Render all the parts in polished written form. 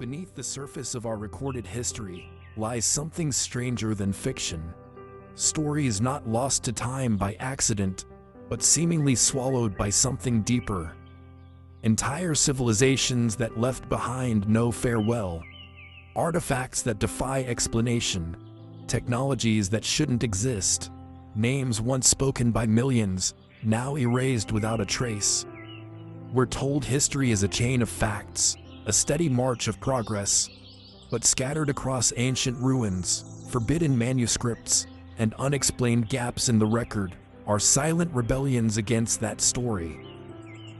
Beneath the surface of our recorded history lies something stranger than fiction. Stories not lost to time by accident, but seemingly swallowed by something deeper. Entire civilizations that left behind no farewell. Artifacts that defy explanation. Technologies that shouldn't exist. Names once spoken by millions, now erased without a trace. We're told history is a chain of facts, a steady march of progress, but scattered across ancient ruins, forbidden manuscripts, and unexplained gaps in the record are silent rebellions against that story.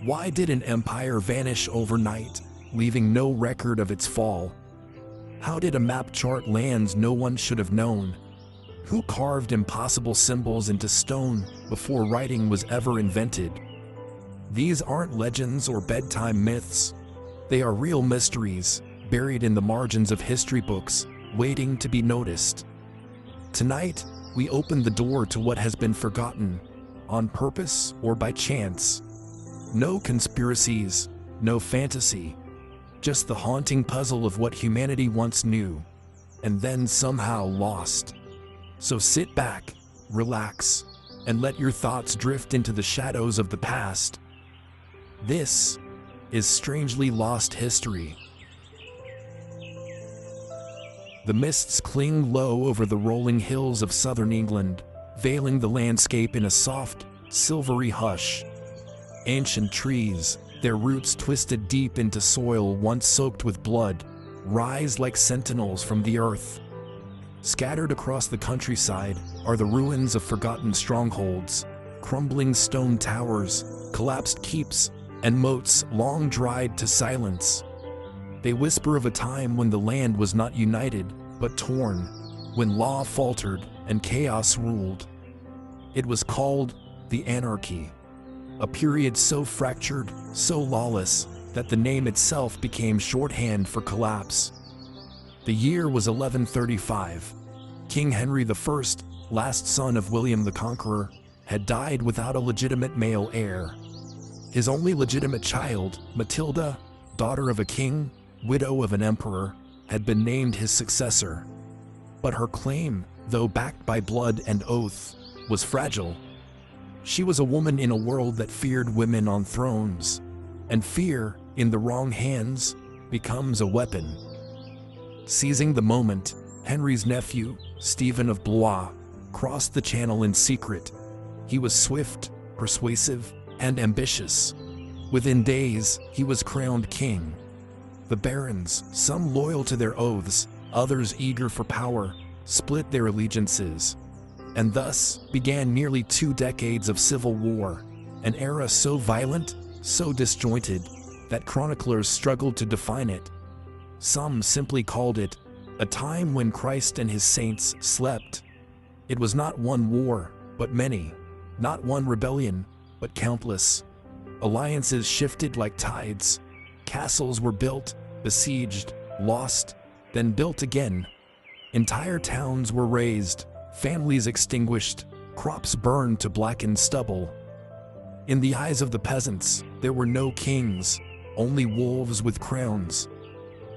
Why did an empire vanish overnight, leaving no record of its fall? How did a map chart lands no one should have known? Who carved impossible symbols into stone before writing was ever invented? These aren't legends or bedtime myths. They are real mysteries, buried in the margins of history books, waiting to be noticed. Tonight, we open the door to what has been forgotten, on purpose or by chance. No conspiracies, no fantasy, just the haunting puzzle of what humanity once knew, and then somehow lost. So sit back, relax, and let your thoughts drift into the shadows of the past. This is Strangely Lost History. The mists cling low over the rolling hills of southern England, veiling the landscape in a soft, silvery hush. Ancient trees, their roots twisted deep into soil once soaked with blood, rise like sentinels from the earth. Scattered across the countryside are the ruins of forgotten strongholds, crumbling stone towers, collapsed keeps, and moats long dried to silence. They whisper of a time when the land was not united, but torn, when law faltered and chaos ruled. It was called the Anarchy, a period so fractured, so lawless, that the name itself became shorthand for collapse. The year was 1135. King Henry I, last son of William the Conqueror, had died without a legitimate male heir. His only legitimate child, Matilda, daughter of a king, widow of an emperor, had been named his successor. But her claim, though backed by blood and oath, was fragile. She was a woman in a world that feared women on thrones, and fear, in the wrong hands, becomes a weapon. Seizing the moment, Henry's nephew, Stephen of Blois, crossed the channel in secret. He was swift, persuasive, and ambitious. Within days, he was crowned king. The barons, some loyal to their oaths, others eager for power, split their allegiances. And thus began nearly 2 decades of civil war, an era so violent, so disjointed, that chroniclers struggled to define it. Some simply called it a time when Christ and his saints slept. It was not one war, but many, not one rebellion, but countless. Alliances shifted like tides. Castles were built, besieged, lost, then built again. Entire towns were razed, families extinguished, crops burned to blackened stubble. In the eyes of the peasants, there were no kings, only wolves with crowns.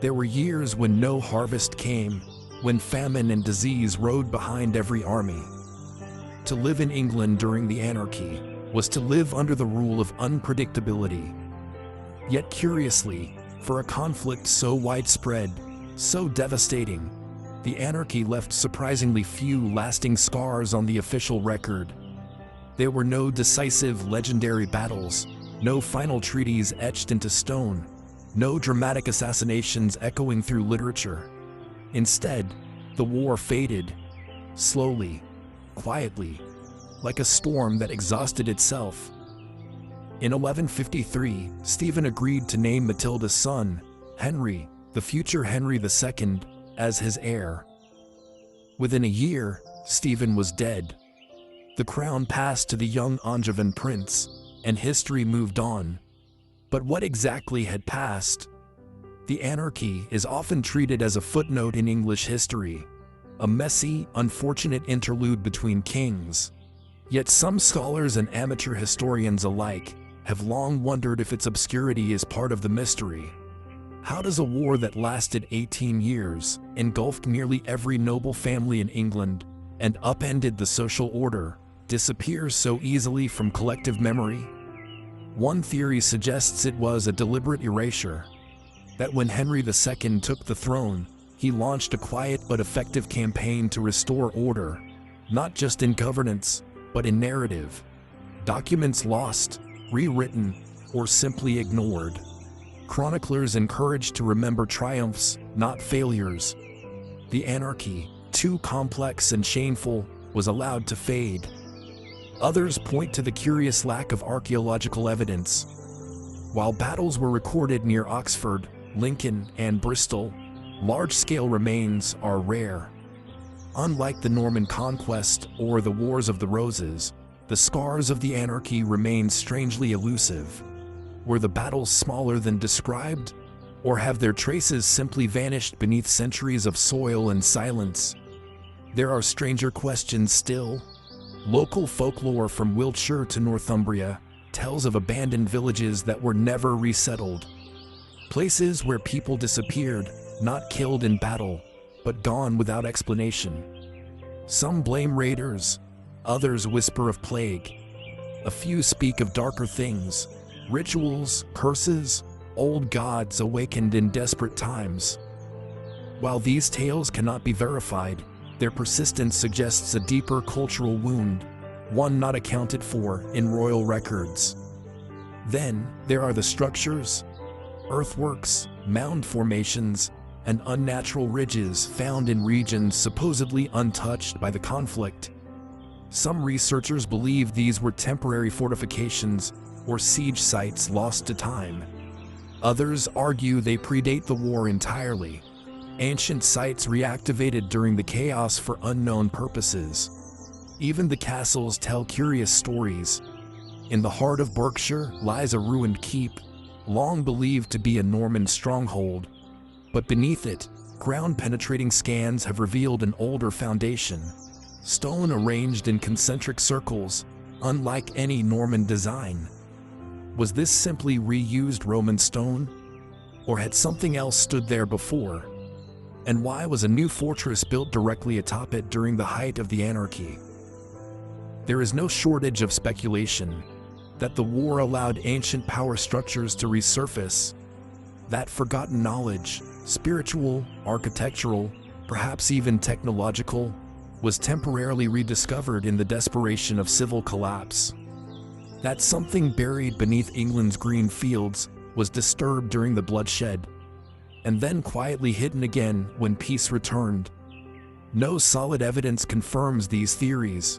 There were years when no harvest came, when famine and disease rode behind every army. To live in England during the anarchy was to live under the rule of unpredictability. Yet curiously, for a conflict so widespread, so devastating, the anarchy left surprisingly few lasting scars on the official record. There were no decisive legendary battles, no final treaties etched into stone, no dramatic assassinations echoing through literature. Instead, the war faded, slowly, quietly, like a storm that exhausted itself. In 1153, Stephen agreed to name Matilda's son, Henry, the future Henry II, as his heir. Within a year, Stephen was dead. The crown passed to the young Angevin prince, and history moved on. But what exactly had passed? The anarchy is often treated as a footnote in English history, a messy, unfortunate interlude between kings. Yet some scholars and amateur historians alike have long wondered if its obscurity is part of the mystery. How does a war that lasted 18 years, engulfed nearly every noble family in England, and upended the social order, disappear so easily from collective memory? One theory suggests it was a deliberate erasure, that when Henry II took the throne, he launched a quiet but effective campaign to restore order, not just in governance, but in narrative. Documents lost, rewritten, or simply ignored. Chroniclers encouraged to remember triumphs, not failures. The anarchy, too complex and shameful, was allowed to fade. Others point to the curious lack of archaeological evidence. While battles were recorded near Oxford, Lincoln, and Bristol, large-scale remains are rare. Unlike the Norman conquest or the Wars of the Roses, the scars of the anarchy remain strangely elusive. Were the battles smaller than described? Or have their traces simply vanished beneath centuries of soil and silence? There are stranger questions still. Local folklore from Wiltshire to Northumbria tells of abandoned villages that were never resettled. Places where people disappeared, not killed in battle, but gone without explanation. Some blame raiders, others whisper of plague. A few speak of darker things, rituals, curses, old gods awakened in desperate times. While these tales cannot be verified, their persistence suggests a deeper cultural wound, one not accounted for in royal records. Then, there are the structures, earthworks, mound formations, and unnatural ridges found in regions supposedly untouched by the conflict. Some researchers believe these were temporary fortifications or siege sites lost to time. Others argue they predate the war entirely, ancient sites reactivated during the chaos for unknown purposes. Even the castles tell curious stories. In the heart of Berkshire lies a ruined keep, long believed to be a Norman stronghold, but beneath it, ground-penetrating scans have revealed an older foundation, stone arranged in concentric circles, unlike any Norman design. Was this simply reused Roman stone? Or had something else stood there before? And why was a new fortress built directly atop it during the height of the anarchy? There is no shortage of speculation that the war allowed ancient power structures to resurface, that forgotten knowledge, spiritual, architectural, perhaps even technological, was temporarily rediscovered in the desperation of civil collapse. That something buried beneath England's green fields was disturbed during the bloodshed, and then quietly hidden again when peace returned. No solid evidence confirms these theories,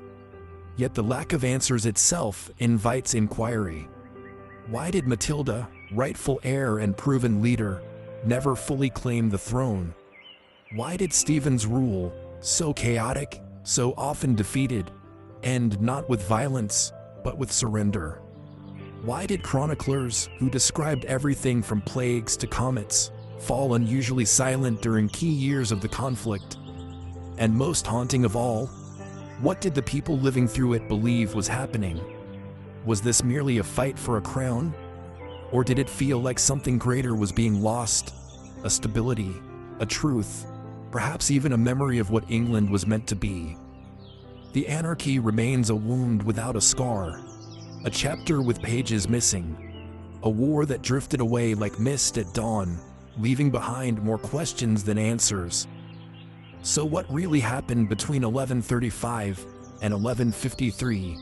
yet the lack of answers itself invites inquiry. Why did Matilda, rightful heir and proven leader, never fully claim the throne? Why did Stephen's rule, so chaotic, so often defeated, end not with violence, but with surrender? Why did chroniclers, who described everything from plagues to comets, fall unusually silent during key years of the conflict? And most haunting of all, what did the people living through it believe was happening? Was this merely a fight for a crown? Or did it feel like something greater was being lost? A stability, a truth, perhaps even a memory of what England was meant to be. The anarchy remains a wound without a scar, a chapter with pages missing, a war that drifted away like mist at dawn, leaving behind more questions than answers. So what really happened between 1135 and 1153?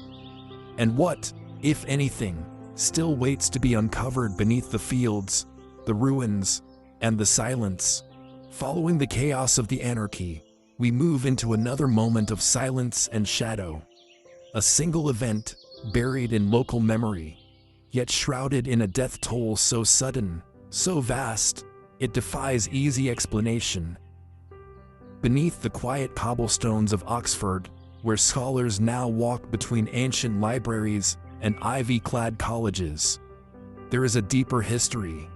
And what, if anything, still waits to be uncovered beneath the fields, the ruins, and the silence? Following the chaos of the anarchy, we move into another moment of silence and shadow. A single event, buried in local memory, yet shrouded in a death toll so sudden, so vast, it defies easy explanation. Beneath the quiet cobblestones of Oxford, where scholars now walk between ancient libraries and ivy-clad colleges, there is a deeper history,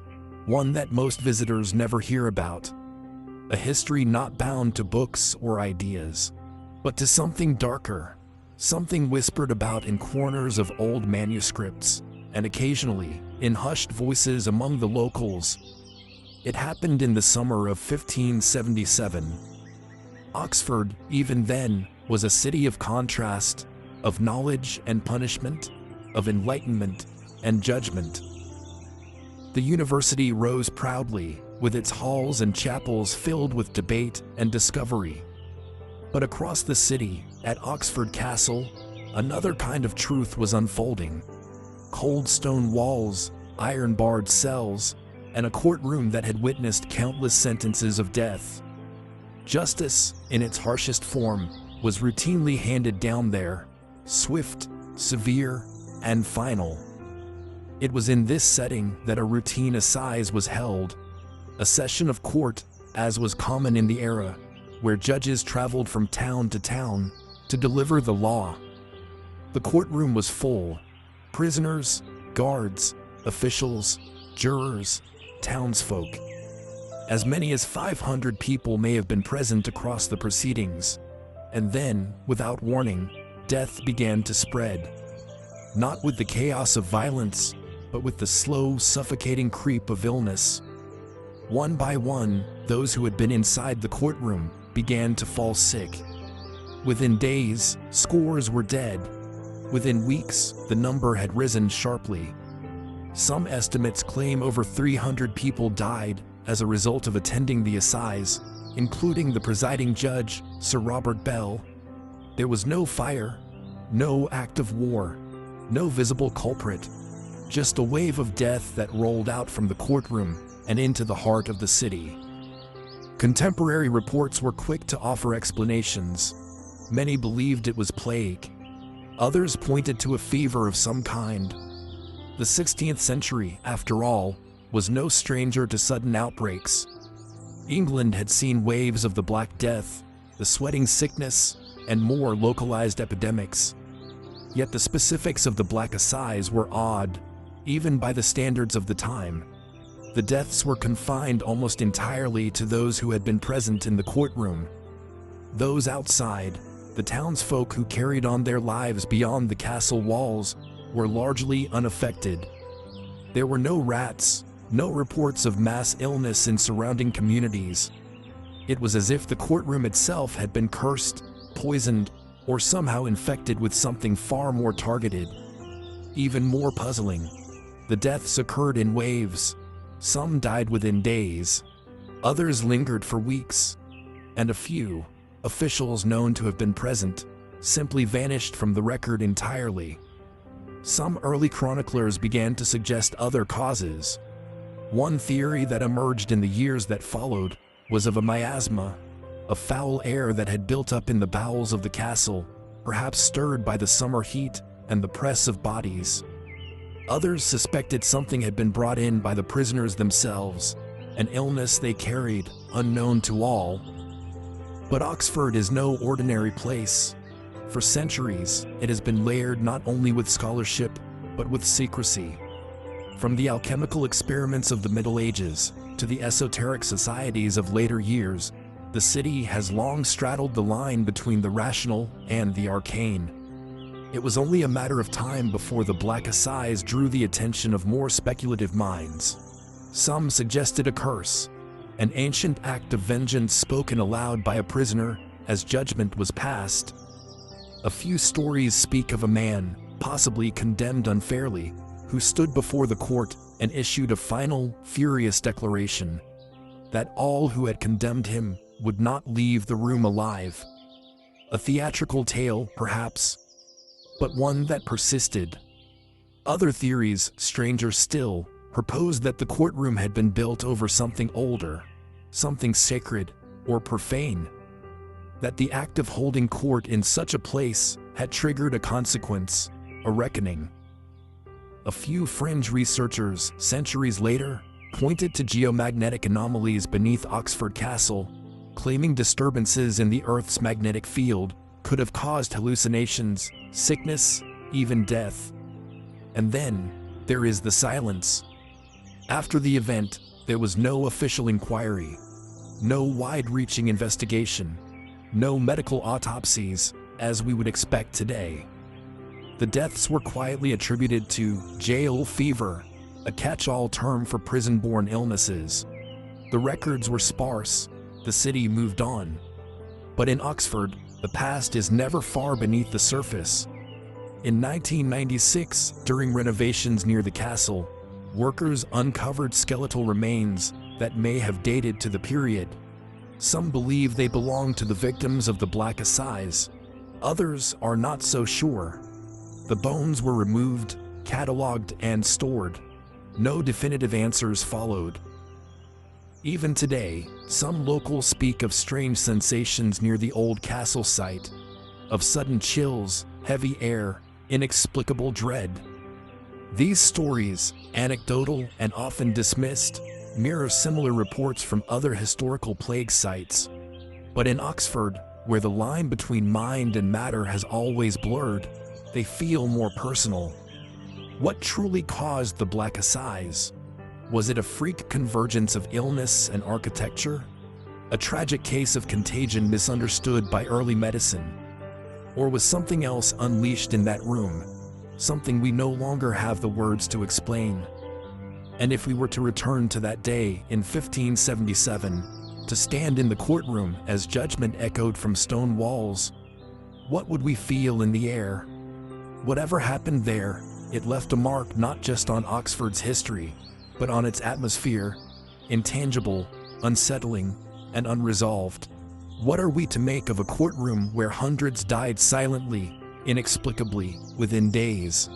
one that most visitors never hear about. A history not bound to books or ideas, but to something darker, something whispered about in corners of old manuscripts, and occasionally, in hushed voices among the locals. It happened in the summer of 1577. Oxford, even then, was a city of contrast, of knowledge and punishment, of enlightenment and judgment. The university rose proudly, with its halls and chapels filled with debate and discovery. But across the city, at Oxford Castle, another kind of truth was unfolding. Cold stone walls, iron-barred cells, and a courtroom that had witnessed countless sentences of death. Justice, in its harshest form, was routinely handed down there, swift, severe, and final. It was in this setting that a routine assize was held, a session of court, as was common in the era, where judges traveled from town to town to deliver the law. The courtroom was full. Prisoners, guards, officials, jurors, townsfolk. As many as 500 people may have been present across the proceedings. And then, without warning, death began to spread. Not with the chaos of violence, but with the slow, suffocating creep of illness. One by one, those who had been inside the courtroom began to fall sick. Within days, scores were dead. Within weeks, the number had risen sharply. Some estimates claim over 300 people died as a result of attending the assize, including the presiding judge, Sir Robert Bell. There was no fire, no act of war, no visible culprit, just a wave of death that rolled out from the courtroom and into the heart of the city. Contemporary reports were quick to offer explanations. Many believed it was plague. Others pointed to a fever of some kind. The 16th century, after all, was no stranger to sudden outbreaks. England had seen waves of the Black Death, the sweating sickness, and more localized epidemics. Yet the specifics of the Black Assize were odd, even by the standards of the time. The deaths were confined almost entirely to those who had been present in the courtroom. Those outside, the townsfolk who carried on their lives beyond the castle walls, were largely unaffected. There were no rats, no reports of mass illness in surrounding communities. It was as if the courtroom itself had been cursed, poisoned, or somehow infected with something far more targeted. Even more puzzling, the deaths occurred in waves. Some died within days, others lingered for weeks, and a few, officials known to have been present, simply vanished from the record entirely. Some early chroniclers began to suggest other causes. One theory that emerged in the years that followed was of a miasma, a foul air that had built up in the bowels of the castle, perhaps stirred by the summer heat and the press of bodies. Others suspected something had been brought in by the prisoners themselves, an illness they carried, unknown to all. But Oxford is no ordinary place. For centuries, it has been layered not only with scholarship, but with secrecy. From the alchemical experiments of the Middle Ages to the esoteric societies of later years, the city has long straddled the line between the rational and the arcane. It was only a matter of time before the Black Assize drew the attention of more speculative minds. Some suggested a curse, an ancient act of vengeance spoken aloud by a prisoner as judgment was passed. A few stories speak of a man, possibly condemned unfairly, who stood before the court and issued a final, furious declaration that all who had condemned him would not leave the room alive. A theatrical tale, perhaps, but one that persisted. Other theories, stranger still, proposed that the courtroom had been built over something older, something sacred or profane. That the act of holding court in such a place had triggered a consequence, a reckoning. A few fringe researchers, centuries later, pointed to geomagnetic anomalies beneath Oxford Castle, claiming disturbances in the Earth's magnetic field could have caused hallucinations, sickness, even death. And then, there is the silence. After the event, there was no official inquiry, no wide-reaching investigation, no medical autopsies, as we would expect today. The deaths were quietly attributed to jail fever, a catch-all term for prison-borne illnesses. The records were sparse, the city moved on. But in Oxford, the past is never far beneath the surface. In 1996, during renovations near the castle, workers uncovered skeletal remains that may have dated to the period. Some believe they belong to the victims of the Black Assize. Others are not so sure. The bones were removed, catalogued, and stored. No definitive answers followed. Even today, some locals speak of strange sensations near the old castle site, of sudden chills, heavy air, inexplicable dread. These stories, anecdotal and often dismissed, mirror similar reports from other historical plague sites. But in Oxford, where the line between mind and matter has always blurred, they feel more personal. What truly caused the Black Assize? Was it a freak convergence of illness and architecture? A tragic case of contagion misunderstood by early medicine? Or was something else unleashed in that room? Something we no longer have the words to explain. And if we were to return to that day in 1577, to stand in the courtroom as judgment echoed from stone walls, what would we feel in the air? Whatever happened there, it left a mark not just on Oxford's history, but on its atmosphere, intangible, unsettling, and unresolved. What are we to make of a courtroom where hundreds died silently, inexplicably, within days?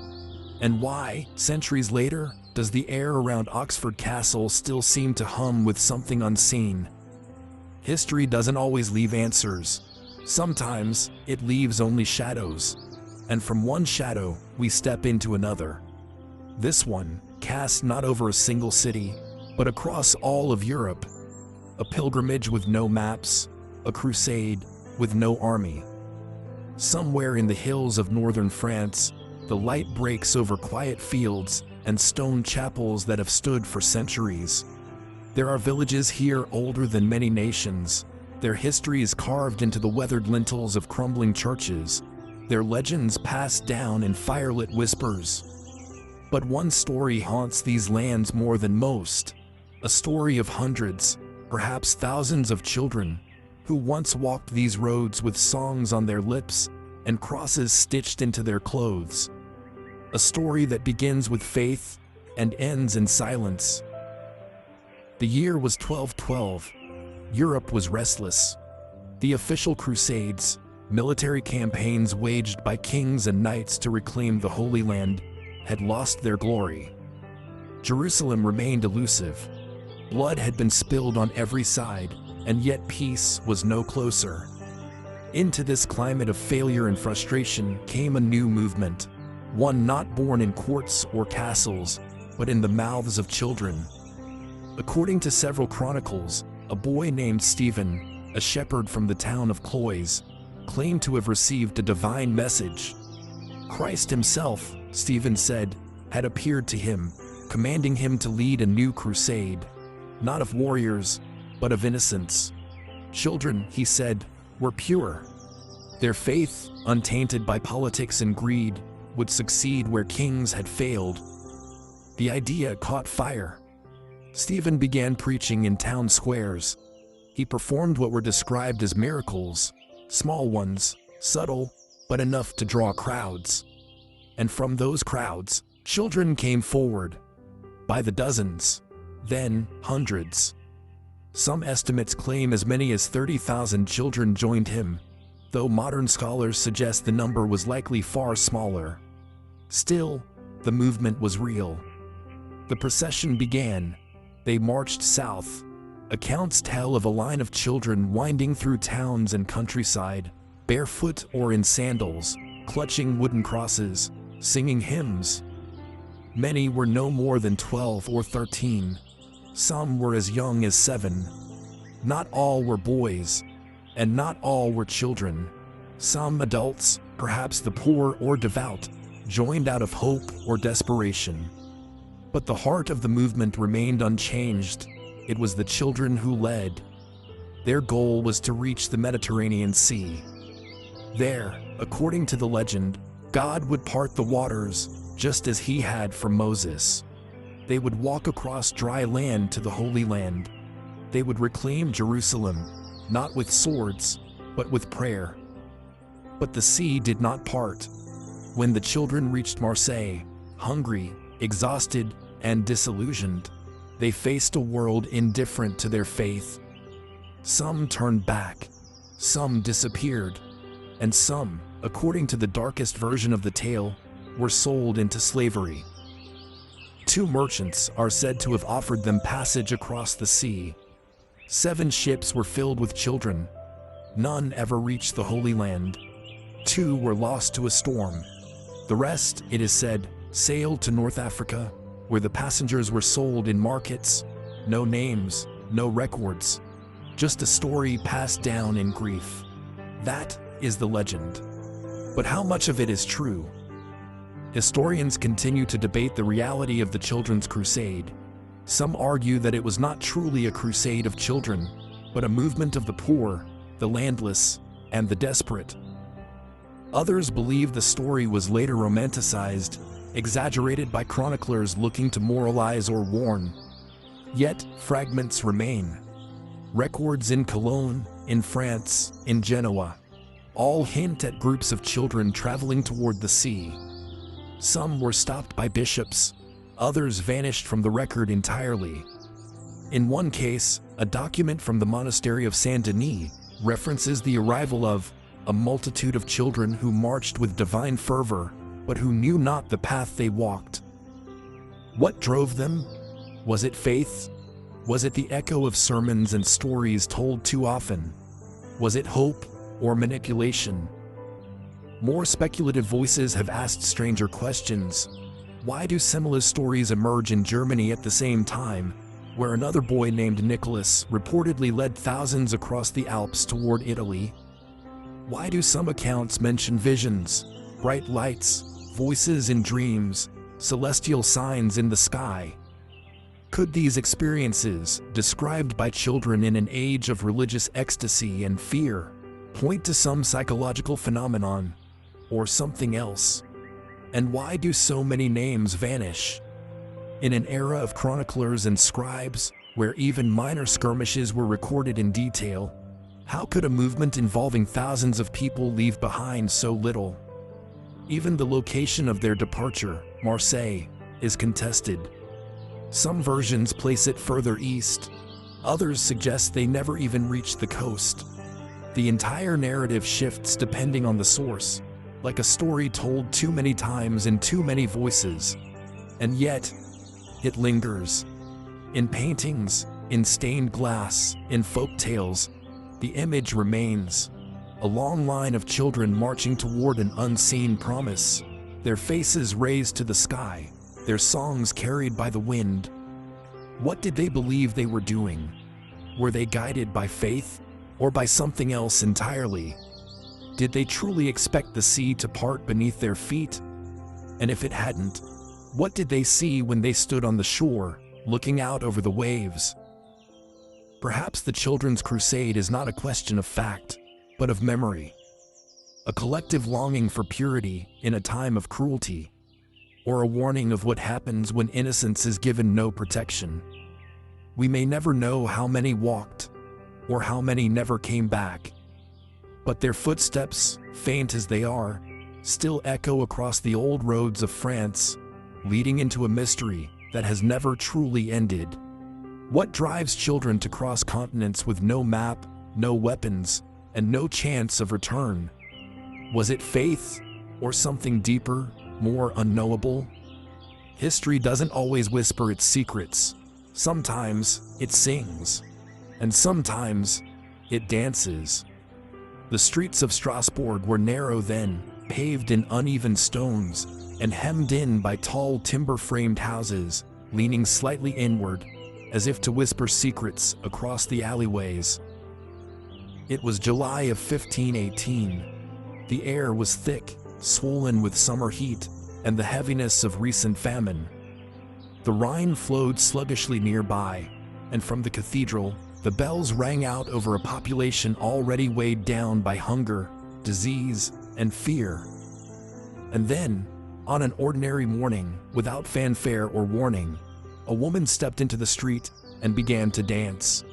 And why, centuries later, does the air around Oxford Castle still seem to hum with something unseen? History doesn't always leave answers. Sometimes, it leaves only shadows. And from one shadow, we step into another. This one, cast not over a single city, but across all of Europe. A pilgrimage with no maps, a crusade with no army. Somewhere in the hills of northern France, the light breaks over quiet fields and stone chapels that have stood for centuries. There are villages here older than many nations. Their history is carved into the weathered lintels of crumbling churches, their legends passed down in firelit whispers. But one story haunts these lands more than most, a story of hundreds, perhaps thousands of children, who once walked these roads with songs on their lips and crosses stitched into their clothes. A story that begins with faith and ends in silence. The year was 1212. Europe was restless. The official crusades, military campaigns waged by kings and knights to reclaim the Holy Land, had lost their glory. Jerusalem remained elusive. Blood had been spilled on every side, and yet peace was no closer. Into this climate of failure and frustration came a new movement, one not born in courts or castles, but in the mouths of children. According to several chronicles, a boy named Stephen, a shepherd from the town of Cloyes, claimed to have received a divine message. Christ himself, Stephen said, had appeared to him, commanding him to lead a new crusade, not of warriors, but of innocence. Children, he said, were pure. Their faith, untainted by politics and greed, would succeed where kings had failed. The idea caught fire. Stephen began preaching in town squares. He performed what were described as miracles, small ones, subtle, but enough to draw crowds. And from those crowds, children came forward. By the dozens, then hundreds. Some estimates claim as many as 30,000 children joined him, though modern scholars suggest the number was likely far smaller. Still, the movement was real. The procession began. They marched south. Accounts tell of a line of children winding through towns and countryside, barefoot or in sandals, clutching wooden crosses, singing hymns. Many were no more than 12 or 13. Some were as young as 7. Not all were boys, and not all were children. Some adults, perhaps the poor or devout, joined out of hope or desperation. But the heart of the movement remained unchanged. It was the children who led. Their goal was to reach the Mediterranean Sea. There, according to the legend, God would part the waters, just as he had for Moses. They would walk across dry land to the Holy Land. They would reclaim Jerusalem, not with swords, but with prayer. But the sea did not part. When the children reached Marseille, hungry, exhausted, and disillusioned, they faced a world indifferent to their faith. Some turned back, some disappeared, and some, according to the darkest version of the tale, were sold into slavery. 2 merchants are said to have offered them passage across the sea. 7 ships were filled with children. None ever reached the Holy Land. 2 were lost to a storm. The rest, it is said, sailed to North Africa, where the passengers were sold in markets. No names, no records, just a story passed down in grief. That is the legend. But how much of it is true? Historians continue to debate the reality of the Children's Crusade. Some argue that it was not truly a crusade of children, but a movement of the poor, the landless, and the desperate. Others believe the story was later romanticized, exaggerated by chroniclers looking to moralize or warn. Yet, fragments remain. Records in Cologne, in France, in Genoa, all hint at groups of children traveling toward the sea. Some were stopped by bishops, others vanished from the record entirely. In one case, a document from the monastery of Saint-Denis references the arrival of a multitude of children who marched with divine fervor, but who knew not the path they walked. What drove them? Was it faith? Was it the echo of sermons and stories told too often? Was it hope or manipulation? More speculative voices have asked stranger questions. Why do similar stories emerge in Germany at the same time, where another boy named Nicholas reportedly led thousands across the Alps toward Italy? Why do some accounts mention visions, bright lights, voices in dreams, celestial signs in the sky? Could these experiences, described by children in an age of religious ecstasy and fear, point to some psychological phenomenon, or something else? And why do so many names vanish? In an era of chroniclers and scribes, where even minor skirmishes were recorded in detail, how could a movement involving thousands of people leave behind so little? Even the location of their departure, Marseille, is contested. Some versions place it further east. Others suggest they never even reached the coast. The entire narrative shifts depending on the source, like a story told too many times in too many voices. And yet, it lingers. In paintings, in stained glass, in folk tales, the image remains. A long line of children marching toward an unseen promise, their faces raised to the sky, their songs carried by the wind. What did they believe they were doing? Were they guided by faith, or by something else entirely? Did they truly expect the sea to part beneath their feet? And if it hadn't, what did they see when they stood on the shore, looking out over the waves? Perhaps the Children's Crusade is not a question of fact, but of memory. A collective longing for purity in a time of cruelty, or a warning of what happens when innocence is given no protection. We may never know how many walked, or how many never came back. But their footsteps, faint as they are, still echo across the old roads of France, leading into a mystery that has never truly ended. What drives children to cross continents with no map, no weapons, and no chance of return? Was it faith, or something deeper, more unknowable? History doesn't always whisper its secrets. Sometimes it sings, and sometimes it dances. The streets of Strasbourg were narrow then, paved in uneven stones, and hemmed in by tall timber-framed houses, leaning slightly inward, as if to whisper secrets across the alleyways. It was July of 1518. The air was thick, swollen with summer heat, and the heaviness of recent famine. The Rhine flowed sluggishly nearby, and from the cathedral, the bells rang out over a population already weighed down by hunger, disease, and fear. And then, on an ordinary morning, without fanfare or warning, a woman stepped into the street and began to dance.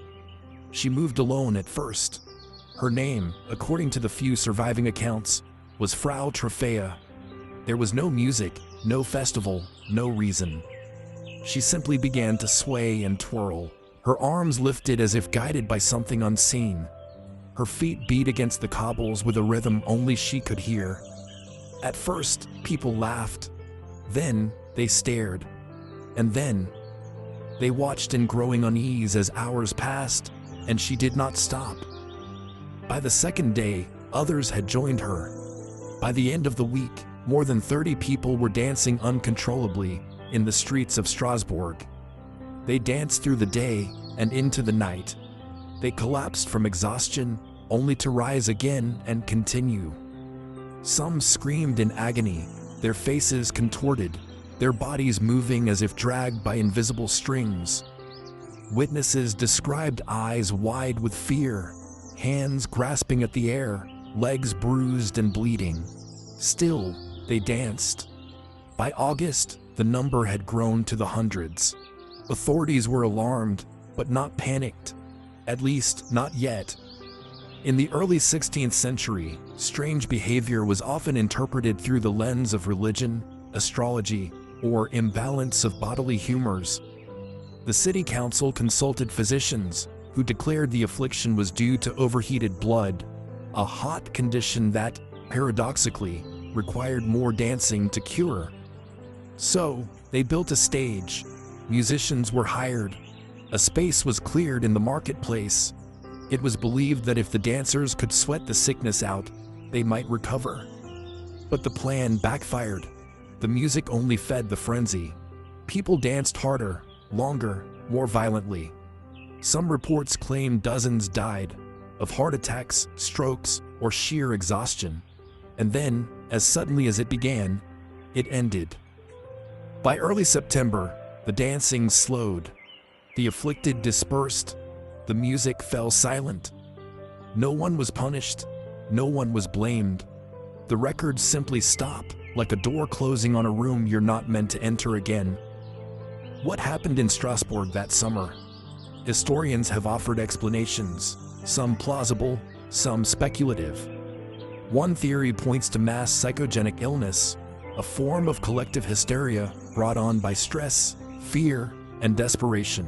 She moved alone at first. Her name, according to the few surviving accounts, was Frau Trophäa. There was no music, no festival, no reason. She simply began to sway and twirl, her arms lifted as if guided by something unseen. Her feet beat against the cobbles with a rhythm only she could hear. At first, people laughed. Then, they stared. And then, they watched in growing unease as hours passed, and she did not stop. By the second day, others had joined her. By the end of the week, more than 30 people were dancing uncontrollably in the streets of Strasbourg. They danced through the day and into the night. They collapsed from exhaustion, only to rise again and continue. Some screamed in agony, their faces contorted, their bodies moving as if dragged by invisible strings. Witnesses described eyes wide with fear, hands grasping at the air, legs bruised and bleeding. Still, they danced. By August, the number had grown to the hundreds. Authorities were alarmed, but not panicked. At least, not yet. In the early 16th century, strange behavior was often interpreted through the lens of religion, astrology, or imbalance of bodily humors. The city council consulted physicians, who declared the affliction was due to overheated blood, a hot condition that, paradoxically, required more dancing to cure. So, they built a stage. Musicians were hired. A space was cleared in the marketplace. It was believed that if the dancers could sweat the sickness out, they might recover. But the plan backfired. The music only fed the frenzy. People danced harder, longer, more violently. Some reports claim dozens died of heart attacks, strokes, or sheer exhaustion. And then, as suddenly as it began, it ended. By early September, the dancing slowed. The afflicted dispersed. The music fell silent. No one was punished. No one was blamed. The records simply stop, like a door closing on a room you're not meant to enter again. What happened in Strasbourg that summer? Historians have offered explanations, some plausible, some speculative. One theory points to mass psychogenic illness, a form of collective hysteria brought on by stress, fear, and desperation.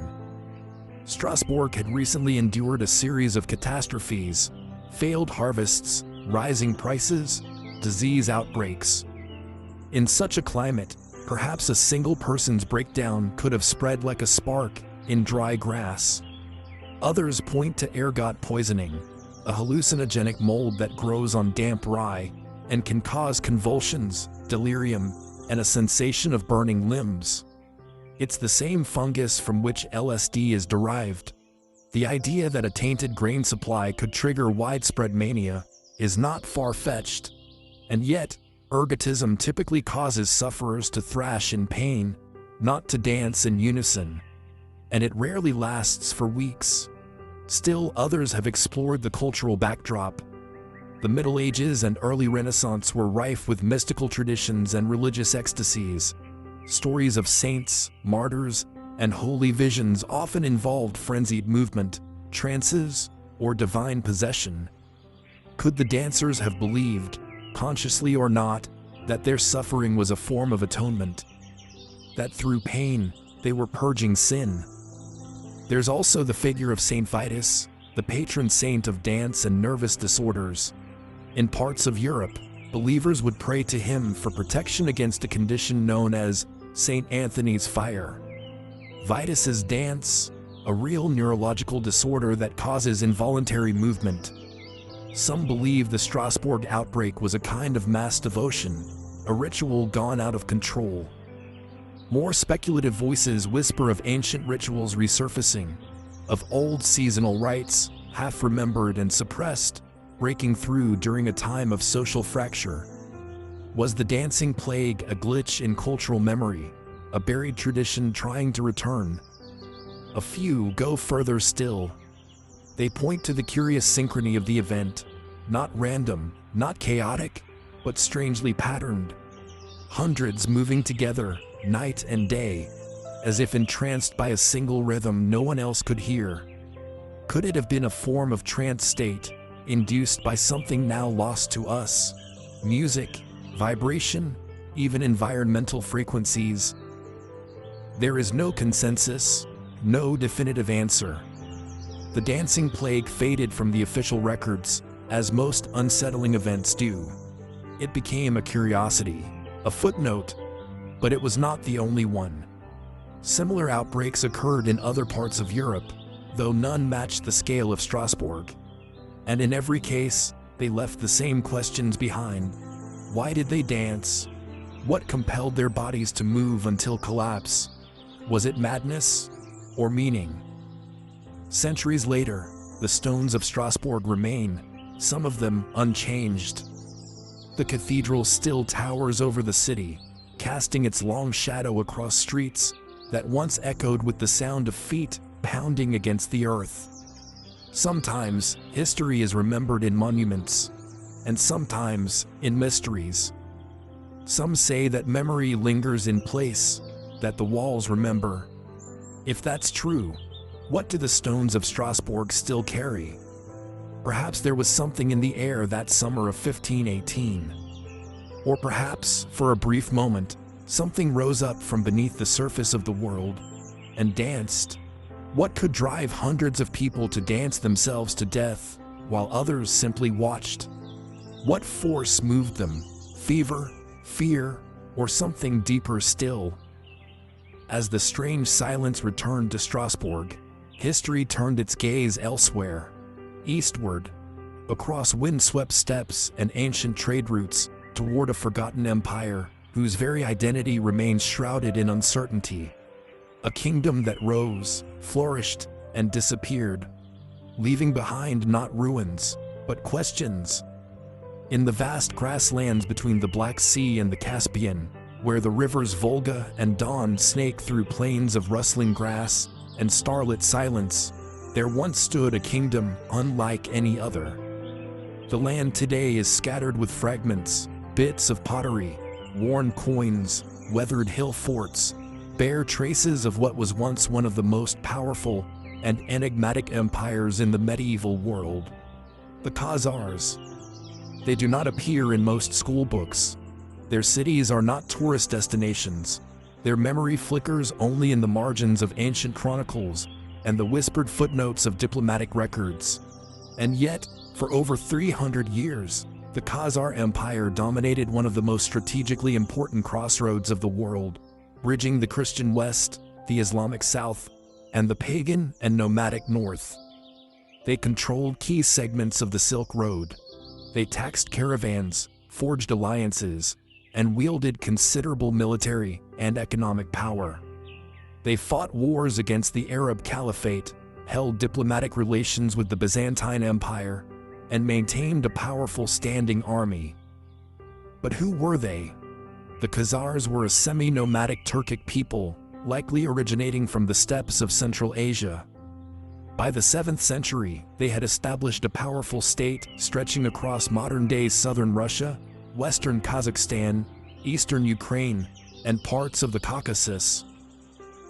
Strasbourg had recently endured a series of catastrophes: failed harvests, rising prices, disease outbreaks. In such a climate, perhaps a single person's breakdown could have spread like a spark in dry grass. Others point to ergot poisoning, a hallucinogenic mold that grows on damp rye and can cause convulsions, delirium, and a sensation of burning limbs. It's the same fungus from which LSD is derived. The idea that a tainted grain supply could trigger widespread mania is not far-fetched. And yet, ergotism typically causes sufferers to thrash in pain, not to dance in unison. And it rarely lasts for weeks. Still, others have explored the cultural backdrop. The Middle Ages and early Renaissance were rife with mystical traditions and religious ecstasies. Stories of saints, martyrs, and holy visions often involved frenzied movement, trances, or divine possession. Could the dancers have believed, consciously or not, that their suffering was a form of atonement? That through pain, they were purging sin? There's also the figure of Saint Vitus, the patron saint of dance and nervous disorders. In parts of Europe, believers would pray to him for protection against a condition known as St. Anthony's fire. Vitus's dance, a real neurological disorder that causes involuntary movement. Some believe the Strasbourg outbreak was a kind of mass devotion, a ritual gone out of control. More speculative voices whisper of ancient rituals resurfacing, of old seasonal rites, half remembered and suppressed, breaking through during a time of social fracture. Was the dancing plague a glitch in cultural memory, a buried tradition trying to return? A few go further still. They point to the curious synchrony of the event, not random, not chaotic, but strangely patterned. Hundreds moving together, night and day, as if entranced by a single rhythm no one else could hear. Could it have been a form of trance state, induced by something now lost to us? Music, vibration, even environmental frequencies? There is no consensus, no definitive answer. The dancing plague faded from the official records, as most unsettling events do. It became a curiosity, a footnote, but it was not the only one. Similar outbreaks occurred in other parts of Europe, though none matched the scale of Strasbourg. And in every case, they left the same questions behind. Why did they dance? What compelled their bodies to move until collapse? Was it madness or meaning? Centuries later, the stones of Strasbourg remain, some of them unchanged. The cathedral still towers over the city, casting its long shadow across streets that once echoed with the sound of feet pounding against the earth. Sometimes, history is remembered in monuments, and sometimes in mysteries. Some say that memory lingers in place, that the walls remember. If that's true, what do the stones of Strasbourg still carry? Perhaps there was something in the air that summer of 1518. Or perhaps, for a brief moment, something rose up from beneath the surface of the world and danced. What could drive hundreds of people to dance themselves to death, while others simply watched? What force moved them? Fever, fear, or something deeper still? As the strange silence returned to Strasbourg, history turned its gaze elsewhere, eastward, across windswept steppes and ancient trade routes, toward a forgotten empire whose very identity remains shrouded in uncertainty. A kingdom that rose, flourished, and disappeared, leaving behind not ruins, but questions. In the vast grasslands between the Black Sea and the Caspian, where the rivers Volga and Don snake through plains of rustling grass and starlit silence, there once stood a kingdom unlike any other. The land today is scattered with fragments, bits of pottery, worn coins, weathered hill forts, bare traces of what was once one of the most powerful and enigmatic empires in the medieval world. The Khazars. They do not appear in most school books. Their cities are not tourist destinations. Their memory flickers only in the margins of ancient chronicles and the whispered footnotes of diplomatic records. And yet, for over 300 years, the Khazar Empire dominated one of the most strategically important crossroads of the world, bridging the Christian West, the Islamic South, and the pagan and nomadic North. They controlled key segments of the Silk Road. They taxed caravans, forged alliances, and wielded considerable military and economic power. They fought wars against the Arab Caliphate, held diplomatic relations with the Byzantine Empire, and maintained a powerful standing army. But who were they? The Khazars were a semi-nomadic Turkic people, likely originating from the steppes of Central Asia. By the 7th century, they had established a powerful state stretching across modern-day southern Russia, western Kazakhstan, eastern Ukraine, and parts of the Caucasus.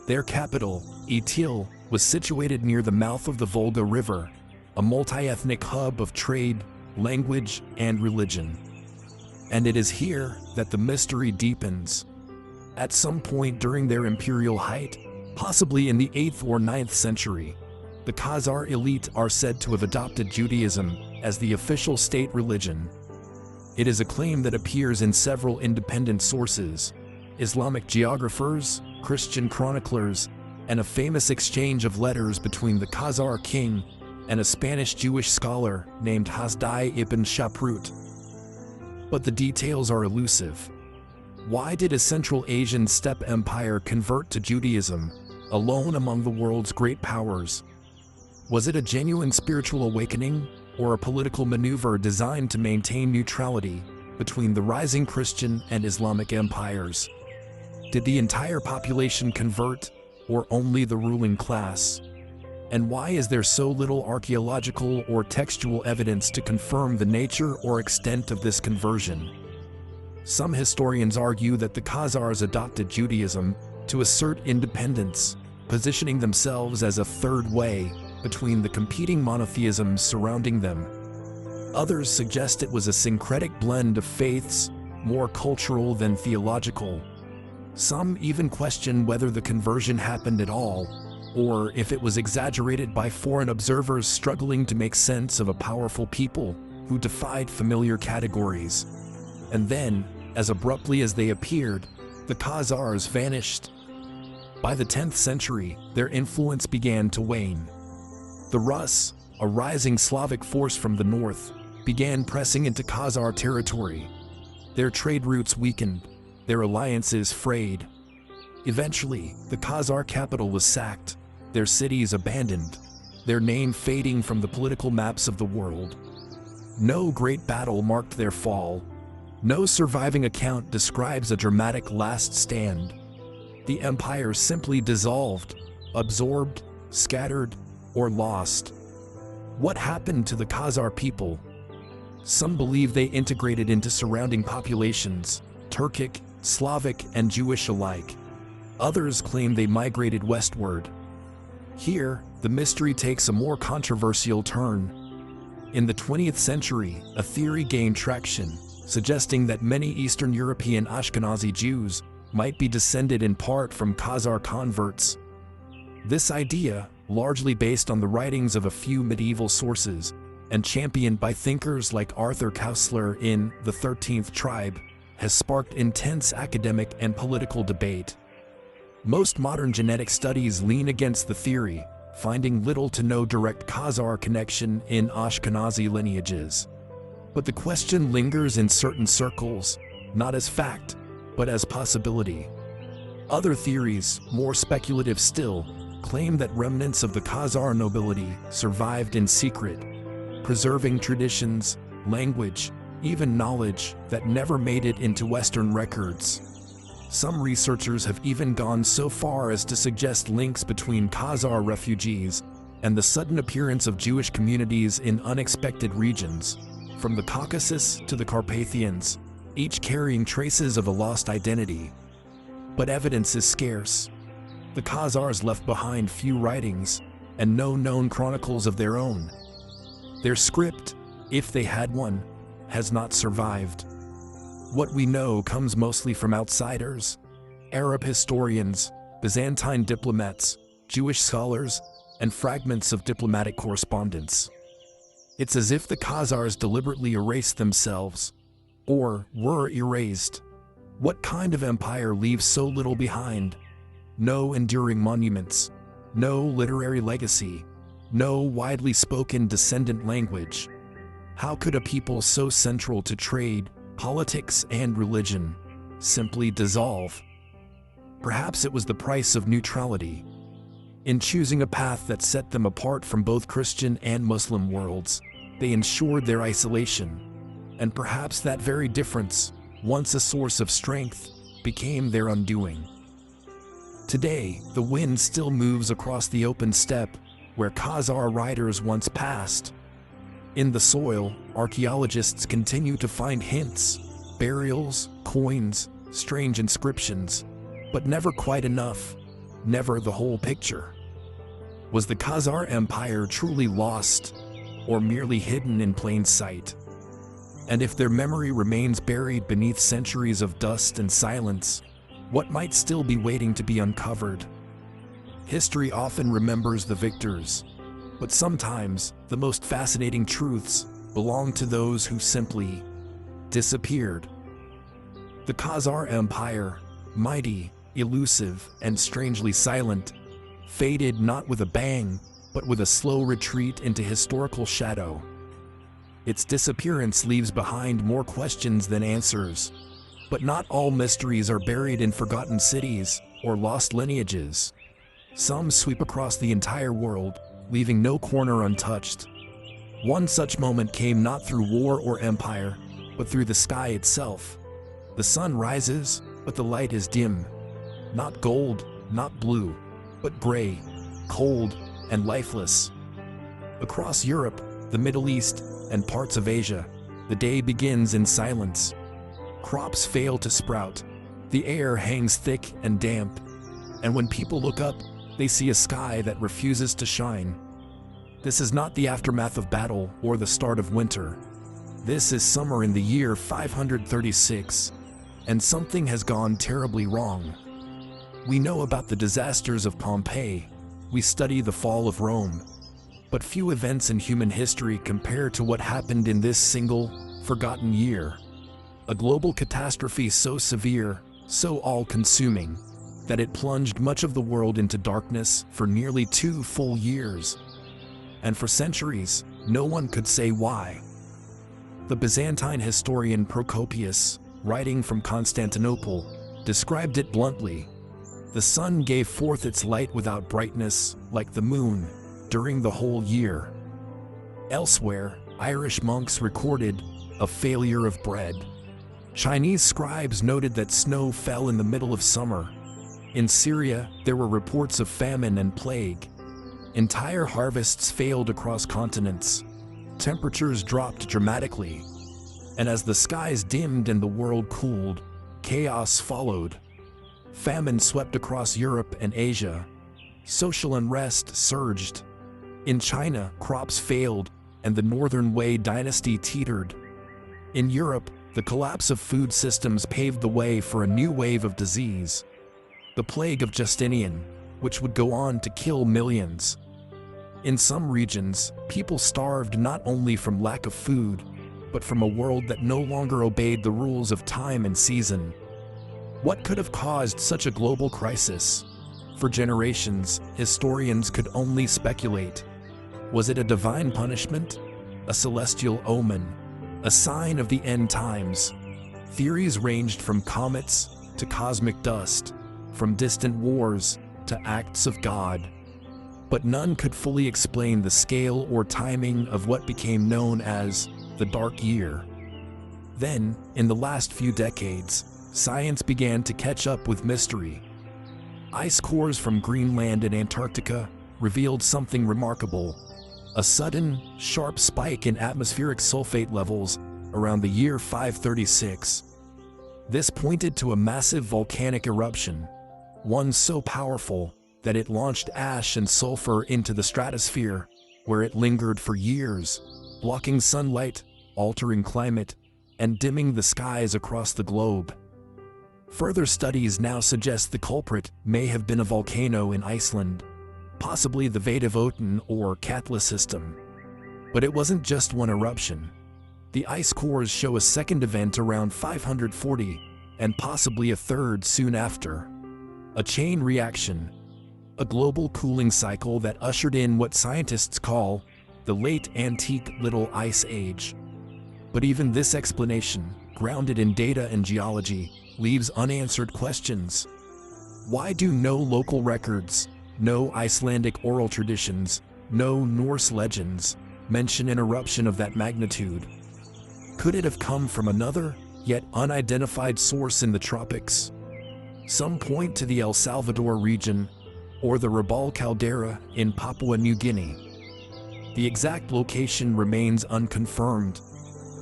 Their capital, Itil, was situated near the mouth of the Volga River, a multi-ethnic hub of trade, language, and religion. And it is here that the mystery deepens. At some point during their imperial height, possibly in the 8th or 9th century, the Khazar elite are said to have adopted Judaism as the official state religion. It is a claim that appears in several independent sources: Islamic geographers, Christian chroniclers, and a famous exchange of letters between the Khazar king and a Spanish Jewish scholar named Hasdai ibn Shaprut. But the details are elusive. Why did a Central Asian steppe empire convert to Judaism, alone among the world's great powers? Was it a genuine spiritual awakening, or a political maneuver designed to maintain neutrality between the rising Christian and Islamic empires? Did the entire population convert, or only the ruling class? And why is there so little archaeological or textual evidence to confirm the nature or extent of this conversion? Some historians argue that the Khazars adopted Judaism to assert independence, positioning themselves as a third way, between the competing monotheisms surrounding them. Others suggest it was a syncretic blend of faiths, more cultural than theological. Some even question whether the conversion happened at all, or if it was exaggerated by foreign observers struggling to make sense of a powerful people who defied familiar categories. And then, as abruptly as they appeared, the Khazars vanished. By the 10th century, their influence began to wane. The Rus, a rising Slavic force from the north, began pressing into Khazar territory. Their trade routes weakened, their alliances frayed. Eventually, the Khazar capital was sacked, their cities abandoned, their name fading from the political maps of the world. No great battle marked their fall. No surviving account describes a dramatic last stand. The empire simply dissolved, absorbed, scattered, or lost. What happened to the Khazar people? Some believe they integrated into surrounding populations, Turkic, Slavic, and Jewish alike. Others claim they migrated westward. Here, the mystery takes a more controversial turn. In the 20th century, a theory gained traction, suggesting that many Eastern European Ashkenazi Jews might be descended in part from Khazar converts. This idea, largely based on the writings of a few medieval sources, and championed by thinkers like Arthur Koestler in The 13th Tribe, has sparked intense academic and political debate. Most modern genetic studies lean against the theory, finding little to no direct Khazar connection in Ashkenazi lineages. But the question lingers in certain circles, not as fact, but as possibility. Other theories, more speculative still, claim that remnants of the Khazar nobility survived in secret, preserving traditions, language, even knowledge that never made it into Western records. Some researchers have even gone so far as to suggest links between Khazar refugees and the sudden appearance of Jewish communities in unexpected regions, from the Caucasus to the Carpathians, each carrying traces of a lost identity. But evidence is scarce. The Khazars left behind few writings and no known chronicles of their own. Their script, if they had one, has not survived. What we know comes mostly from outsiders, Arab historians, Byzantine diplomats, Jewish scholars, and fragments of diplomatic correspondence. It's as if the Khazars deliberately erased themselves, or were erased. What kind of empire leaves so little behind? No enduring monuments, no literary legacy, no widely spoken descendant language. How could a people so central to trade, politics, and religion simply dissolve? Perhaps it was the price of neutrality. In choosing a path that set them apart from both Christian and Muslim worlds, they ensured their isolation. And perhaps that very difference, once a source of strength, became their undoing. Today, the wind still moves across the open steppe where Khazar riders once passed. In the soil, archaeologists continue to find hints, burials, coins, strange inscriptions, but never quite enough, never the whole picture. Was the Khazar Empire truly lost, or merely hidden in plain sight? And if their memory remains buried beneath centuries of dust and silence, what might still be waiting to be uncovered? History often remembers the victors, but sometimes the most fascinating truths belong to those who simply disappeared. The Khazar Empire, mighty, elusive, and strangely silent, faded not with a bang, but with a slow retreat into historical shadow. Its disappearance leaves behind more questions than answers. But not all mysteries are buried in forgotten cities or lost lineages. Some sweep across the entire world, leaving no corner untouched. One such moment came not through war or empire, but through the sky itself. The sun rises, but the light is dim. Not gold, not blue, but gray, cold, and lifeless. Across Europe, the Middle East, and parts of Asia, the day begins in silence. Crops fail to sprout, the air hangs thick and damp, and when people look up, they see a sky that refuses to shine. This is not the aftermath of battle or the start of winter. This is summer in the year 536, and something has gone terribly wrong. We know about the disasters of Pompeii, we study the fall of Rome, but few events in human history compare to what happened in this single, forgotten year. A global catastrophe so severe, so all-consuming, that it plunged much of the world into darkness for nearly 2 full years. And for centuries, no one could say why. The Byzantine historian Procopius, writing from Constantinople, described it bluntly. The sun gave forth its light without brightness, like the moon, during the whole year. Elsewhere, Irish monks recorded a failure of bread. Chinese scribes noted that snow fell in the middle of summer. In Syria, there were reports of famine and plague. Entire harvests failed across continents. Temperatures dropped dramatically. And as the skies dimmed and the world cooled, chaos followed. Famine swept across Europe and Asia. Social unrest surged. In China, crops failed, and the Northern Wei dynasty teetered. In Europe, the collapse of food systems paved the way for a new wave of disease. The plague of Justinian, which would go on to kill millions. In some regions, people starved not only from lack of food, but from a world that no longer obeyed the rules of time and season. What could have caused such a global crisis? For generations, historians could only speculate. Was it a divine punishment? A celestial omen? A sign of the end times? Theories ranged from comets to cosmic dust, from distant wars to acts of God. But none could fully explain the scale or timing of what became known as the Dark Year. Then, in the last few decades, science began to catch up with mystery. Ice cores from Greenland and Antarctica revealed something remarkable: a sudden, sharp spike in atmospheric sulfate levels around the year 536. This pointed to a massive volcanic eruption, one so powerful that it launched ash and sulfur into the stratosphere, where it lingered for years, blocking sunlight, altering climate, and dimming the skies across the globe. Further studies now suggest the culprit may have been a volcano in Iceland, possibly the Veidavotin or Katla system. But it wasn't just one eruption. The ice cores show a second event around 540, and possibly a third soon after. A chain reaction, a global cooling cycle that ushered in what scientists call the Late Antique Little Ice Age. But even this explanation, grounded in data and geology, leaves unanswered questions. Why do no local records, no Icelandic oral traditions, no Norse legends mention an eruption of that magnitude? Could it have come from another, yet unidentified source in the tropics? Some point to the El Salvador region, or the Rabaul caldera in Papua New Guinea. The exact location remains unconfirmed.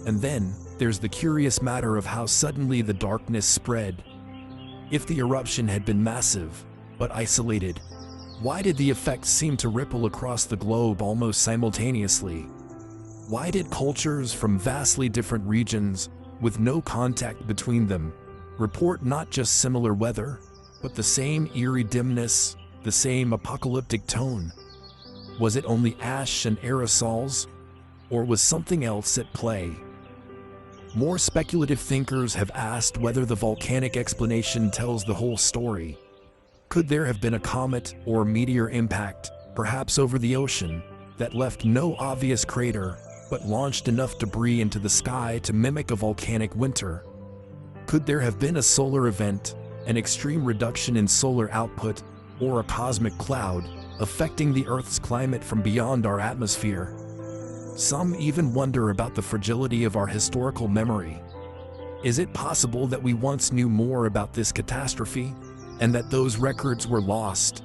And then, there's the curious matter of how suddenly the darkness spread. If the eruption had been massive, but isolated, why did the effects seem to ripple across the globe almost simultaneously? Why did cultures from vastly different regions, with no contact between them, report not just similar weather, but the same eerie dimness, the same apocalyptic tone? Was it only ash and aerosols, or was something else at play? More speculative thinkers have asked whether the volcanic explanation tells the whole story. Could there have been a comet or meteor impact, perhaps over the ocean, that left no obvious crater, but launched enough debris into the sky to mimic a volcanic winter? Could there have been a solar event, an extreme reduction in solar output, or a cosmic cloud, affecting the Earth's climate from beyond our atmosphere? Some even wonder about the fragility of our historical memory. Is it possible that we once knew more about this catastrophe, and that those records were lost?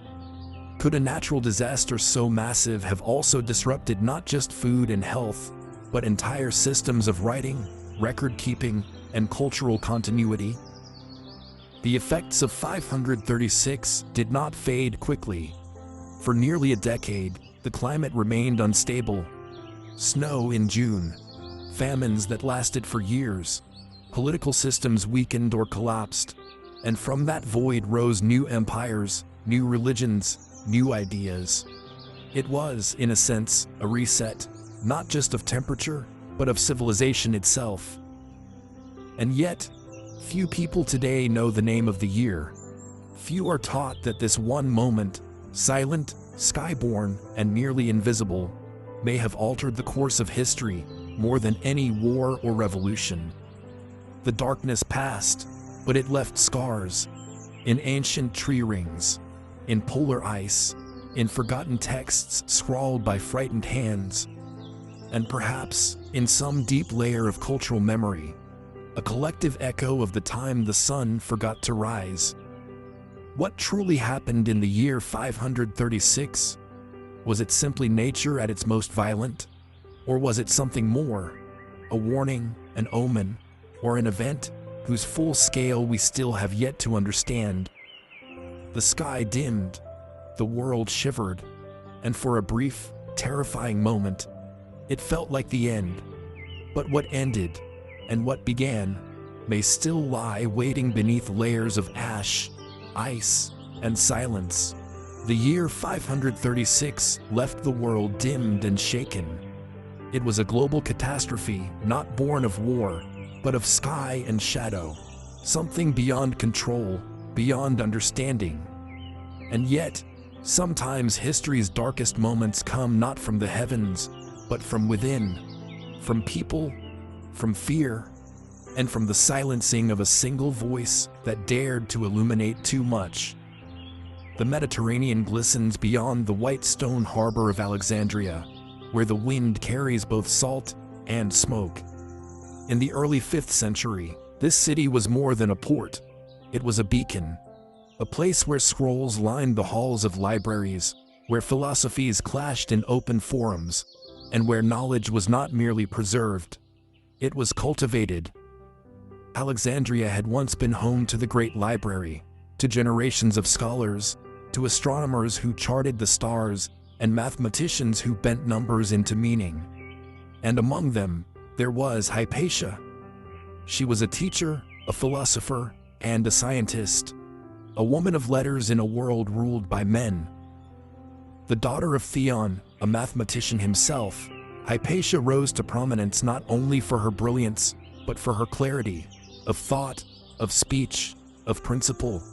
Could a natural disaster so massive have also disrupted not just food and health, but entire systems of writing, record-keeping, and cultural continuity? The effects of 536 did not fade quickly. For nearly a decade, The climate remained unstable. Snow in June, famines that lasted for years, political systems weakened or collapsed, and from that void rose new empires, new religions, new ideas. It was, in a sense, a reset, not just of temperature, but of civilization itself. And yet, few people today know the name of the year. Few are taught that this one moment, silent, skyborn, and nearly invisible, may have altered the course of history more than any war or revolution. The darkness passed, but it left scars in ancient tree rings, in polar ice, in forgotten texts scrawled by frightened hands, and perhaps in some deep layer of cultural memory, a collective echo of the time the sun forgot to rise. What truly happened in the year 536? Was it simply nature at its most violent? Or was it something more? A warning, an omen, or an event whose full scale we still have yet to understand? The sky dimmed, the world shivered, and for a brief, terrifying moment, it felt like the end. But what ended, and what began, may still lie waiting beneath layers of ash, ice, and silence. The year 536 left the world dimmed and shaken. It was a global catastrophe, not born of war, but of sky and shadow, something beyond control, beyond understanding. And yet, sometimes history's darkest moments come not from the heavens, but from within, from people, from fear, and from the silencing of a single voice that dared to illuminate too much. The Mediterranean glistens beyond the white stone harbor of Alexandria, where the wind carries both salt and smoke. In the early 5th century, this city was more than a port. It was a beacon, a place where scrolls lined the halls of libraries, where philosophies clashed in open forums, and where knowledge was not merely preserved, it was cultivated. Alexandria had once been home to the great library, to generations of scholars, to astronomers who charted the stars, and mathematicians who bent numbers into meaning. And among them, there was Hypatia. She was a teacher, a philosopher, and a scientist, a woman of letters in a world ruled by men. The daughter of Theon, a mathematician himself, Hypatia rose to prominence not only for her brilliance, but for her clarity of thought, of speech, of principle.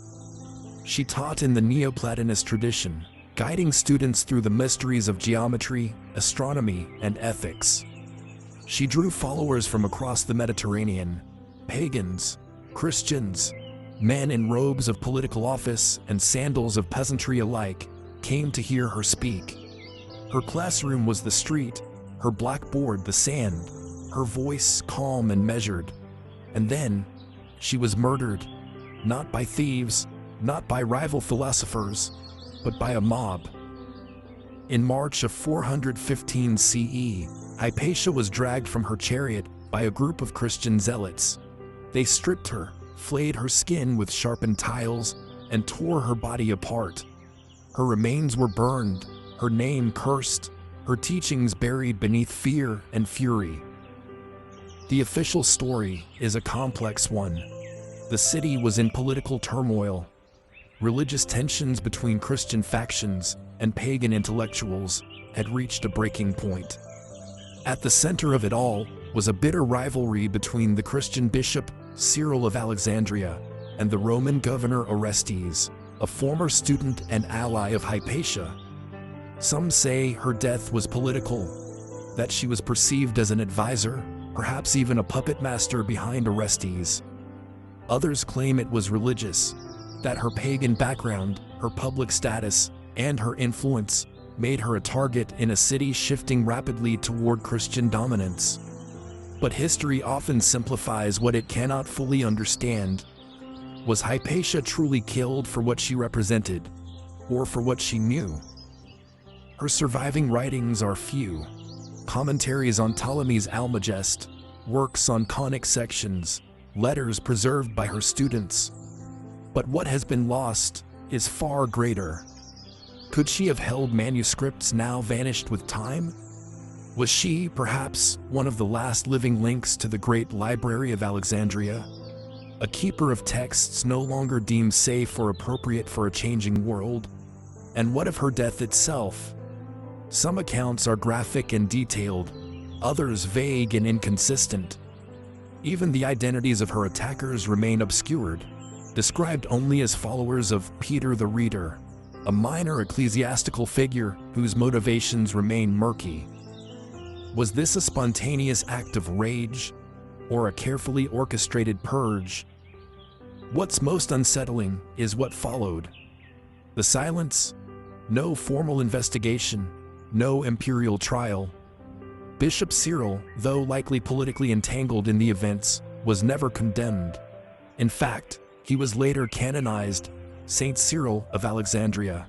She taught in the Neoplatonist tradition, guiding students through the mysteries of geometry, astronomy, and ethics. She drew followers from across the Mediterranean, pagans, Christians, men in robes of political office and sandals of peasantry alike came to hear her speak. Her classroom was the street, her blackboard the sand, her voice calm and measured. And then, she was murdered, not by thieves, not by rival philosophers, but by a mob. In March of 415 CE, Hypatia was dragged from her chariot by a group of Christian zealots. They stripped her, flayed her skin with sharpened tiles, and tore her body apart. Her remains were burned, her name cursed, her teachings buried beneath fear and fury. The official story is a complex one. The city was in political turmoil. Religious tensions between Christian factions and pagan intellectuals had reached a breaking point. At the center of it all was a bitter rivalry between the Christian bishop Cyril of Alexandria and the Roman governor Orestes, a former student and ally of Hypatia. Some say her death was political, that she was perceived as an advisor, perhaps even a puppet master behind Orestes. Others claim it was religious, that her pagan background, her public status, and her influence made her a target in a city shifting rapidly toward Christian dominance. But history often simplifies what it cannot fully understand. Was Hypatia truly killed for what she represented, or for what she knew? Her surviving writings are few. Commentaries on Ptolemy's Almagest, works on conic sections, letters preserved by her students. But what has been lost is far greater. Could she have held manuscripts now vanished with time? Was she, perhaps, one of the last living links to the great library of Alexandria? A keeper of texts no longer deemed safe or appropriate for a changing world? And what of her death itself? Some accounts are graphic and detailed, others vague and inconsistent. Even the identities of her attackers remain obscured, described only as followers of Peter the Reader, a minor ecclesiastical figure whose motivations remain murky. Was this a spontaneous act of rage, or a carefully orchestrated purge? What's most unsettling is what followed. The silence, no formal investigation, no imperial trial. Bishop Cyril, though likely politically entangled in the events, was never condemned. In fact, he was later canonized, Saint Cyril of Alexandria.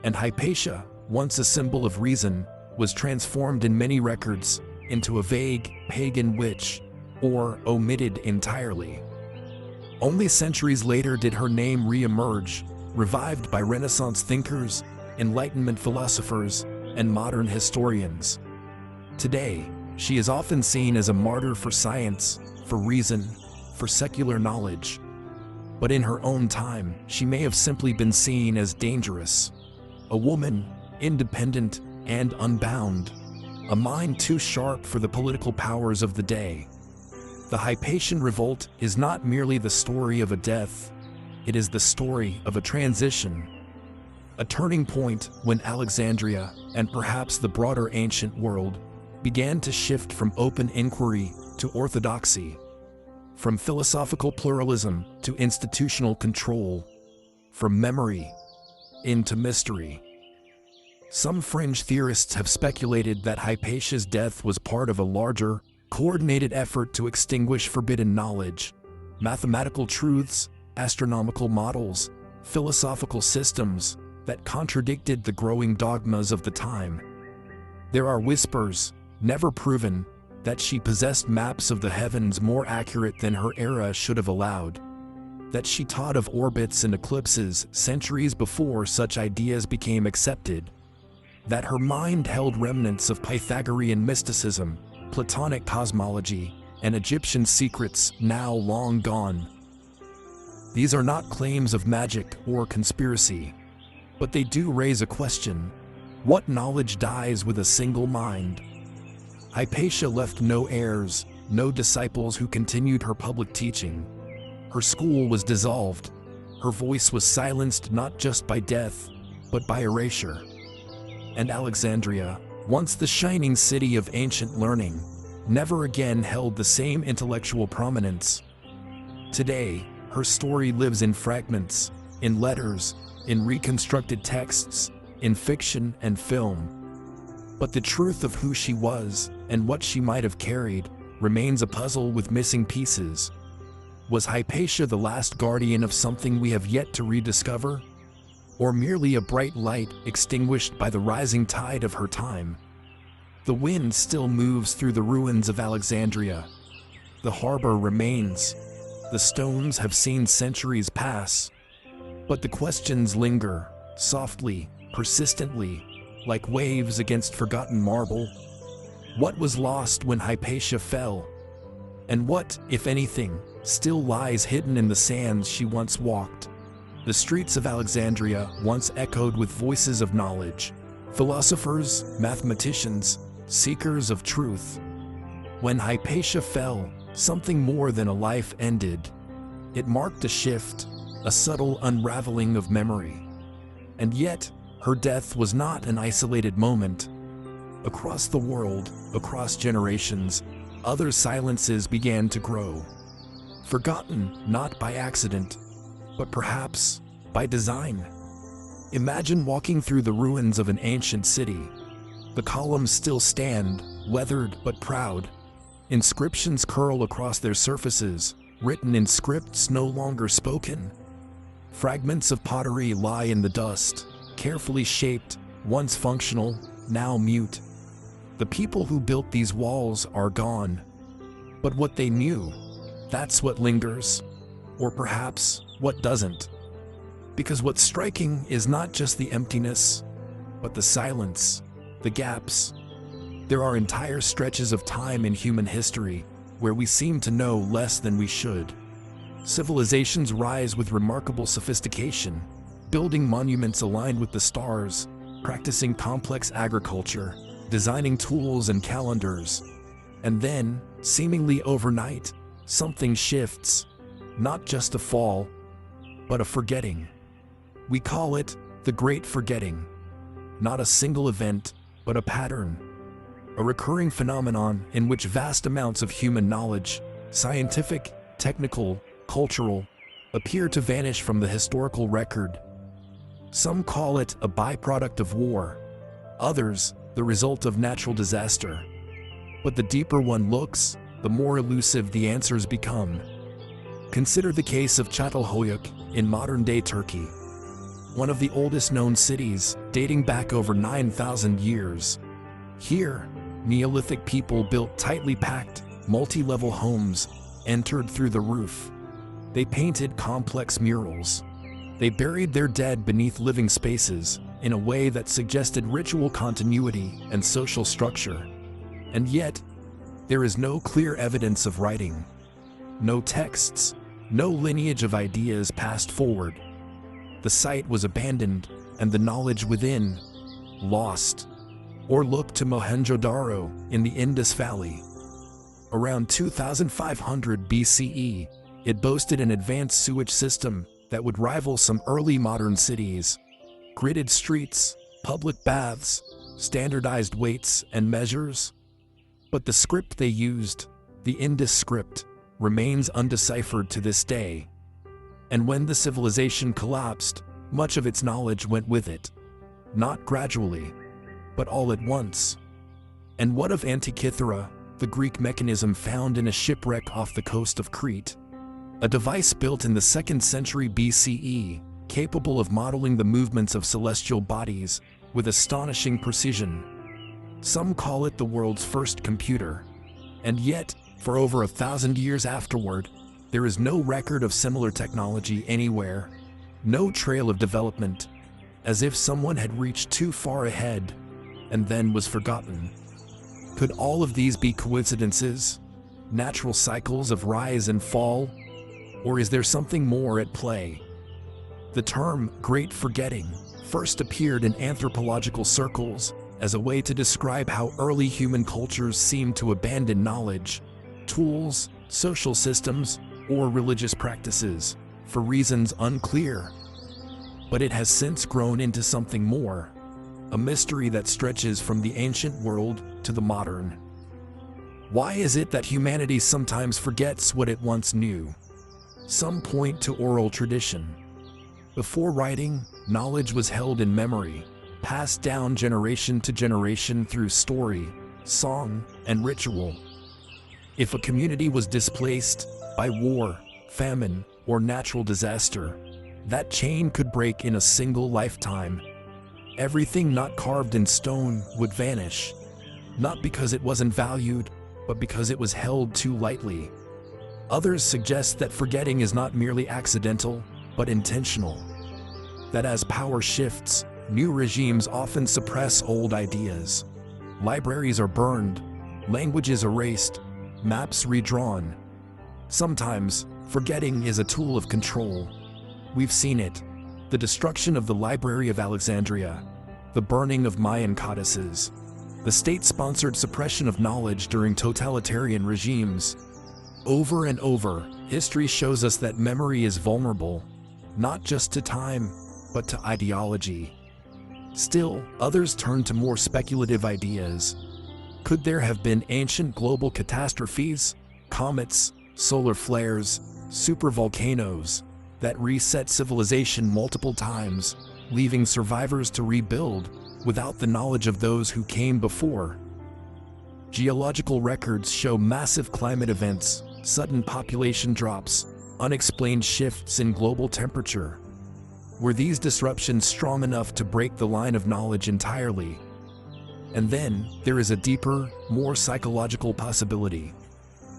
And Hypatia, once a symbol of reason, was transformed in many records into a vague, pagan witch, or omitted entirely. Only centuries later did her name re-emerge, revived by Renaissance thinkers, Enlightenment philosophers, and modern historians. Today, she is often seen as a martyr for science, for reason, for secular knowledge. But in her own time, she may have simply been seen as dangerous. A woman, independent and unbound. A mind too sharp for the political powers of the day. The Hypatian revolt is not merely the story of a death, it is the story of a transition. A turning point when Alexandria, and perhaps the broader ancient world, began to shift from open inquiry to orthodoxy, from philosophical pluralism to institutional control, from memory into mystery. Some fringe theorists have speculated that Hypatia's death was part of a larger, coordinated effort to extinguish forbidden knowledge, mathematical truths, astronomical models, philosophical systems that contradicted the growing dogmas of the time. There are whispers, never proven, that she possessed maps of the heavens more accurate than her era should have allowed, that she taught of orbits and eclipses centuries before such ideas became accepted, that her mind held remnants of Pythagorean mysticism, Platonic cosmology, and Egyptian secrets now long gone. These are not claims of magic or conspiracy, but they do raise a question. What knowledge dies with a single mind? Hypatia left no heirs, no disciples who continued her public teaching. Her school was dissolved. Her voice was silenced not just by death, but by erasure. And Alexandria, once the shining city of ancient learning, never again held the same intellectual prominence. Today, her story lives in fragments, in letters, in reconstructed texts, in fiction and film. But the truth of who she was, and what she might have carried, remains a puzzle with missing pieces. Was Hypatia the last guardian of something we have yet to rediscover? Or merely a bright light extinguished by the rising tide of her time? The wind still moves through the ruins of Alexandria. The harbor remains. The stones have seen centuries pass. But the questions linger, softly, persistently, like waves against forgotten marble. What was lost when Hypatia fell? And what, if anything, still lies hidden in the sands she once walked? The streets of Alexandria once echoed with voices of knowledge, philosophers, mathematicians, seekers of truth. When Hypatia fell, something more than a life ended. It marked a shift, a subtle unraveling of memory. And yet, her death was not an isolated moment. Across the world, across generations, other silences began to grow. Forgotten not by accident, but perhaps by design. Imagine walking through the ruins of an ancient city. The columns still stand, weathered but proud. Inscriptions curl across their surfaces, written in scripts no longer spoken. Fragments of pottery lie in the dust, carefully shaped, once functional, now mute. The people who built these walls are gone. But what they knew, that's what lingers. Or perhaps, what doesn't. Because what's striking is not just the emptiness, but the silence, the gaps. There are entire stretches of time in human history where we seem to know less than we should. Civilizations rise with remarkable sophistication, building monuments aligned with the stars, practicing complex agriculture, designing tools and calendars. And then, seemingly overnight, something shifts. Not just a fall, but a forgetting. We call it the Great Forgetting. Not a single event, but a pattern. A recurring phenomenon in which vast amounts of human knowledge, scientific, technical, cultural, appear to vanish from the historical record. Some call it a byproduct of war, others the result of natural disaster. But the deeper one looks, the more elusive the answers become. Consider the case of Çatalhöyük in modern-day Turkey, one of the oldest known cities, dating back over 9,000 years. Here, Neolithic people built tightly packed, multi-level homes, entered through the roof. They painted complex murals. They buried their dead beneath living spaces in a way that suggested ritual continuity and social structure. And yet, there is no clear evidence of writing. No texts, no lineage of ideas passed forward. The site was abandoned, and the knowledge within, lost. Or look to Mohenjo-Daro in the Indus Valley. Around 2500 BCE, it boasted an advanced sewage system that would rival some early modern cities. Gridded streets, public baths, standardized weights and measures. But the script they used, the Indus script, remains undeciphered to this day. And when the civilization collapsed, much of its knowledge went with it. Not gradually, but all at once. And what of Antikythera, the Greek mechanism found in a shipwreck off the coast of Crete? A device built in the 2nd century BCE, capable of modeling the movements of celestial bodies with astonishing precision. Some call it the world's first computer. And yet, for over 1,000 years afterward, there is no record of similar technology anywhere. No trail of development, as if someone had reached too far ahead and then was forgotten. Could all of these be coincidences? Natural cycles of rise and fall? Or is there something more at play? The term Great Forgetting first appeared in anthropological circles as a way to describe how early human cultures seemed to abandon knowledge, tools, social systems, or religious practices for reasons unclear. But it has since grown into something more, a mystery that stretches from the ancient world to the modern. Why is it that humanity sometimes forgets what it once knew? Some point to oral tradition. Before writing, knowledge was held in memory, passed down generation to generation through story, song, and ritual. If a community was displaced by war, famine, or natural disaster, that chain could break in a single lifetime. Everything not carved in stone would vanish, not because it wasn't valued, but because it was held too lightly. Others suggest that forgetting is not merely accidental, but intentional. That as power shifts, new regimes often suppress old ideas. Libraries are burned, languages erased, maps redrawn. Sometimes, forgetting is a tool of control. We've seen it. The destruction of the Library of Alexandria, the burning of Mayan codices, the state-sponsored suppression of knowledge during totalitarian regimes. Over and over, history shows us that memory is vulnerable, not just to time, but to ideology. Still, others turn to more speculative ideas. Could there have been ancient global catastrophes, comets, solar flares, supervolcanoes, that reset civilization multiple times, leaving survivors to rebuild without the knowledge of those who came before? Geological records show massive climate events, sudden population drops, unexplained shifts in global temperature. Were these disruptions strong enough to break the line of knowledge entirely? And then, there is a deeper, more psychological possibility.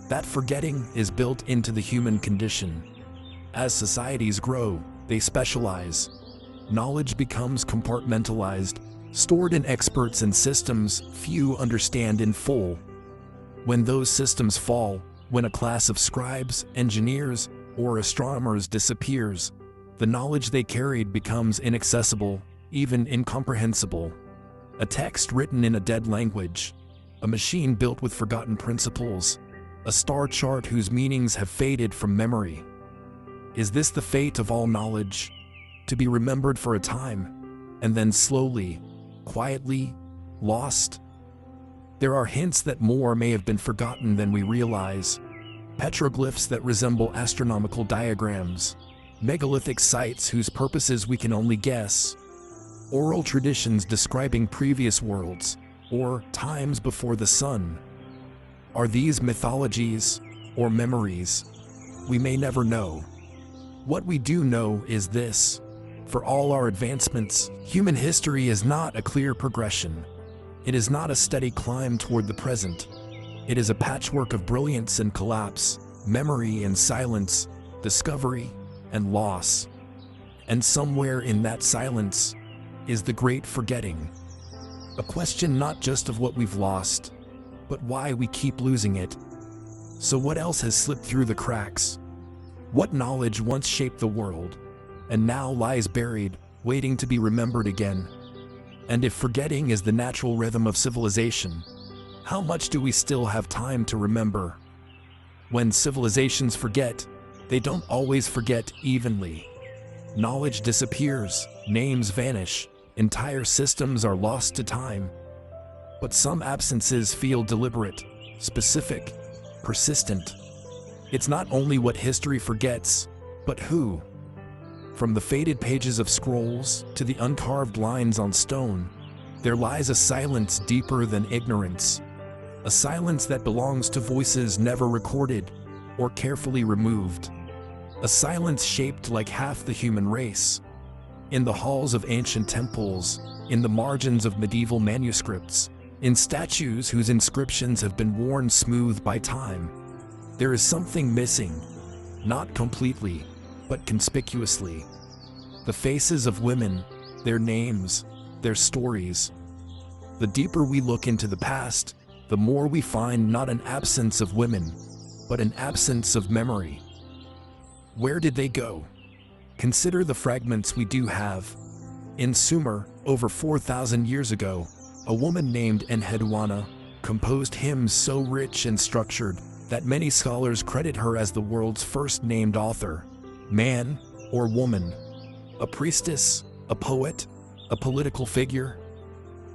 That forgetting is built into the human condition. As societies grow, they specialize. Knowledge becomes compartmentalized, stored in experts and systems few understand in full. When those systems fall, when a class of scribes, engineers, or astronomers disappears, the knowledge they carried becomes inaccessible, even incomprehensible. A text written in a dead language, a machine built with forgotten principles, a star chart whose meanings have faded from memory. Is this the fate of all knowledge? To be remembered for a time, and then slowly, quietly, lost? There are hints that more may have been forgotten than we realize. Petroglyphs that resemble astronomical diagrams, megalithic sites whose purposes we can only guess, oral traditions describing previous worlds, or times before the sun. Are these mythologies or memories? We may never know. What we do know is this: for all our advancements, human history is not a clear progression. It is not a steady climb toward the present. It is a patchwork of brilliance and collapse, memory and silence, discovery and loss. And somewhere in that silence is the great forgetting. A question not just of what we've lost, but why we keep losing it. So what else has slipped through the cracks? What knowledge once shaped the world, and now lies buried, waiting to be remembered again? And if forgetting is the natural rhythm of civilization, how much do we still have time to remember? When civilizations forget, they don't always forget evenly. Knowledge disappears, names vanish, entire systems are lost to time. But some absences feel deliberate, specific, persistent. It's not only what history forgets, but who. From the faded pages of scrolls to the uncarved lines on stone, there lies a silence deeper than ignorance. A silence that belongs to voices never recorded or carefully removed. A silence shaped like half the human race. In the halls of ancient temples, in the margins of medieval manuscripts, in statues whose inscriptions have been worn smooth by time, there is something missing, not completely, but conspicuously. The faces of women, their names, their stories. The deeper we look into the past, the more we find not an absence of women, but an absence of memory. Where did they go? Consider the fragments we do have. In Sumer, over 4,000 years ago, a woman named Enheduanna composed hymns so rich and structured that many scholars credit her as the world's first named author. Man or woman? A priestess? A poet? A political figure?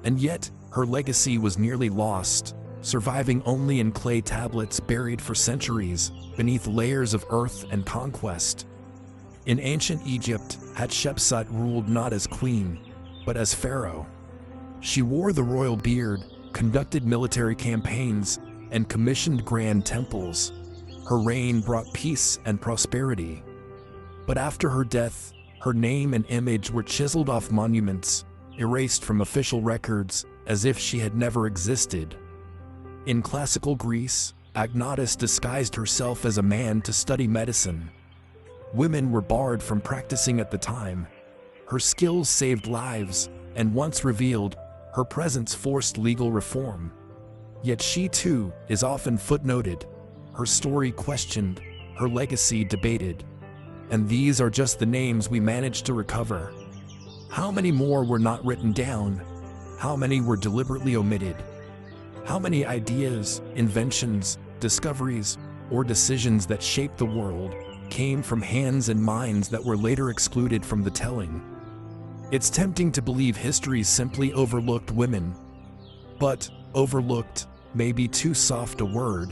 And yet, her legacy was nearly lost, surviving only in clay tablets buried for centuries beneath layers of earth and conquest. In ancient Egypt, Hatshepsut ruled not as queen, but as pharaoh. She wore the royal beard, conducted military campaigns, and commissioned grand temples. Her reign brought peace and prosperity. But after her death, her name and image were chiseled off monuments, erased from official records, as if she had never existed. In classical Greece, Agnotis disguised herself as a man to study medicine. Women were barred from practicing at the time. Her skills saved lives, and once revealed, her presence forced legal reform. Yet she too is often footnoted, her story questioned, her legacy debated. And these are just the names we managed to recover. How many more were not written down? How many were deliberately omitted? How many ideas, inventions, discoveries, or decisions that shaped the world came from hands and minds that were later excluded from the telling? It's tempting to believe history simply overlooked women. But overlooked may be too soft a word.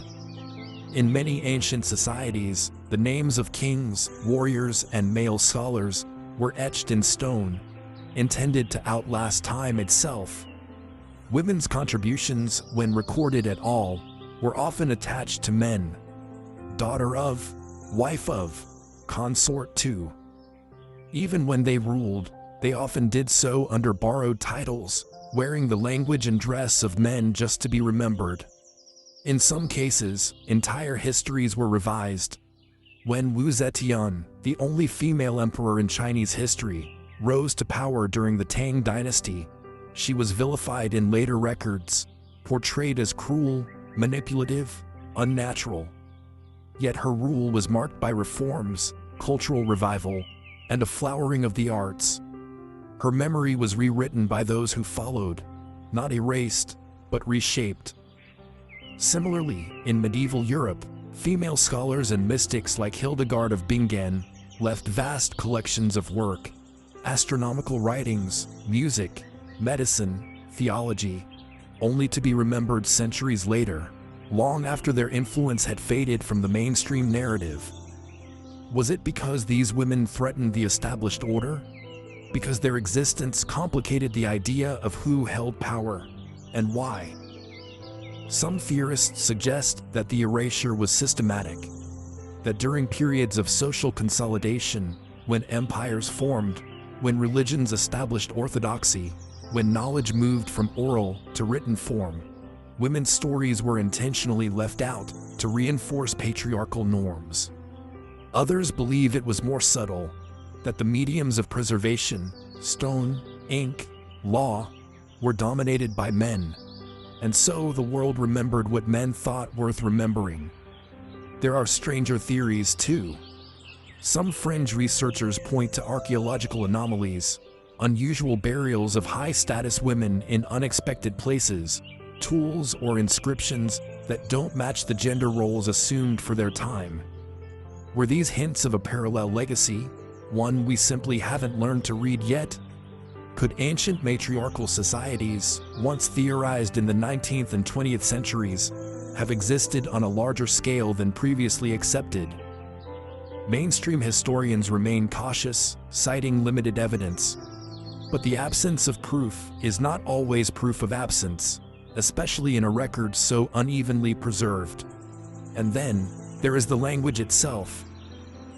In many ancient societies, the names of kings, warriors, and male scholars were etched in stone, intended to outlast time itself. Women's contributions, when recorded at all, were often attached to men. Daughter of, wife of, consort to. Even when they ruled, they often did so under borrowed titles, wearing the language and dress of men just to be remembered. In some cases, entire histories were revised. When Wu Zetian, the only female emperor in Chinese history, rose to power during the Tang dynasty, she was vilified in later records, portrayed as cruel, manipulative, unnatural. Yet her rule was marked by reforms, cultural revival, and a flowering of the arts. Her memory was rewritten by those who followed, not erased, but reshaped. Similarly, in medieval Europe, female scholars and mystics like Hildegard of Bingen left vast collections of work, astronomical writings, music, medicine, theology, only to be remembered centuries later, long after their influence had faded from the mainstream narrative. Was it because these women threatened the established order? Because their existence complicated the idea of who held power and why? Some theorists suggest that the erasure was systematic, that during periods of social consolidation, when empires formed, when religions established orthodoxy, when knowledge moved from oral to written form, women's stories were intentionally left out to reinforce patriarchal norms. Others believe it was more subtle, that the mediums of preservation, stone, ink, law, were dominated by men, and so the world remembered what men thought worth remembering. There are stranger theories too. Some fringe researchers point to archaeological anomalies, unusual burials of high-status women in unexpected places, tools or inscriptions that don't match the gender roles assumed for their time. Were these hints of a parallel legacy, one we simply haven't learned to read yet? Could ancient matriarchal societies, once theorized in the 19th and 20th centuries, have existed on a larger scale than previously accepted? Mainstream historians remain cautious, citing limited evidence. But the absence of proof is not always proof of absence, especially in a record so unevenly preserved. And then, there is the language itself.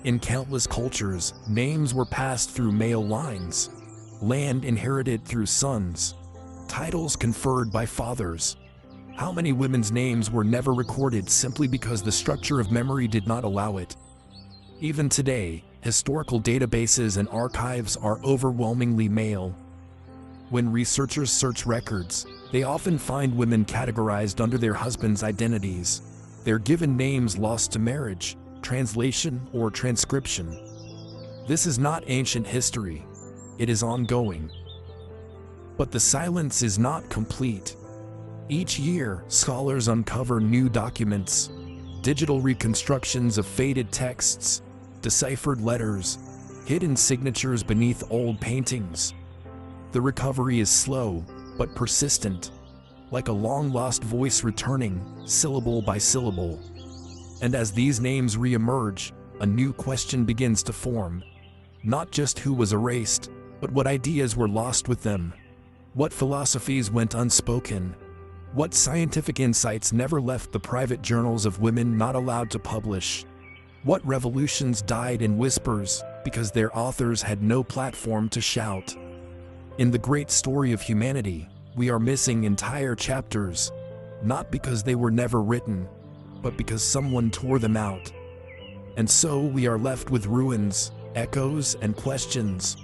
In countless cultures, names were passed through male lines, land inherited through sons, titles conferred by fathers. How many women's names were never recorded simply because the structure of memory did not allow it? Even today, historical databases and archives are overwhelmingly male. When researchers search records, they often find women categorized under their husbands' identities, their given names lost to marriage, translation, or transcription. This is not ancient history. It is ongoing. But the silence is not complete. Each year, scholars uncover new documents, digital reconstructions of faded texts, deciphered letters, hidden signatures beneath old paintings. The recovery is slow, but persistent, like a long-lost voice returning, syllable by syllable. And as these names re-emerge, a new question begins to form. Not just who was erased, but what ideas were lost with them. What philosophies went unspoken? What scientific insights never left the private journals of women not allowed to publish? What revolutions died in whispers because their authors had no platform to shout? In the great story of humanity, we are missing entire chapters, not because they were never written, but because someone tore them out. And so we are left with ruins, echoes, and questions.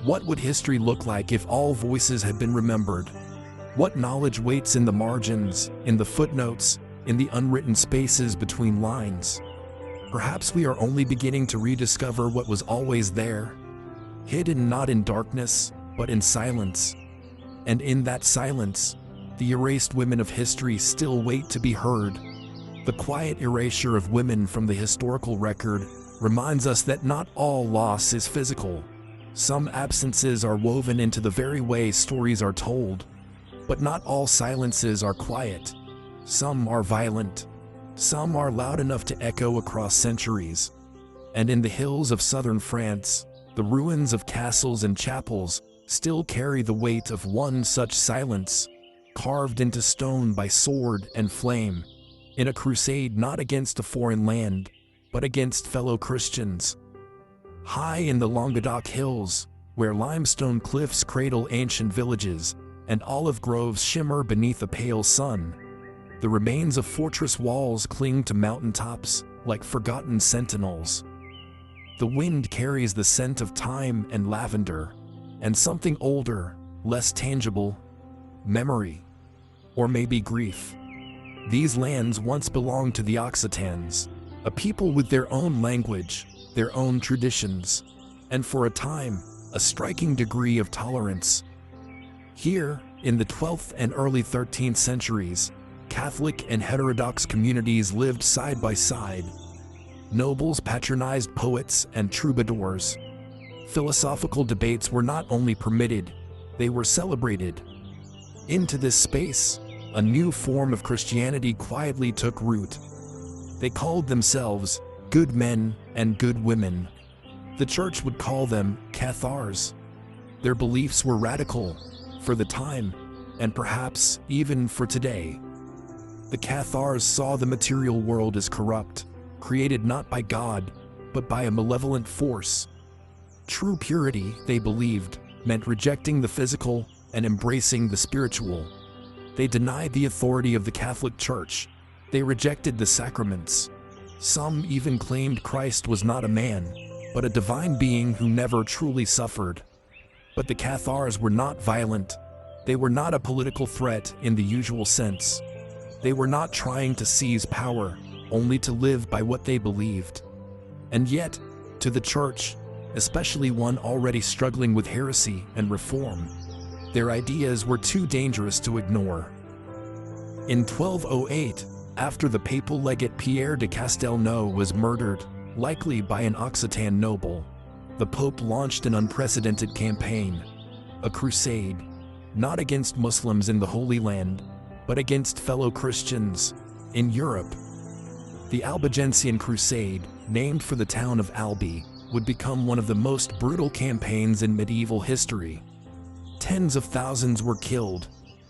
What would history look like if all voices had been remembered? What knowledge waits in the margins, in the footnotes, in the unwritten spaces between lines? Perhaps we are only beginning to rediscover what was always there, hidden not in darkness, but in silence. And in that silence, the erased women of history still wait to be heard. The quiet erasure of women from the historical record reminds us that not all loss is physical. Some absences are woven into the very way stories are told. But not all silences are quiet. Some are violent. Some are loud enough to echo across centuries. And in the hills of southern France, the ruins of castles and chapels still carry the weight of one such silence, carved into stone by sword and flame, in a crusade not against a foreign land, but against fellow Christians. High in the Languedoc hills, where limestone cliffs cradle ancient villages, and olive groves shimmer beneath a pale sun, The remains of fortress walls cling to mountaintops like forgotten sentinels. The wind carries the scent of thyme and lavender, and something older, less tangible, memory, or maybe grief. These lands once belonged to the Occitans, a people with their own language, their own traditions, and for a time, a striking degree of tolerance. Here, in the 12th and early 13th centuries, Catholic and heterodox communities lived side by side. Nobles patronized poets and troubadours. Philosophical debates were not only permitted, they were celebrated. Into this space, a new form of Christianity quietly took root. They called themselves good men and good women. The church would call them Cathars. Their beliefs were radical, for the time, and perhaps even for today. The Cathars saw the material world as corrupt, created not by God, but by a malevolent force. True purity, they believed, meant rejecting the physical and embracing the spiritual. They denied the authority of the Catholic Church. They rejected the sacraments. Some even claimed Christ was not a man, but a divine being who never truly suffered. But the Cathars were not violent. They were not a political threat in the usual sense. They were not trying to seize power, only to live by what they believed. And yet, to the Church, especially one already struggling with heresy and reform, their ideas were too dangerous to ignore. In 1208, after the papal legate Pierre de Castelnau was murdered, likely by an Occitan noble, the Pope launched an unprecedented campaign, a crusade, not against Muslims in the Holy Land, but against fellow Christians in Europe. The Albigensian Crusade, named for the town of Albi, would become one of the most brutal campaigns in medieval history. Tens of thousands were killed,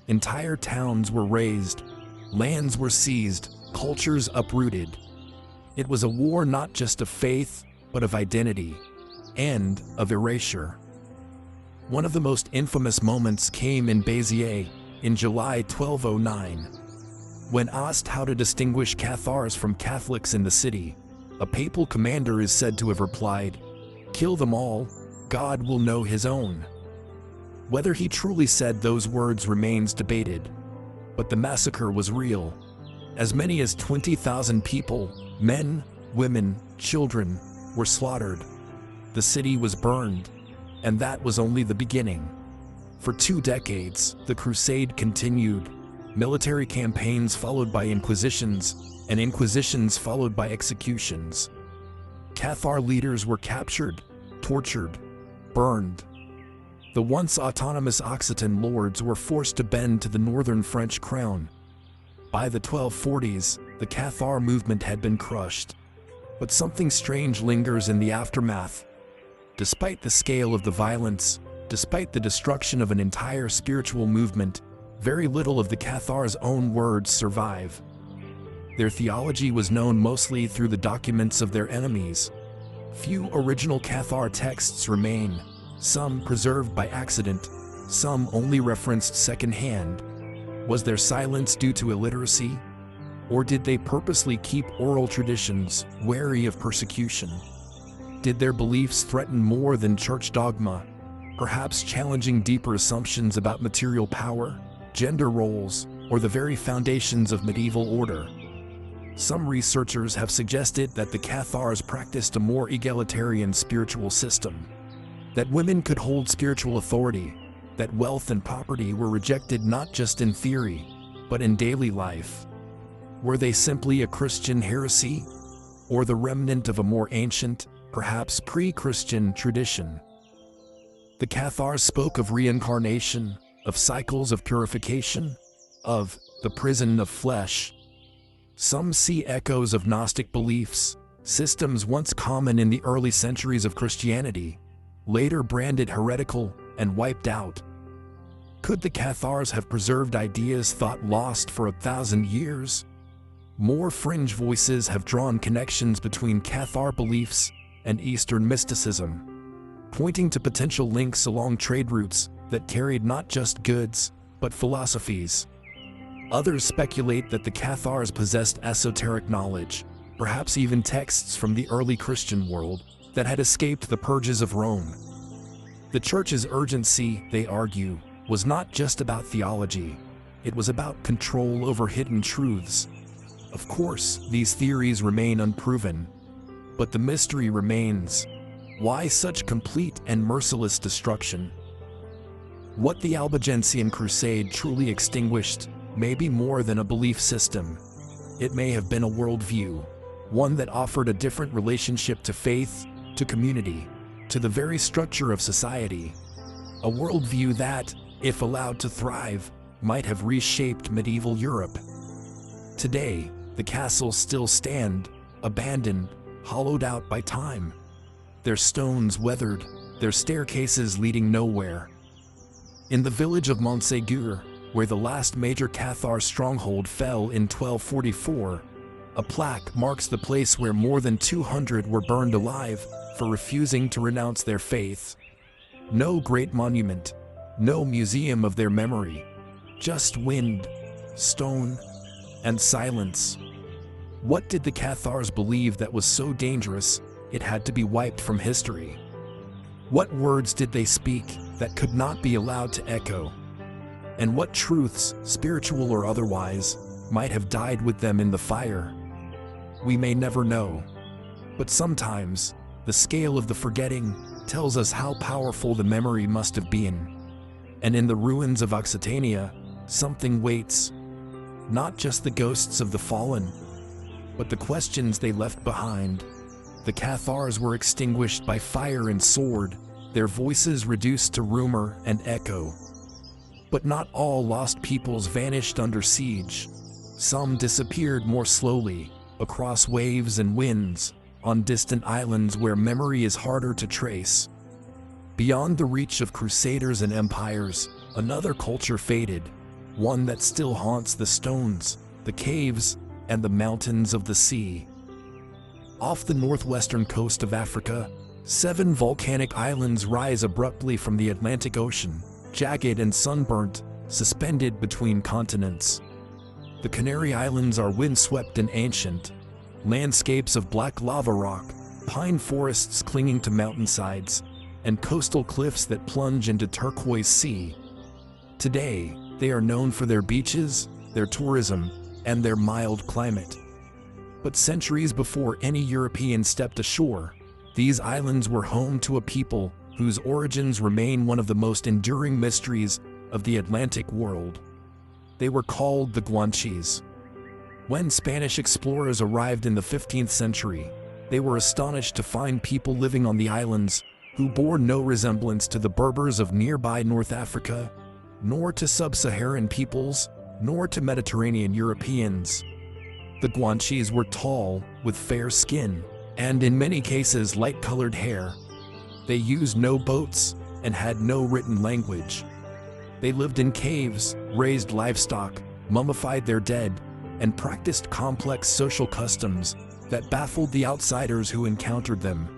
entire towns were razed, lands were seized, cultures uprooted. It was a war not just of faith, but of identity, and of erasure. One of the most infamous moments came in Béziers in July 1209. When asked how to distinguish Cathars from Catholics in the city, a papal commander is said to have replied, "Kill them all, God will know his own." Whether he truly said those words remains debated, but the massacre was real. As many as 20,000 people, men, women, children, were slaughtered. The city was burned, and that was only the beginning. For 2 decades, the crusade continued, military campaigns followed by inquisitions, and inquisitions followed by executions. Cathar leaders were captured, tortured, burned. The once autonomous Occitan lords were forced to bend to the northern French crown. By the 1240s, the Cathar movement had been crushed. But something strange lingers in the aftermath. Despite the scale of the violence, despite the destruction of an entire spiritual movement, very little of the Cathars' own words survive. Their theology was known mostly through the documents of their enemies. Few original Cathar texts remain, some preserved by accident, some only referenced secondhand. Was their silence due to illiteracy? Or did they purposely keep oral traditions, wary of persecution? Did their beliefs threaten more than church dogma, perhaps challenging deeper assumptions about material power, gender roles, or the very foundations of medieval order? Some researchers have suggested that the Cathars practiced a more egalitarian spiritual system, that women could hold spiritual authority, that wealth and property were rejected not just in theory, but in daily life. Were they simply a Christian heresy, or the remnant of a more ancient, perhaps pre-Christian tradition? The Cathars spoke of reincarnation, of cycles of purification, of the prison of flesh. Some see echoes of Gnostic beliefs, systems once common in the early centuries of Christianity, later branded heretical and wiped out. Could the Cathars have preserved ideas thought lost for 1,000 years? More fringe voices have drawn connections between Cathar beliefs and Eastern mysticism, pointing to potential links along trade routes that carried not just goods, but philosophies. Others speculate that the Cathars possessed esoteric knowledge, perhaps even texts from the early Christian world, that had escaped the purges of Rome. The Church's urgency, they argue, was not just about theology. It was about control over hidden truths. Of course, these theories remain unproven, but the mystery remains. Why such complete and merciless destruction? What the Albigensian Crusade truly extinguished may be more than a belief system. It may have been a worldview, one that offered a different relationship to faith, to community, to the very structure of society. A worldview that, if allowed to thrive, might have reshaped medieval Europe. Today, the castles still stand, abandoned, hollowed out by time. Their stones weathered, their staircases leading nowhere. In the village of Montségur, where the last major Cathar stronghold fell in 1244, a plaque marks the place where more than 200 were burned alive for refusing to renounce their faith. No great monument, no museum of their memory, just wind, stone, and silence. What did the Cathars believe that was so dangerous it had to be wiped from history? What words did they speak that could not be allowed to echo? And what truths, spiritual or otherwise, might have died with them in the fire? We may never know. But sometimes, the scale of the forgetting tells us how powerful the memory must have been. And in the ruins of Occitania, something waits. Not just the ghosts of the fallen, but the questions they left behind. The Cathars were extinguished by fire and sword, their voices reduced to rumor and echo. But not all lost peoples vanished under siege. Some disappeared more slowly, across waves and winds, on distant islands where memory is harder to trace. Beyond the reach of crusaders and empires, another culture faded, one that still haunts the stones, the caves, and the mountains of the sea. Off the northwestern coast of Africa, 7 volcanic islands rise abruptly from the Atlantic Ocean, jagged and sunburnt, suspended between continents. The Canary Islands are windswept and ancient, landscapes of black lava rock, pine forests clinging to mountainsides, and coastal cliffs that plunge into turquoise sea. Today, they are known for their beaches, their tourism, and their mild climate. But centuries before any European stepped ashore, these islands were home to a people whose origins remain one of the most enduring mysteries of the Atlantic world. They were called the Guanches. When Spanish explorers arrived in the 15th century, they were astonished to find people living on the islands who bore no resemblance to the Berbers of nearby North Africa, nor to sub-Saharan peoples, nor to Mediterranean Europeans. The Guanches were tall, with fair skin, and in many cases light-colored hair. They used no boats and had no written language. They lived in caves, raised livestock, mummified their dead, and practiced complex social customs that baffled the outsiders who encountered them.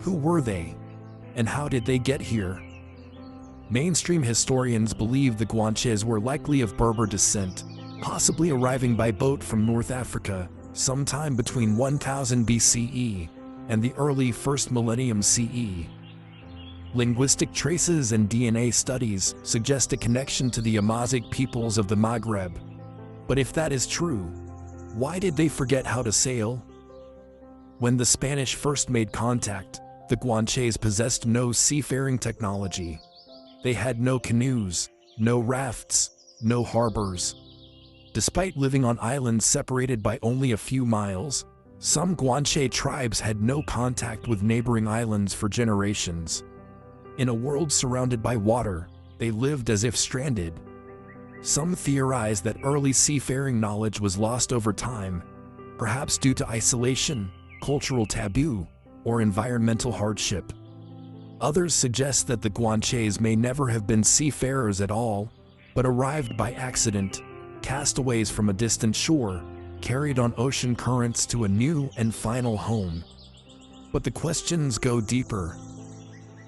Who were they? And how did they get here? Mainstream historians believe the Guanches were likely of Berber descent, possibly arriving by boat from North Africa sometime between 1000 BCE and the early 1st millennium CE. Linguistic traces and DNA studies suggest a connection to the Amazigh peoples of the Maghreb. But if that is true, why did they forget how to sail? When the Spanish first made contact, the Guanches possessed no seafaring technology. They had no canoes, no rafts, no harbors. Despite living on islands separated by only a few miles, some Guanche tribes had no contact with neighboring islands for generations. In a world surrounded by water, they lived as if stranded. Some theorize that early seafaring knowledge was lost over time, perhaps due to isolation, cultural taboo, or environmental hardship. Others suggest that the Guanches may never have been seafarers at all, but arrived by accident, castaways from a distant shore, carried on ocean currents to a new and final home. But the questions go deeper.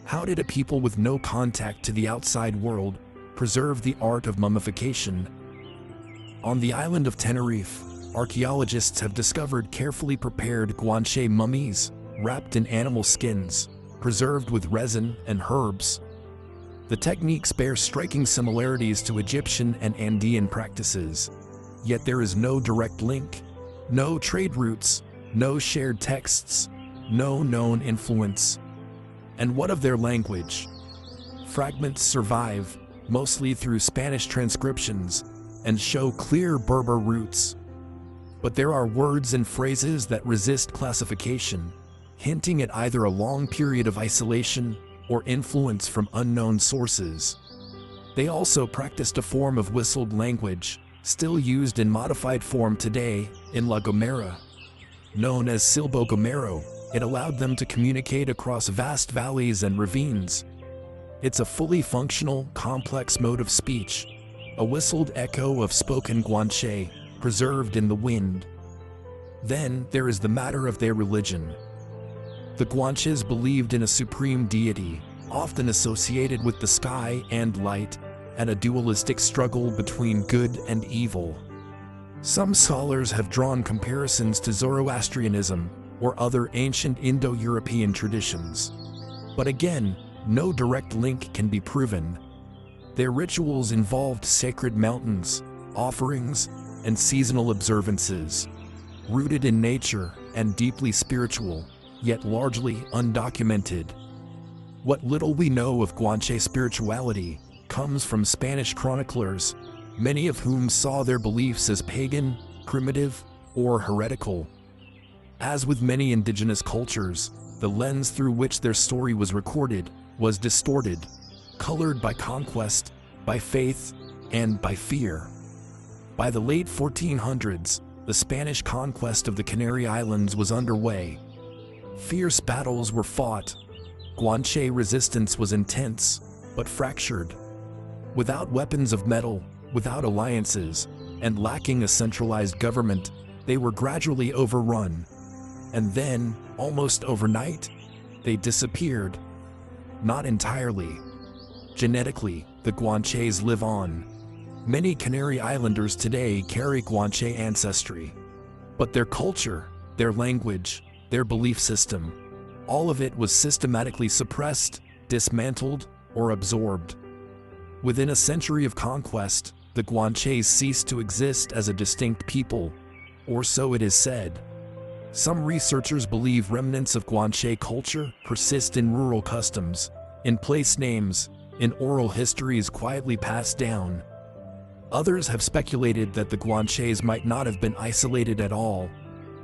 How did a people with no contact to the outside world preserve the art of mummification? On the island of Tenerife, archaeologists have discovered carefully prepared guanche mummies, wrapped in animal skins, preserved with resin and herbs. The techniques bear striking similarities to Egyptian and Andean practices, yet there is no direct link, no trade routes, no shared texts, no known influence. And what of their language? Fragments survive, mostly through Spanish transcriptions, and show clear Berber roots. But there are words and phrases that resist classification, hinting at either a long period of isolation or influence from unknown sources. They also practiced a form of whistled language, still used in modified form today in La Gomera. Known as Silbo Gomero, it allowed them to communicate across vast valleys and ravines. It's a fully functional, complex mode of speech, a whistled echo of spoken guanche, preserved in the wind. Then there is the matter of their religion. The Guanches believed in a supreme deity, often associated with the sky and light, and a dualistic struggle between good and evil. Some scholars have drawn comparisons to Zoroastrianism or other ancient Indo-European traditions. But again, no direct link can be proven. Their rituals involved sacred mountains, offerings, and seasonal observances, rooted in nature and deeply spiritual, yet largely undocumented. What little we know of Guanche spirituality comes from Spanish chroniclers, many of whom saw their beliefs as pagan, primitive, or heretical. As with many indigenous cultures, the lens through which their story was recorded was distorted, colored by conquest, by faith, and by fear. By the late 1400s, the Spanish conquest of the Canary Islands was underway. Fierce battles were fought. Guanche resistance was intense, but fractured. Without weapons of metal, without alliances, and lacking a centralized government, they were gradually overrun. And then, almost overnight, they disappeared. Not entirely. Genetically, the Guanches live on. Many Canary Islanders today carry Guanche ancestry. But their culture, their language, their belief system, all of it was systematically suppressed, dismantled, or absorbed. Within a century of conquest, the Guanches ceased to exist as a distinct people, or so it is said. Some researchers believe remnants of Guanche culture persist in rural customs, in place names, in oral histories quietly passed down. Others have speculated that the Guanches might not have been isolated at all,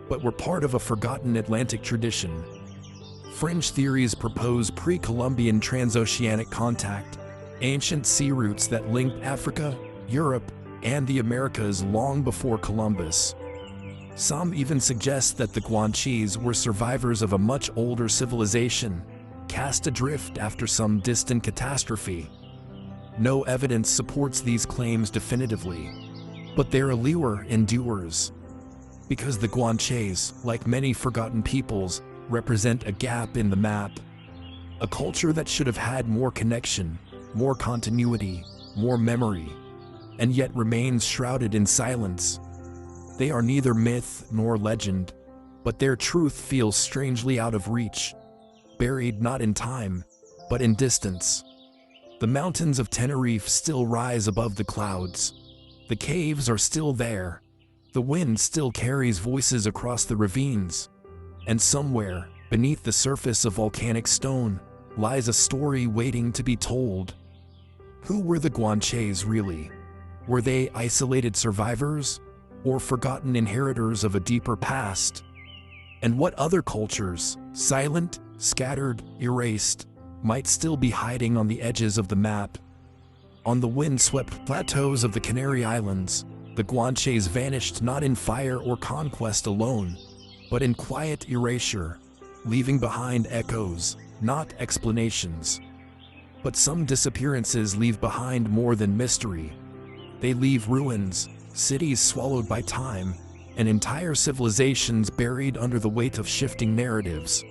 but were part of a forgotten Atlantic tradition. Fringe theories propose pre-Columbian transoceanic contact, ancient sea routes that linked Africa, Europe, and the Americas long before Columbus. Some even suggest that the Guanches were survivors of a much older civilization, cast adrift after some distant catastrophe. No evidence supports these claims definitively, but their allure endures. Because the Guanches, like many forgotten peoples, represent a gap in the map. A culture that should have had more connection, more continuity, more memory, and yet remains shrouded in silence. They are neither myth nor legend, but their truth feels strangely out of reach, buried not in time, but in distance. The mountains of Tenerife still rise above the clouds. The caves are still there. The wind still carries voices across the ravines. And somewhere, beneath the surface of volcanic stone, lies a story waiting to be told. Who were the Guanches really? Were they isolated survivors, or forgotten inheritors of a deeper past? And what other cultures, silent, scattered, erased, might still be hiding on the edges of the map? On the wind-swept plateaus of the Canary Islands, the Guanches vanished not in fire or conquest alone, but in quiet erasure, leaving behind echoes, not explanations. But some disappearances leave behind more than mystery. They leave ruins, cities swallowed by time, and entire civilizations buried under the weight of shifting narratives.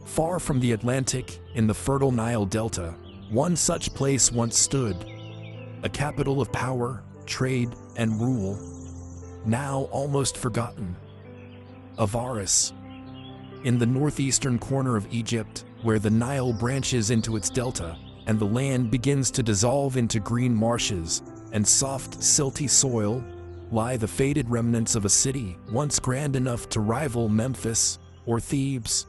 Far from the Atlantic, in the fertile Nile Delta, one such place once stood. A capital of power, trade, and rule, now almost forgotten. Avaris. In the northeastern corner of Egypt, where the Nile branches into its delta, and the land begins to dissolve into green marshes and soft, silty soil, lie the faded remnants of a city once grand enough to rival Memphis or Thebes.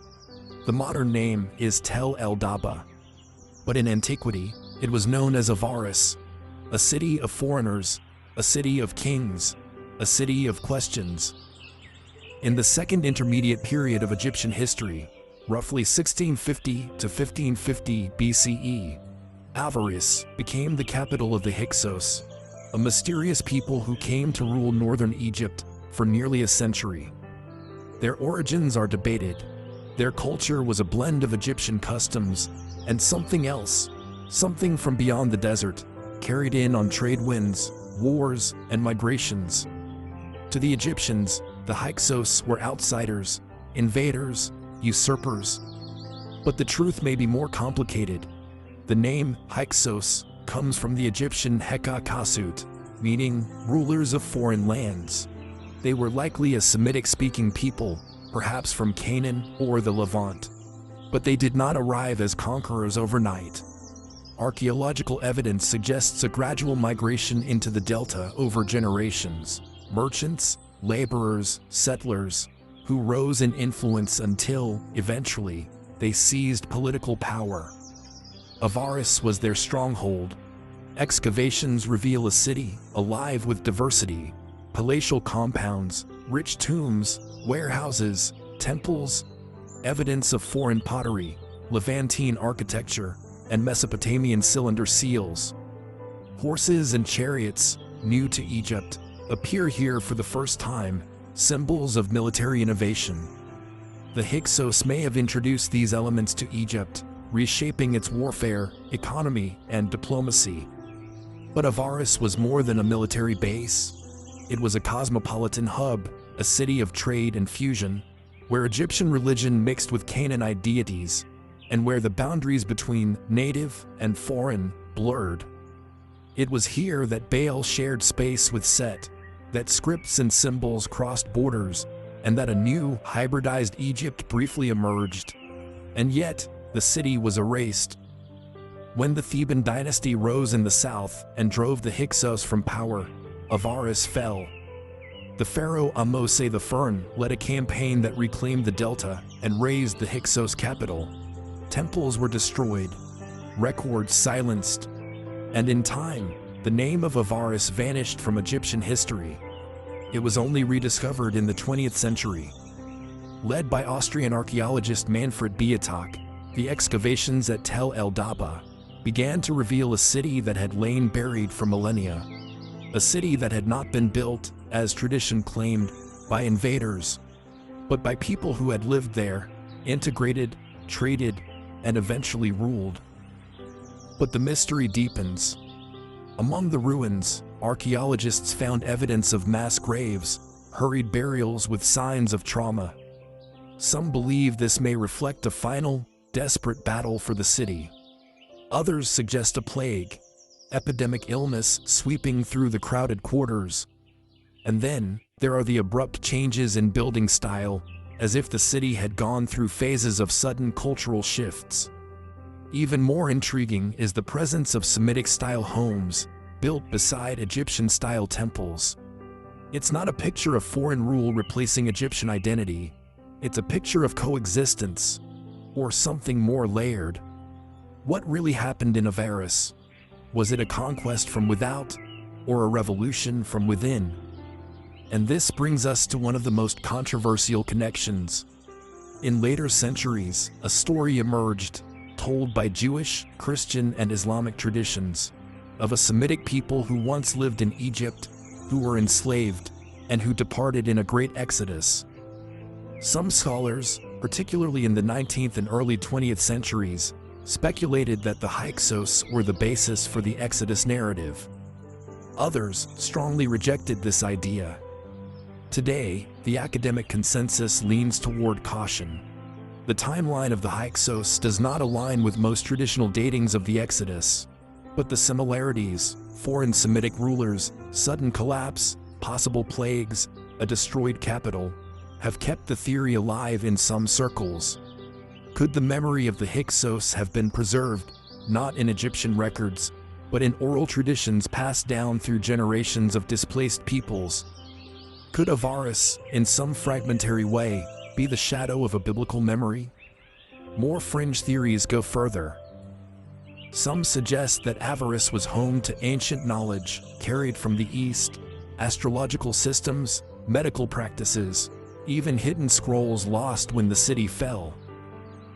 The modern name is Tel el-Daba, but in antiquity, it was known as Avaris, a city of foreigners, a city of kings, a city of questions. In the second intermediate period of Egyptian history, roughly 1650 to 1550 BCE, Avaris became the capital of the Hyksos, a mysterious people who came to rule northern Egypt for nearly a century. Their origins are debated. Their culture was a blend of Egyptian customs and something else, something from beyond the desert, carried in on trade winds, wars, and migrations. To the Egyptians, the Hyksos were outsiders, invaders, usurpers. But the truth may be more complicated. The name Hyksos comes from the Egyptian Heka Kasut, meaning rulers of foreign lands. They were likely a Semitic-speaking people, perhaps from Canaan or the Levant. But they did not arrive as conquerors overnight. Archaeological evidence suggests a gradual migration into the delta over generations. Merchants, laborers, settlers, who rose in influence until, eventually, they seized political power. Avaris was their stronghold. Excavations reveal a city alive with diversity, palatial compounds, rich tombs, warehouses, temples, evidence of foreign pottery, Levantine architecture, and Mesopotamian cylinder seals. Horses and chariots, new to Egypt, appear here for the first time, symbols of military innovation. The Hyksos may have introduced these elements to Egypt, reshaping its warfare, economy, and diplomacy. But Avaris was more than a military base. It was a cosmopolitan hub, a city of trade and fusion, where Egyptian religion mixed with Canaanite deities, and where the boundaries between native and foreign blurred. It was here that Baal shared space with Set, that scripts and symbols crossed borders, and that a new, hybridized Egypt briefly emerged. And yet, the city was erased. When the Theban dynasty rose in the south and drove the Hyksos from power, Avaris fell. The pharaoh Ahmose the Firn led a campaign that reclaimed the delta and razed the Hyksos capital. Temples were destroyed, records silenced, and in time, the name of Avaris vanished from Egyptian history. It was only rediscovered in the 20th century. Led by Austrian archaeologist Manfred Biotok, the excavations at Tel el-Daba began to reveal a city that had lain buried for millennia. A city that had not been built, as tradition claimed, by invaders, but by people who had lived there, integrated, traded, and eventually ruled. But the mystery deepens. Among the ruins, archaeologists found evidence of mass graves, hurried burials with signs of trauma. Some believe this may reflect a final, desperate battle for the city. Others suggest a plague, epidemic illness sweeping through the crowded quarters. And then, there are the abrupt changes in building style, as if the city had gone through phases of sudden cultural shifts. Even more intriguing is the presence of Semitic-style homes, built beside Egyptian-style temples. It's not a picture of foreign rule replacing Egyptian identity. It's a picture of coexistence, or something more layered. What really happened in Avaris? Was it a conquest from without, or a revolution from within? And this brings us to one of the most controversial connections. In later centuries, a story emerged, told by Jewish, Christian, and Islamic traditions, of a Semitic people who once lived in Egypt, who were enslaved, and who departed in a great exodus. Some scholars, particularly in the 19th and early 20th centuries, speculated that the Hyksos were the basis for the Exodus narrative. Others strongly rejected this idea. Today, the academic consensus leans toward caution. The timeline of the Hyksos does not align with most traditional datings of the Exodus, but the similarities, foreign Semitic rulers, sudden collapse, possible plagues, a destroyed capital, have kept the theory alive in some circles. Could the memory of the Hyksos have been preserved, not in Egyptian records, but in oral traditions passed down through generations of displaced peoples? Could Avaris, in some fragmentary way, be the shadow of a biblical memory? More fringe theories go further. Some suggest that Avaris was home to ancient knowledge carried from the East, astrological systems, medical practices, even hidden scrolls lost when the city fell.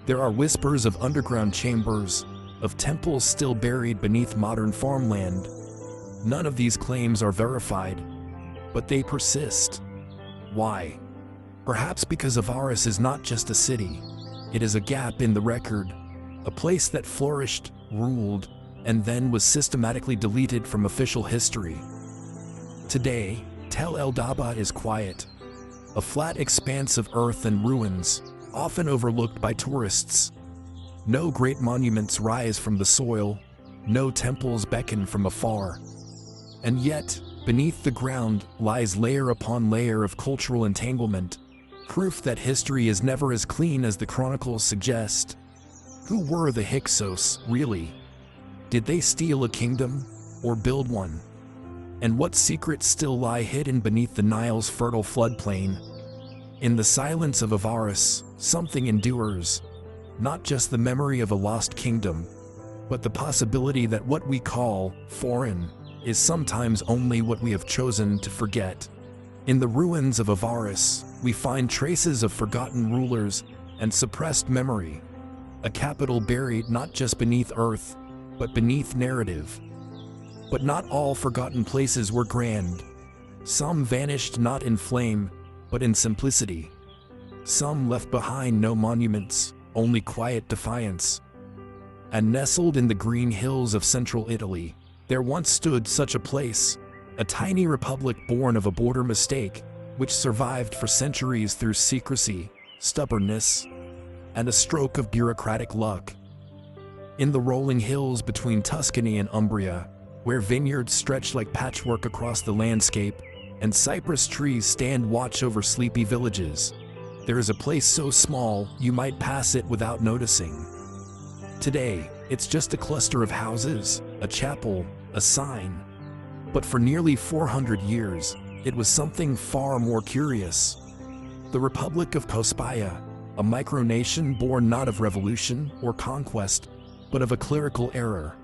There are whispers of underground chambers, of temples still buried beneath modern farmland. None of these claims are verified, but they persist. Why? Perhaps because Avaris is not just a city. It is a gap in the record, a place that flourished, ruled, and then was systematically deleted from official history. Today, Tel El Daba is quiet, a flat expanse of earth and ruins, often overlooked by tourists. No great monuments rise from the soil, no temples beckon from afar. And yet, beneath the ground lies layer upon layer of cultural entanglement, proof that history is never as clean as the chronicles suggest. Who were the Hyksos, really? Did they steal a kingdom, or build one? And what secrets still lie hidden beneath the Nile's fertile floodplain? In the silence of Avaris, something endures. Not just the memory of a lost kingdom, but the possibility that what we call foreign is sometimes only what we have chosen to forget. In the ruins of Avaris, we find traces of forgotten rulers and suppressed memory, a capital buried not just beneath earth, but beneath narrative. But not all forgotten places were grand. Some vanished not in flame, but in simplicity. Some left behind no monuments, only quiet defiance. And nestled in the green hills of central Italy, there once stood such a place, a tiny republic born of a border mistake, which survived for centuries through secrecy, stubbornness, and a stroke of bureaucratic luck. In the rolling hills between Tuscany and Umbria, where vineyards stretch like patchwork across the landscape, and cypress trees stand watch over sleepy villages, there is a place so small you might pass it without noticing. Today, it's just a cluster of houses, a chapel, a sign. But for nearly 400 years, it was something far more curious. The Republic of Kospaya, a micronation born not of revolution or conquest, but of a clerical error.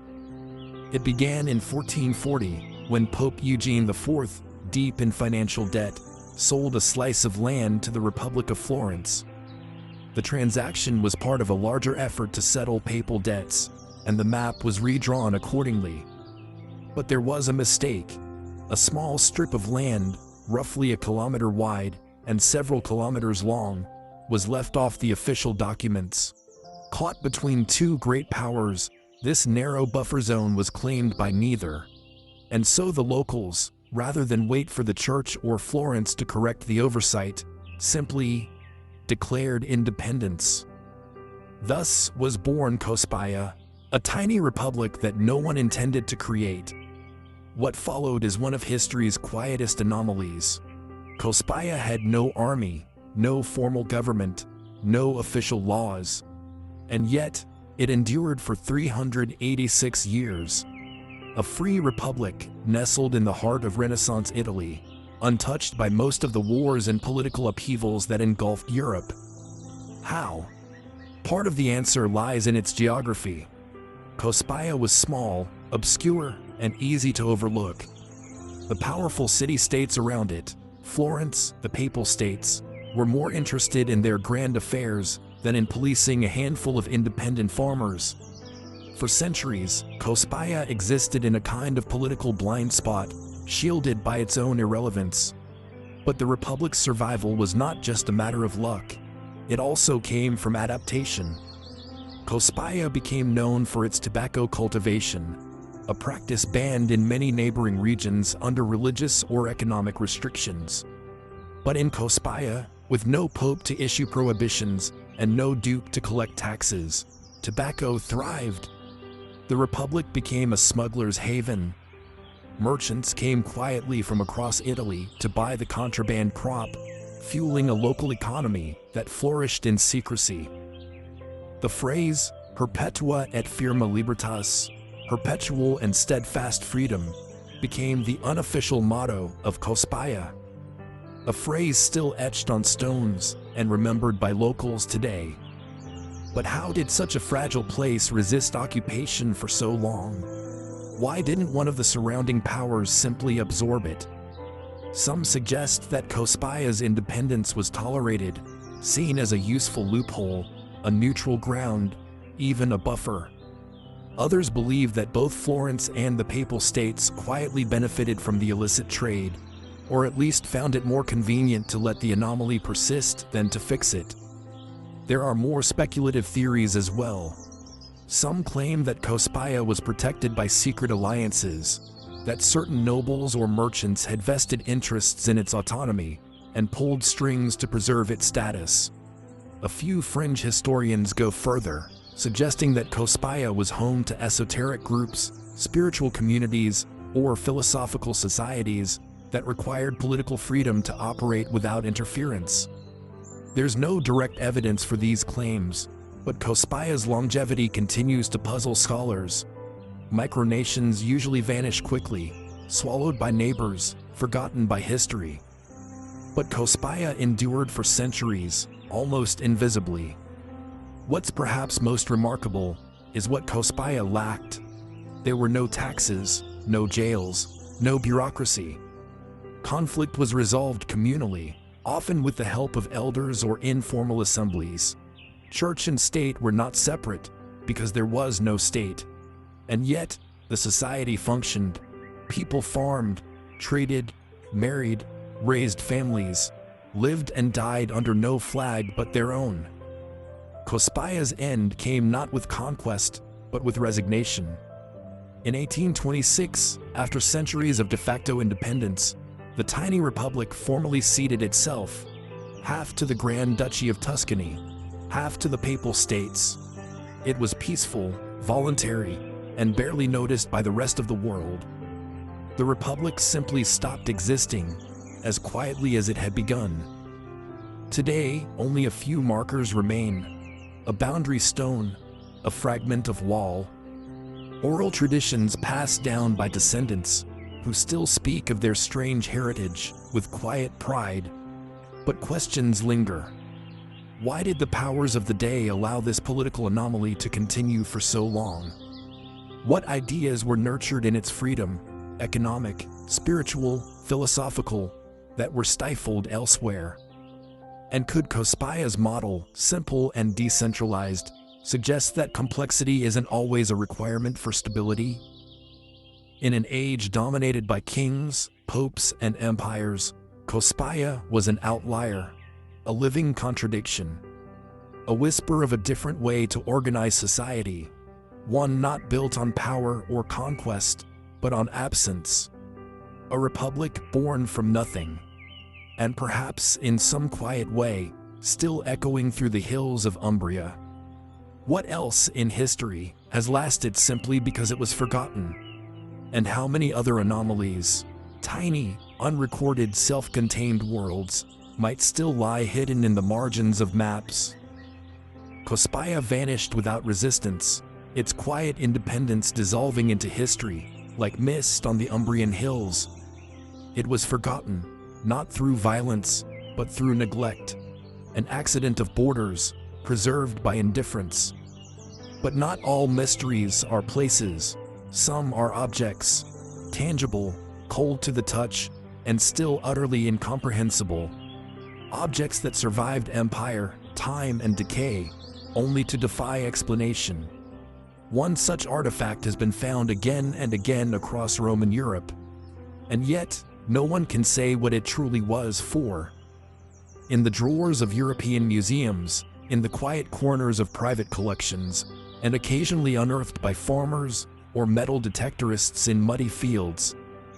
It began in 1440, when Pope Eugene IV, deep in financial debt, sold a slice of land to the Republic of Florence. The transaction was part of a larger effort to settle papal debts, and the map was redrawn accordingly. But there was a mistake. A small strip of land, roughly a kilometer wide and several kilometers long, was left off the official documents. Caught between two great powers, this narrow buffer zone was claimed by neither. And so the locals, rather than wait for the church or Florence to correct the oversight, simply declared independence. Thus was born Kospaya, a tiny republic that no one intended to create. What followed is one of history's quietest anomalies. Kospaya had no army, no formal government, no official laws. And yet, it endured for 386 years. A free republic nestled in the heart of Renaissance Italy, untouched by most of the wars and political upheavals that engulfed Europe. How? Part of the answer lies in its geography. Kospaya was small, obscure, and easy to overlook. The powerful city-states around it, Florence, the Papal States, were more interested in their grand affairs than in policing a handful of independent farmers. For centuries, Kospaya existed in a kind of political blind spot, shielded by its own irrelevance. But the Republic's survival was not just a matter of luck. It also came from adaptation. Kospaya became known for its tobacco cultivation, a practice banned in many neighboring regions under religious or economic restrictions. But in Kospaya, with no pope to issue prohibitions and no duke to collect taxes, tobacco thrived. The Republic became a smuggler's haven. merchants came quietly from across Italy to buy the contraband crop, fueling a local economy that flourished in secrecy. The phrase, perpetua et firma libertas, perpetual and steadfast freedom, became the unofficial motto of Cospaya, a phrase still etched on stones and remembered by locals today. But how did such a fragile place resist occupation for so long? Why didn't one of the surrounding powers simply absorb it? Some suggest that Cospaya's independence was tolerated, seen as a useful loophole, a neutral ground, even a buffer. Others believe that both Florence and the Papal States quietly benefited from the illicit trade, or at least found it more convenient to let the anomaly persist than to fix it. There are more speculative theories as well. Some claim that Cospaya was protected by secret alliances, that certain nobles or merchants had vested interests in its autonomy and pulled strings to preserve its status. A few fringe historians go further, suggesting that Cospaya was home to esoteric groups, spiritual communities, or philosophical societies that required political freedom to operate without interference. There's no direct evidence for these claims, but Cospaya's longevity continues to puzzle scholars. Micronations usually vanish quickly, swallowed by neighbors, forgotten by history. But Cospaya endured for centuries, almost invisibly. What's perhaps most remarkable is what Cospaya lacked. There were no taxes, no jails, no bureaucracy. Conflict was resolved communally, often with the help of elders or informal assemblies. Church and state were not separate, because there was no state. And yet, the society functioned. People farmed, traded, married, raised families, lived and died under no flag but their own. Cospaya's end came not with conquest, but with resignation. In 1826, after centuries of de facto independence, the tiny republic formally ceded itself, half to the Grand Duchy of Tuscany, half to the Papal States. It was peaceful, voluntary, and barely noticed by the rest of the world. The republic simply stopped existing, as quietly as it had begun. Today, only a few markers remain. A boundary stone, a fragment of wall. Oral traditions passed down by descendants, who still speak of their strange heritage with quiet pride. But questions linger. Why did the powers of the day allow this political anomaly to continue for so long? What ideas were nurtured in its freedom, economic, spiritual, philosophical, that were stifled elsewhere? And could Cospaya's model, simple and decentralized, suggest that complexity isn't always a requirement for stability? In an age dominated by kings, popes, and empires, Cospaya was an outlier, a living contradiction, a whisper of a different way to organize society, one not built on power or conquest, but on absence. A republic born from nothing, and perhaps in some quiet way, still echoing through the hills of Umbria. What else in history has lasted simply because it was forgotten? And how many other anomalies, tiny, unrecorded, self-contained worlds, might still lie hidden in the margins of maps? Cospaya vanished without resistance, its quiet independence dissolving into history, like mist on the Umbrian hills. It was forgotten, not through violence, but through neglect, an accident of borders, preserved by indifference. But not all mysteries are places. Some are objects, tangible, cold to the touch, and still utterly incomprehensible. Objects that survived empire, time, and decay, only to defy explanation. One such artifact has been found again and again across Roman Europe, and yet no one can say what it truly was for. In the drawers of European museums, in the quiet corners of private collections, and occasionally unearthed by farmers or metal detectorists in muddy fields,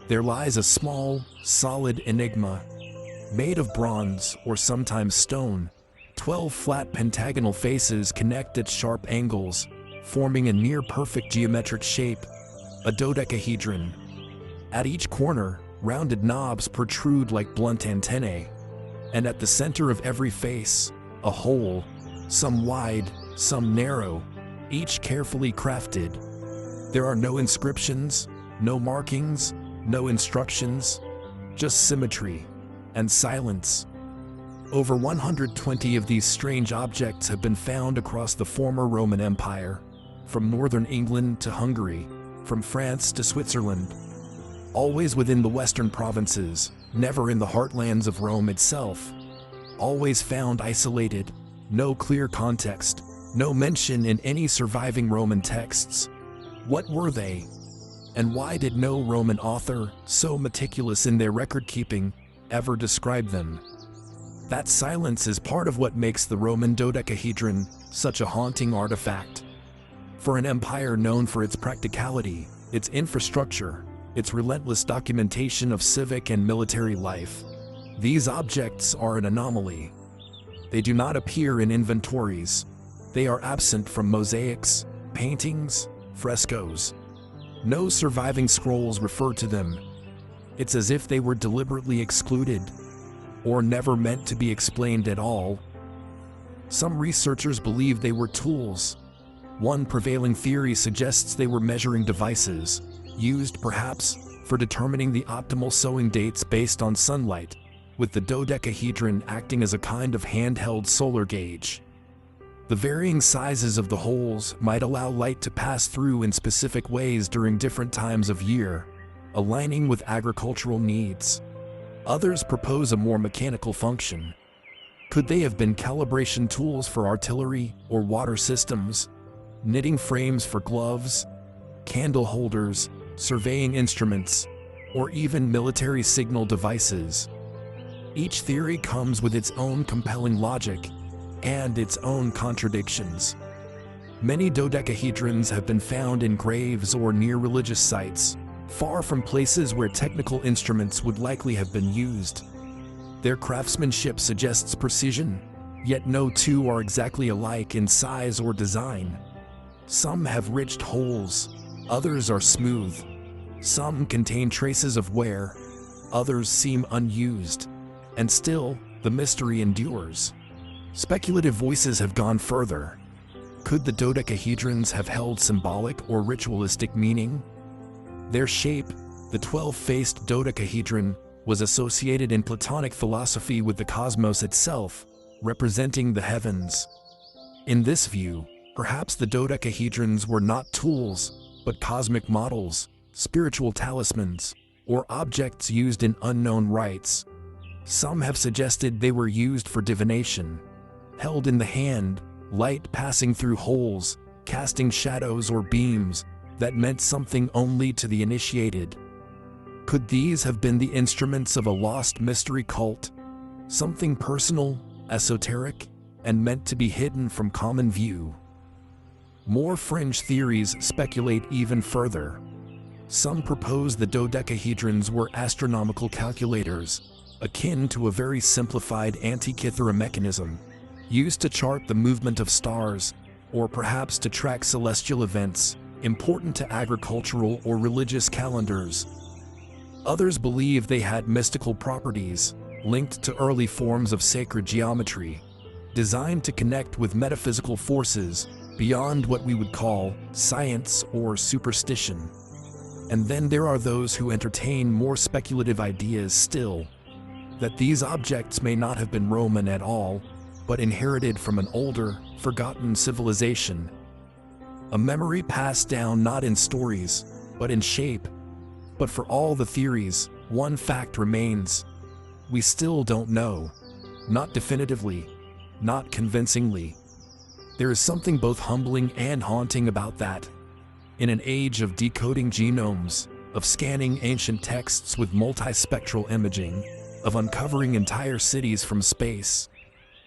there lies a small, solid enigma. Made of bronze or sometimes stone, 12 flat pentagonal faces connect at sharp angles, forming a near-perfect geometric shape, a dodecahedron. At each corner, rounded knobs protrude like blunt antennae, and at the center of every face, a hole, some wide, some narrow, each carefully crafted. There are no inscriptions, no markings, no instructions, just symmetry and silence. Over 120 of these strange objects have been found across the former Roman Empire, from northern England to Hungary, from France to Switzerland. Always within the western provinces, never in the heartlands of Rome itself. Always found isolated, no clear context, no mention in any surviving Roman texts. What were they? And why did no Roman author, so meticulous in their record-keeping, ever describe them? That silence is part of what makes the Roman dodecahedron such a haunting artifact. For an empire known for its practicality, its infrastructure, its relentless documentation of civic and military life, these objects are an anomaly. They do not appear in inventories. They are absent from mosaics, paintings, frescoes. No surviving scrolls refer to them. It's as if they were deliberately excluded, or never meant to be explained at all. Some researchers believe they were tools. One prevailing theory suggests they were measuring devices, used perhaps for determining the optimal sowing dates based on sunlight, with the dodecahedron acting as a kind of handheld solar gauge. The varying sizes of the holes might allow light to pass through in specific ways during different times of year, aligning with agricultural needs. Others propose a more mechanical function. Could they have been calibration tools for artillery or water systems, knitting frames for gloves, candle holders, surveying instruments, or even military signal devices? Each theory comes with its own compelling logic and its own contradictions. Many dodecahedrons have been found in graves or near religious sites, far from places where technical instruments would likely have been used. Their craftsmanship suggests precision, yet no two are exactly alike in size or design. Some have ridged holes, others are smooth. Some contain traces of wear, others seem unused. And still, the mystery endures. Speculative voices have gone further. Could the dodecahedrons have held symbolic or ritualistic meaning? Their shape, the 12-faced dodecahedron, was associated in Platonic philosophy with the cosmos itself, representing the heavens. In this view, perhaps the dodecahedrons were not tools, but cosmic models, spiritual talismans, or objects used in unknown rites. Some have suggested they were used for divination. Held in the hand, light passing through holes, casting shadows or beams that meant something only to the initiated. Could these have been the instruments of a lost mystery cult? Something personal, esoteric, and meant to be hidden from common view. More fringe theories speculate even further. Some propose the dodecahedrons were astronomical calculators, akin to a very simplified Antikythera mechanism, used to chart the movement of stars, or perhaps to track celestial events important to agricultural or religious calendars. Others believe they had mystical properties, linked to early forms of sacred geometry, designed to connect with metaphysical forces beyond what we would call science or superstition. And then there are those who entertain more speculative ideas still, that these objects may not have been Roman at all, but inherited from an older, forgotten civilization. A memory passed down not in stories, but in shape. But for all the theories, one fact remains. We still don't know. Not definitively, not convincingly. There is something both humbling and haunting about that. In an age of decoding genomes, of scanning ancient texts with multispectral imaging, of uncovering entire cities from space,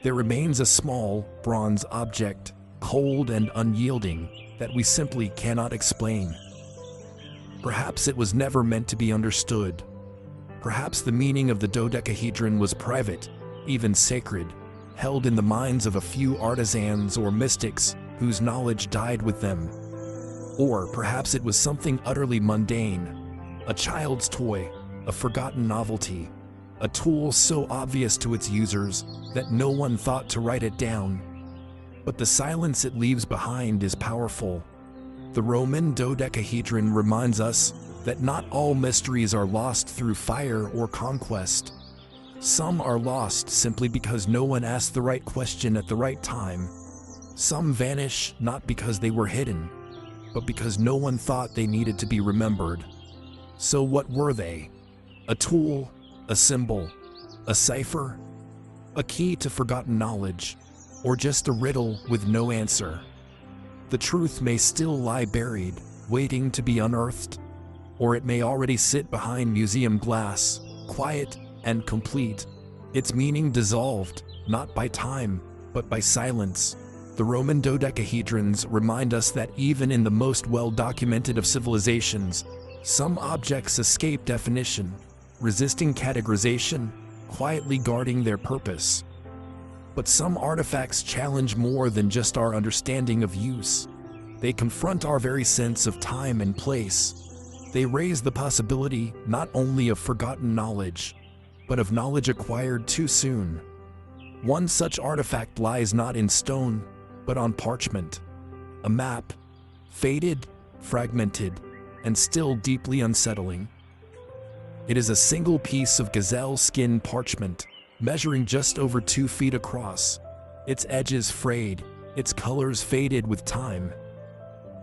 there remains a small, bronze object, cold and unyielding, that we simply cannot explain. Perhaps it was never meant to be understood. Perhaps the meaning of the dodecahedron was private, even sacred, held in the minds of a few artisans or mystics whose knowledge died with them. Or perhaps it was something utterly mundane, A child's toy, a forgotten novelty, a tool so obvious to its users that no one thought to write it down. But the silence it leaves behind is powerful. The Roman dodecahedron reminds us that not all mysteries are lost through fire or conquest. Some are lost simply because no one asked the right question at the right time. Some vanish not because they were hidden, but because no one thought they needed to be remembered. So what were they? A tool, a symbol, a cipher, a key to forgotten knowledge, or just a riddle with no answer? The truth may still lie buried, waiting to be unearthed, or it may already sit behind museum glass, quiet and complete, its meaning dissolved, not by time, but by silence. The Roman dodecahedrons remind us that even in the most well-documented of civilizations, some objects escape definition, resisting categorization, quietly guarding their purpose. But some artifacts challenge more than just our understanding of use. They confront our very sense of time and place. They raise the possibility not only of forgotten knowledge, but of knowledge acquired too soon. One such artifact lies not in stone, but on parchment. A map, faded, fragmented, and still deeply unsettling. It is a single piece of gazelle skin parchment, measuring just over 2 feet across, its edges frayed, its colors faded with time.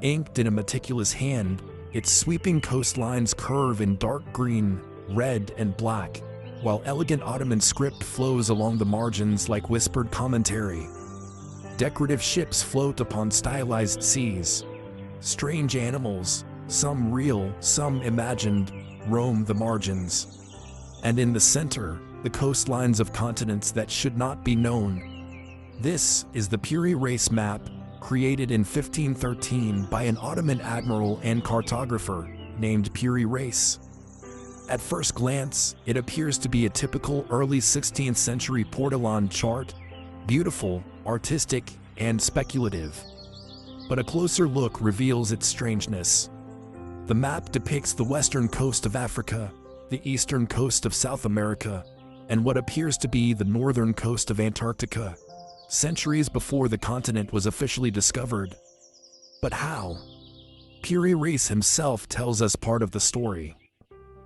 Inked in a meticulous hand, its sweeping coastlines curve in dark green, red, and black, while elegant Ottoman script flows along the margins like whispered commentary. Decorative ships float upon stylized seas. Strange animals, some real, some imagined, roam the margins. And in the center, the coastlines of continents that should not be known. This is the Piri Reis map, created in 1513 by an Ottoman admiral and cartographer named Piri Reis. At first glance, it appears to be a typical early 16th century Portolan chart, beautiful, artistic, and speculative. But a closer look reveals its strangeness. The map depicts the western coast of Africa, the eastern coast of South America, and what appears to be the northern coast of Antarctica, centuries before the continent was officially discovered. But how? Piri Reis himself tells us part of the story.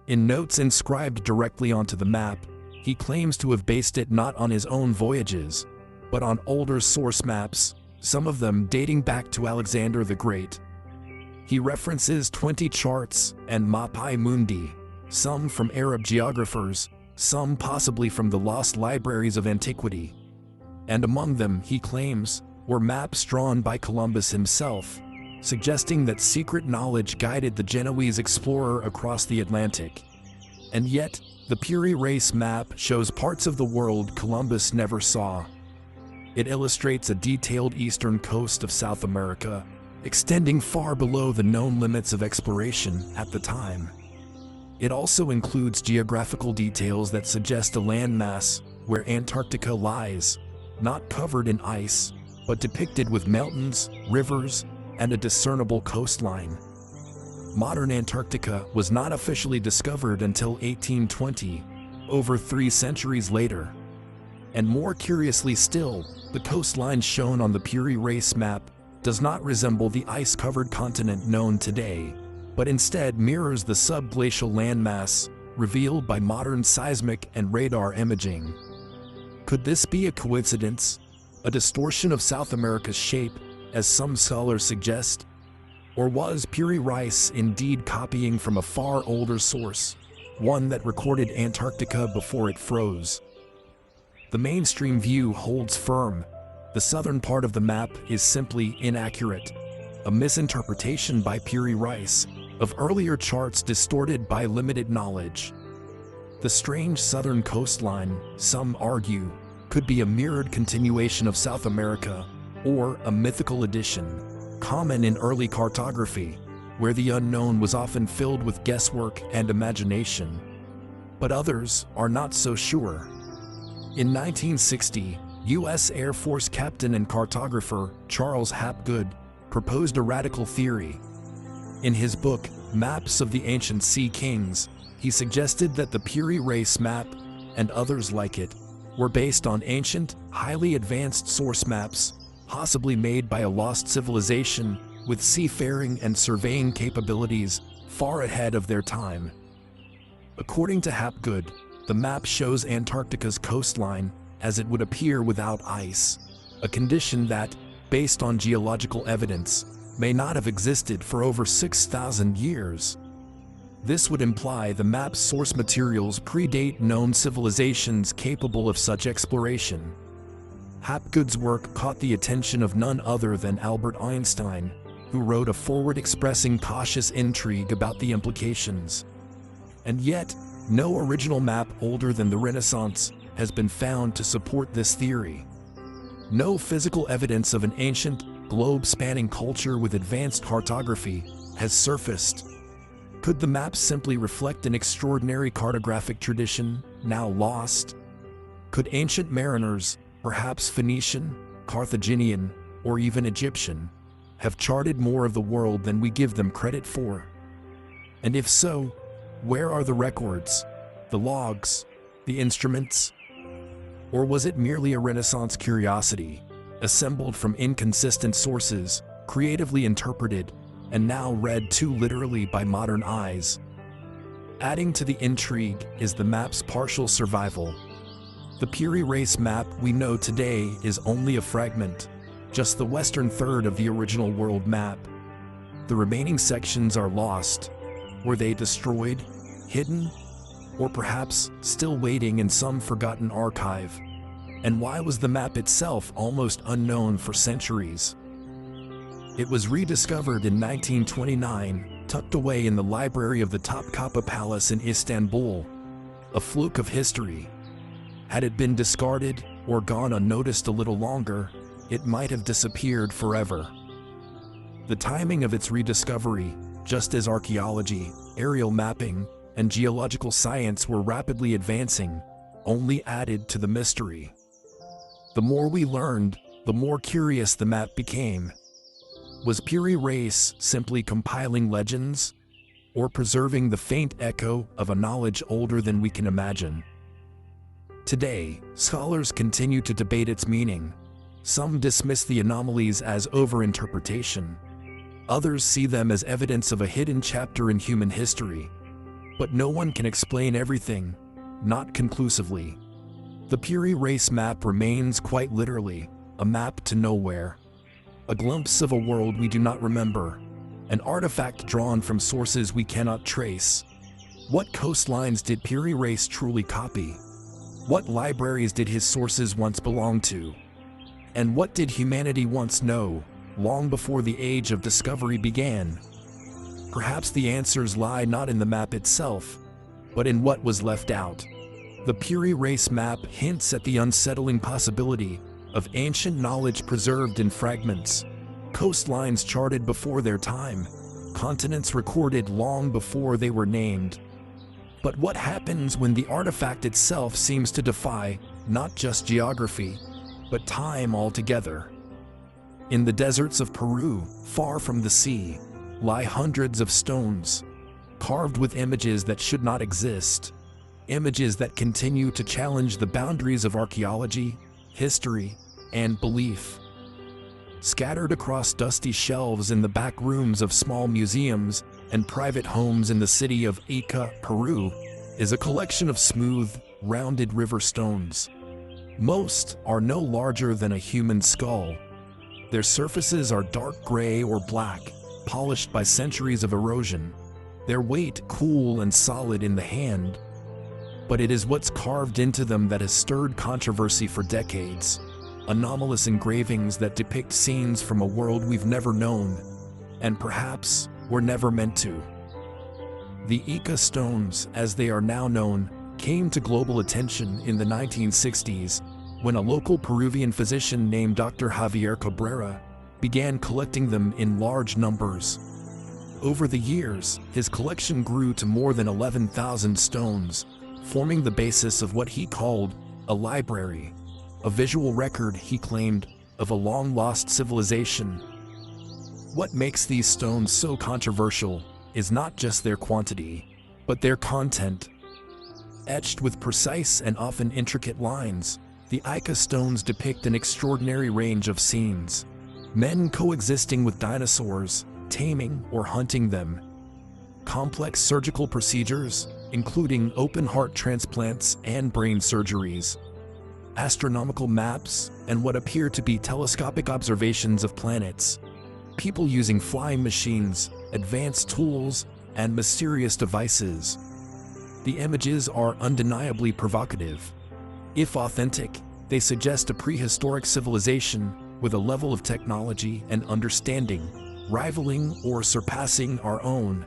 In notes inscribed directly onto the map, he claims to have based it not on his own voyages, but on older source maps, some of them dating back to Alexander the Great. He references 20 charts and mapae mundi, some from Arab geographers, some possibly from the lost libraries of antiquity. And among them, he claims, were maps drawn by Columbus himself, suggesting that secret knowledge guided the Genoese explorer across the Atlantic. And yet, the Piri Reis map shows parts of the world Columbus never saw. It illustrates a detailed eastern coast of South America, extending far below the known limits of exploration at the time. It also includes geographical details that suggest a landmass where Antarctica lies, not covered in ice, but depicted with mountains, rivers, and a discernible coastline. Modern Antarctica was not officially discovered until 1820, over 3 centuries later. And more curiously still, the coastline shown on the Piri Reis map does not resemble the ice-covered continent known today, but instead mirrors the subglacial landmass revealed by modern seismic and radar imaging. Could this be a coincidence? A distortion of South America's shape, as some scholars suggest? Or was Piri Reis indeed copying from a far older source, one that recorded Antarctica before it froze? The mainstream view holds firm. The southern part of the map is simply inaccurate, a misinterpretation by Piri Reis of earlier charts distorted by limited knowledge. The strange southern coastline, some argue, could be a mirrored continuation of South America, or a mythical addition, common in early cartography, where the unknown was often filled with guesswork and imagination. But others are not so sure. In 1960, U.S. Air Force captain and cartographer Charles Hapgood proposed a radical theory. In his book, Maps of the Ancient Sea Kings, he suggested that the Piri Reis map, and others like it, were based on ancient, highly advanced source maps, possibly made by a lost civilization with seafaring and surveying capabilities far ahead of their time. According to Hapgood, the map shows Antarctica's coastline as it would appear without ice, a condition that, based on geological evidence, may not have existed for over 6,000 years. This would imply the map's source materials predate known civilizations capable of such exploration. Hapgood's work caught the attention of none other than Albert Einstein, who wrote a foreword expressing cautious intrigue about the implications. And yet, no original map older than the Renaissance has been found to support this theory. No physical evidence of an ancient, globe-spanning culture with advanced cartography has surfaced. Could the maps simply reflect an extraordinary cartographic tradition, now lost? Could ancient mariners, perhaps Phoenician, Carthaginian, or even Egyptian, have charted more of the world than we give them credit for? And if so, where are the records, the logs, the instruments? Or was it merely a Renaissance curiosity, assembled from inconsistent sources, creatively interpreted, and now read too literally by modern eyes? Adding to the intrigue is the map's partial survival. The Piri Reis map we know today is only a fragment, just the western third of the original world map. The remaining sections are lost. Were they destroyed, hidden, or perhaps still waiting in some forgotten archive? And why was the map itself almost unknown for centuries? It was rediscovered in 1929, tucked away in the library of the Topkapi Palace in Istanbul. A fluke of history. Had it been discarded or gone unnoticed a little longer, it might have disappeared forever. The timing of its rediscovery, just as archaeology, aerial mapping, and geological science were rapidly advancing, only added to the mystery. The more we learned, the more curious the map became. Was Piri Reis simply compiling legends, or preserving the faint echo of a knowledge older than we can imagine? Today, scholars continue to debate its meaning. Some dismiss the anomalies as overinterpretation. Others see them as evidence of a hidden chapter in human history. But no one can explain everything, not conclusively. The Piri Reis map remains quite literally a map to nowhere. A glimpse of a world we do not remember. An artifact drawn from sources we cannot trace. What coastlines did Piri Reis truly copy? What libraries did his sources once belong to? And what did humanity once know, long before the age of discovery began? Perhaps the answers lie not in the map itself, but in what was left out. The Piri Reis map hints at the unsettling possibility of ancient knowledge preserved in fragments, coastlines charted before their time, continents recorded long before they were named. But what happens when the artifact itself seems to defy not just geography, but time altogether? In the deserts of Peru, far from the sea, lie hundreds of stones, carved with images that should not exist, images that continue to challenge the boundaries of archaeology, history, and belief. Scattered across dusty shelves in the back rooms of small museums and private homes in the city of Ica, Peru, is a collection of smooth, rounded river stones. Most are no larger than a human skull. Their surfaces are dark gray or black, polished by centuries of erosion, their weight cool and solid in the hand. But it is what's carved into them that has stirred controversy for decades. Anomalous engravings that depict scenes from a world we've never known, and perhaps were never meant to. The Ica stones, as they are now known, came to global attention in the 1960s when a local Peruvian physician named Dr. Javier Cabrera began collecting them in large numbers. Over the years, his collection grew to more than 11,000 stones, forming the basis of what he called a library, a visual record, he claimed, of a long-lost civilization. What makes these stones so controversial is not just their quantity, but their content. Etched with precise and often intricate lines, the Ica stones depict an extraordinary range of scenes. Men coexisting with dinosaurs, taming or hunting them. Complex surgical procedures, including open heart transplants and brain surgeries. Astronomical maps and what appear to be telescopic observations of planets. People using flying machines, advanced tools, and mysterious devices. The images are undeniably provocative. If authentic, they suggest a prehistoric civilization with a level of technology and understanding rivaling or surpassing our own.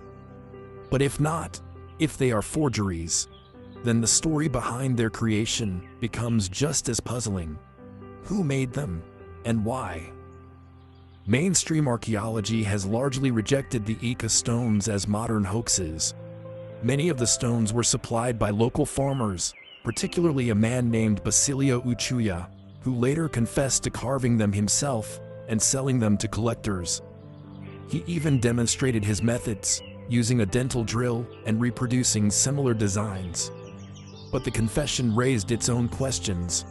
But if not, if they are forgeries, then the story behind their creation becomes just as puzzling. Who made them, and why? Mainstream archaeology has largely rejected the Ica stones as modern hoaxes. Many of the stones were supplied by local farmers, particularly a man named Basilio Uchuya, who later confessed to carving them himself and selling them to collectors. He even demonstrated his methods, using a dental drill and reproducing similar designs. But the confession raised its own questions.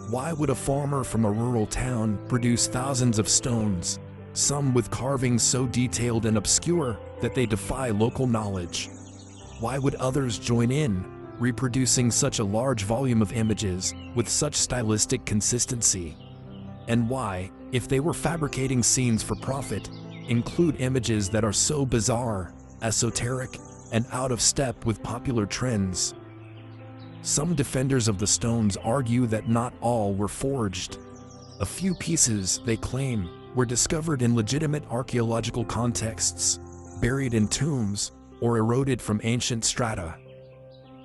Why would a farmer from a rural town produce thousands of stones, some with carvings so detailed and obscure that they defy local knowledge? Why would others join in, reproducing such a large volume of images with such stylistic consistency? And why, if they were fabricating scenes for profit, include images that are so bizarre, esoteric, and out of step with popular trends? Some defenders of the stones argue that not all were forged. A few pieces, they claim, were discovered in legitimate archaeological contexts, buried in tombs, or eroded from ancient strata.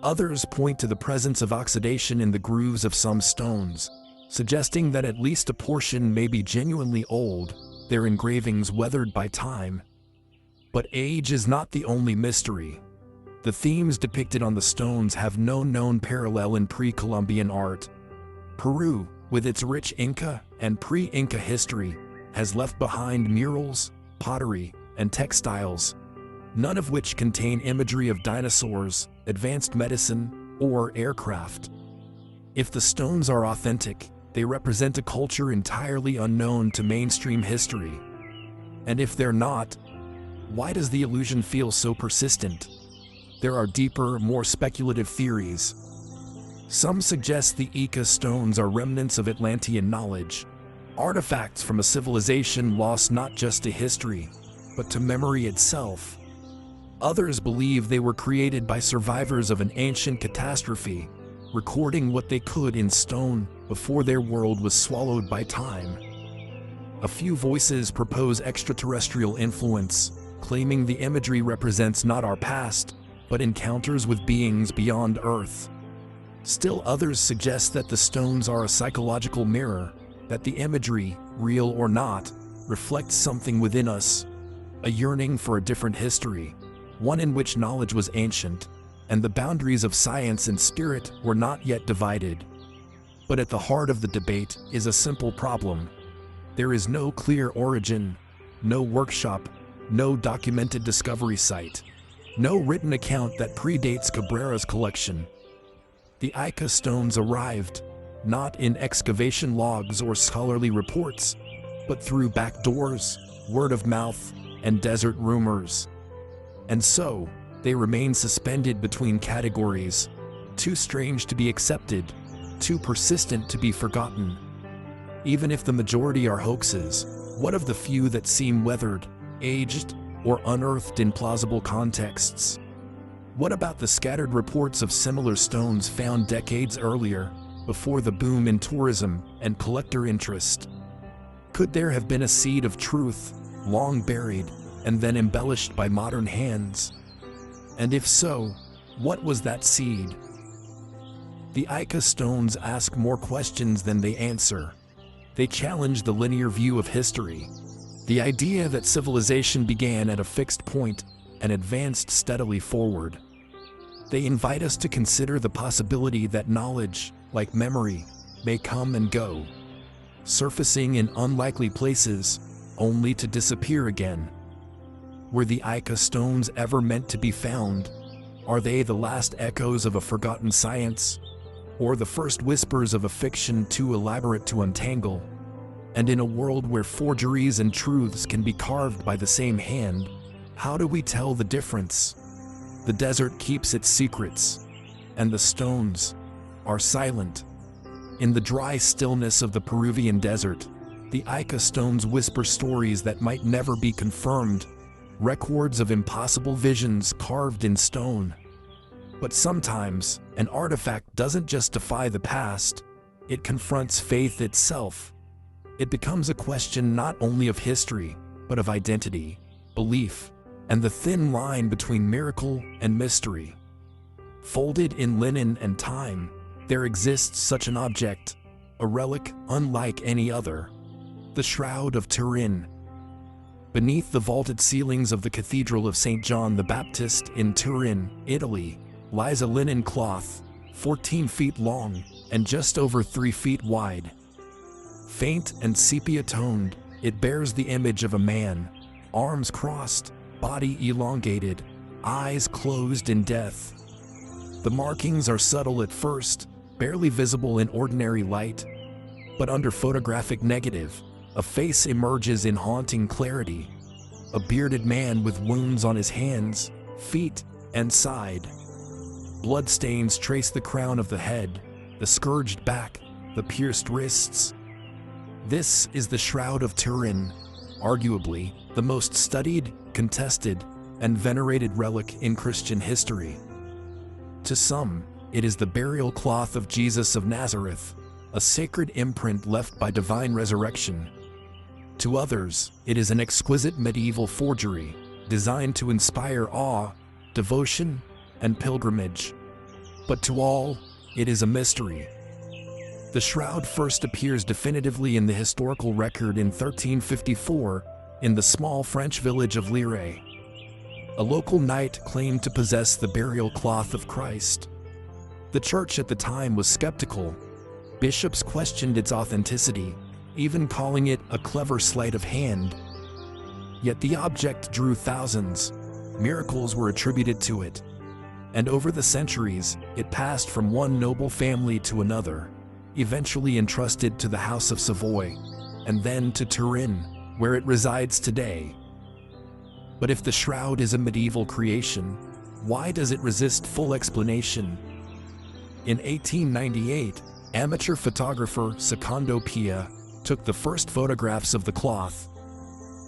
Others point to the presence of oxidation in the grooves of some stones, suggesting that at least a portion may be genuinely old, their engravings weathered by time. But age is not the only mystery. The themes depicted on the stones have no known parallel in pre-Columbian art. Peru, with its rich Inca and pre-Inca history, has left behind murals, pottery, and textiles, none of which contain imagery of dinosaurs, advanced medicine, or aircraft. If the stones are authentic, they represent a culture entirely unknown to mainstream history. And if they're not, why does the illusion feel so persistent? There are deeper, more speculative theories. Some suggest the Ica stones are remnants of Atlantean knowledge, artifacts from a civilization lost not just to history, but to memory itself. Others believe they were created by survivors of an ancient catastrophe, recording what they could in stone before their world was swallowed by time. A few voices propose extraterrestrial influence, claiming the imagery represents not our past, but encounters with beings beyond Earth. Still others suggest that the stones are a psychological mirror, that the imagery, real or not, reflects something within us, a yearning for a different history, one in which knowledge was ancient, and the boundaries of science and spirit were not yet divided. But at the heart of the debate is a simple problem. There is no clear origin, no workshop, no documented discovery site, no written account that predates Cabrera's collection. The Ica stones arrived, not in excavation logs or scholarly reports, but through back doors, word of mouth, and desert rumors. And so, they remain suspended between categories, too strange to be accepted, too persistent to be forgotten. Even if the majority are hoaxes, what of the few that seem weathered, aged, or unearthed in plausible contexts? What about the scattered reports of similar stones found decades earlier, before the boom in tourism and collector interest? Could there have been a seed of truth, long buried, and then embellished by modern hands? And if so, what was that seed? The Ica stones ask more questions than they answer. They challenge the linear view of history, the idea that civilization began at a fixed point and advanced steadily forward. They invite us to consider the possibility that knowledge, like memory, may come and go, surfacing in unlikely places, only to disappear again. Were the Ica stones ever meant to be found? Are they the last echoes of a forgotten science? Or the first whispers of a fiction too elaborate to untangle? And in a world where forgeries and truths can be carved by the same hand, how do we tell the difference? The desert keeps its secrets, and the stones are silent. In the dry stillness of the Peruvian desert, the Ica stones whisper stories that might never be confirmed, records of impossible visions carved in stone. But sometimes, an artifact doesn't just defy the past, it confronts faith itself. It becomes a question not only of history, but of identity, belief, and the thin line between miracle and mystery. Folded in linen and time, there exists such an object, a relic unlike any other: the Shroud of Turin. Beneath the vaulted ceilings of the Cathedral of St. John the Baptist in Turin, Italy, lies a linen cloth, 14 feet long and just over 3 feet wide. Faint and sepia-toned, it bears the image of a man, arms crossed, body elongated, eyes closed in death. The markings are subtle at first, barely visible in ordinary light, but under photographic negative, a face emerges in haunting clarity. A bearded man with wounds on his hands, feet, and side. Bloodstains trace the crown of the head, the scourged back, the pierced wrists. This is the Shroud of Turin, arguably the most studied, contested, and venerated relic in Christian history. To some, it is the burial cloth of Jesus of Nazareth, a sacred imprint left by divine resurrection. To others, it is an exquisite medieval forgery, designed to inspire awe, devotion, and pilgrimage. But to all, it is a mystery. The shroud first appears definitively in the historical record in 1354, in the small French village of Lire. A local knight claimed to possess the burial cloth of Christ. The church at the time was skeptical. Bishops questioned its authenticity, even calling it a clever sleight of hand. Yet the object drew thousands. Miracles were attributed to it. And over the centuries, it passed from one noble family to another, eventually entrusted to the House of Savoy, and then to Turin, where it resides today. But if the shroud is a medieval creation, why does it resist full explanation? In 1898, amateur photographer Secondo Pia took the first photographs of the cloth.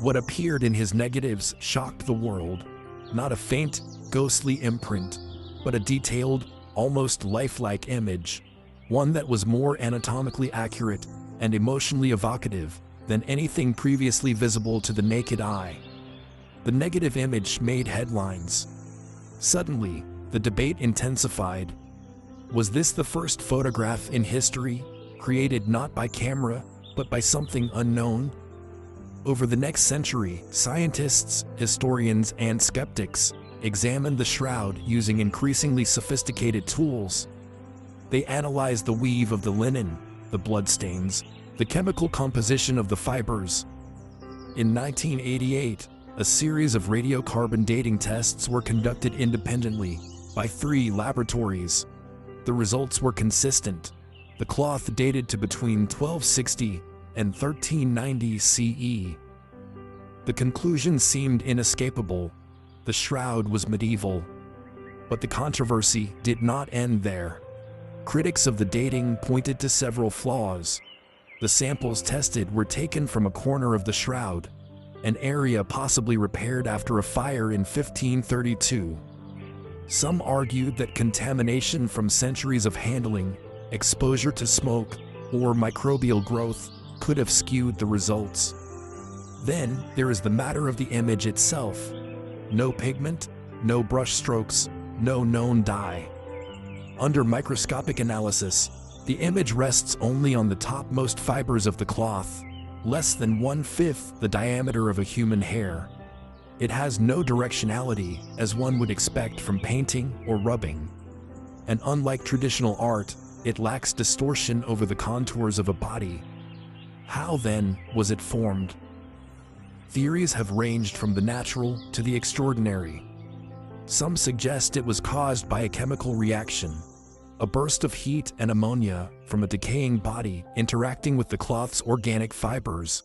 What appeared in his negatives shocked the world. Not a faint, ghostly imprint, but a detailed, almost lifelike image, one that was more anatomically accurate and emotionally evocative than anything previously visible to the naked eye. The negative image made headlines. Suddenly, the debate intensified. Was this the first photograph in history, created not by camera, but by something unknown? Over the next century, scientists, historians, and skeptics examined the shroud using increasingly sophisticated tools. They analyzed the weave of the linen, the bloodstains, the chemical composition of the fibers. In 1988, a series of radiocarbon dating tests were conducted independently by 3 laboratories. The results were consistent. The cloth dated to between 1260 and 1390 CE. The conclusion seemed inescapable. The shroud was medieval. But the controversy did not end there. Critics of the dating pointed to several flaws. The samples tested were taken from a corner of the shroud, an area possibly repaired after a fire in 1532. Some argued that contamination from centuries of handling, exposure to smoke, or microbial growth could have skewed the results. Then there is the matter of the image itself. No pigment, no brush strokes, no known dye. Under microscopic analysis, the image rests only on the topmost fibers of the cloth, less than 1/5 the diameter of a human hair. It has no directionality, as one would expect from painting or rubbing. And unlike traditional art, it lacks distortion over the contours of a body. How then was it formed? Theories have ranged from the natural to the extraordinary. Some suggest it was caused by a chemical reaction, a burst of heat and ammonia from a decaying body interacting with the cloth's organic fibers.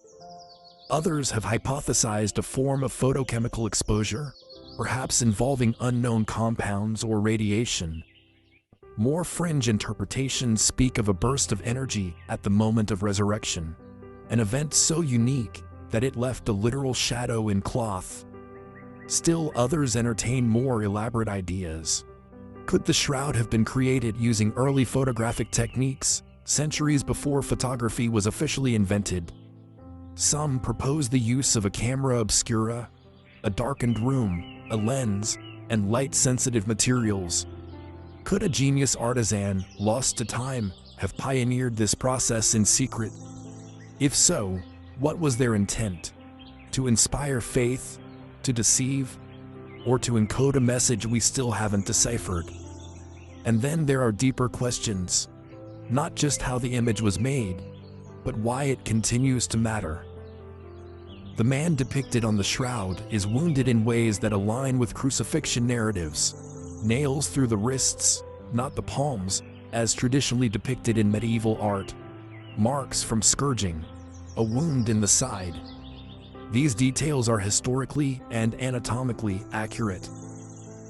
Others have hypothesized a form of photochemical exposure, perhaps involving unknown compounds or radiation. More fringe interpretations speak of a burst of energy at the moment of resurrection, an event so unique that it left a literal shadow in cloth. Still others entertain more elaborate ideas. Could the shroud have been created using early photographic techniques, centuries before photography was officially invented? Some propose the use of a camera obscura, a darkened room, a lens, and light-sensitive materials. Could a genius artisan, lost to time, have pioneered this process in secret? If so, what was their intent? To inspire faith, to deceive, or to encode a message we still haven't deciphered? And then there are deeper questions. Not just how the image was made, but why it continues to matter. The man depicted on the shroud is wounded in ways that align with crucifixion narratives. Nails through the wrists, not the palms, as traditionally depicted in medieval art. Marks from scourging, a wound in the side. These details are historically and anatomically accurate.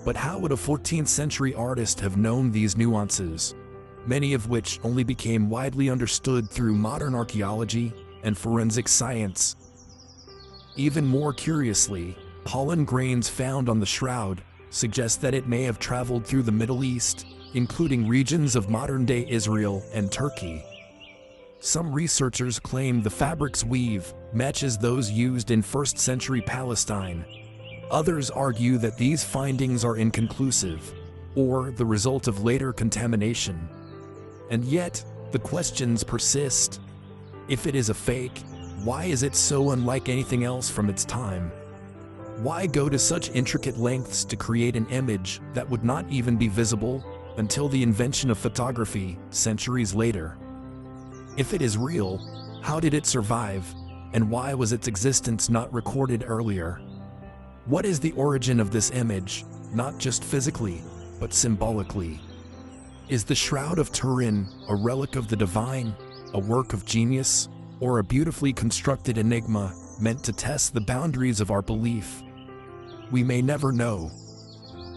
But how would a 14th century artist have known these nuances, many of which only became widely understood through modern archaeology and forensic science? Even more curiously, pollen grains found on the shroud suggest that it may have traveled through the Middle East, including regions of modern-day Israel and Turkey. Some researchers claim the fabric's weave matches those used in 1st century Palestine. Others argue that these findings are inconclusive, or the result of later contamination. And yet, the questions persist. If it is a fake, why is it so unlike anything else from its time? Why go to such intricate lengths to create an image that would not even be visible until the invention of photography centuries later? If it is real, how did it survive, and why was its existence not recorded earlier? What is the origin of this image, not just physically, but symbolically? Is the Shroud of Turin a relic of the divine, a work of genius, or a beautifully constructed enigma meant to test the boundaries of our belief? We may never know.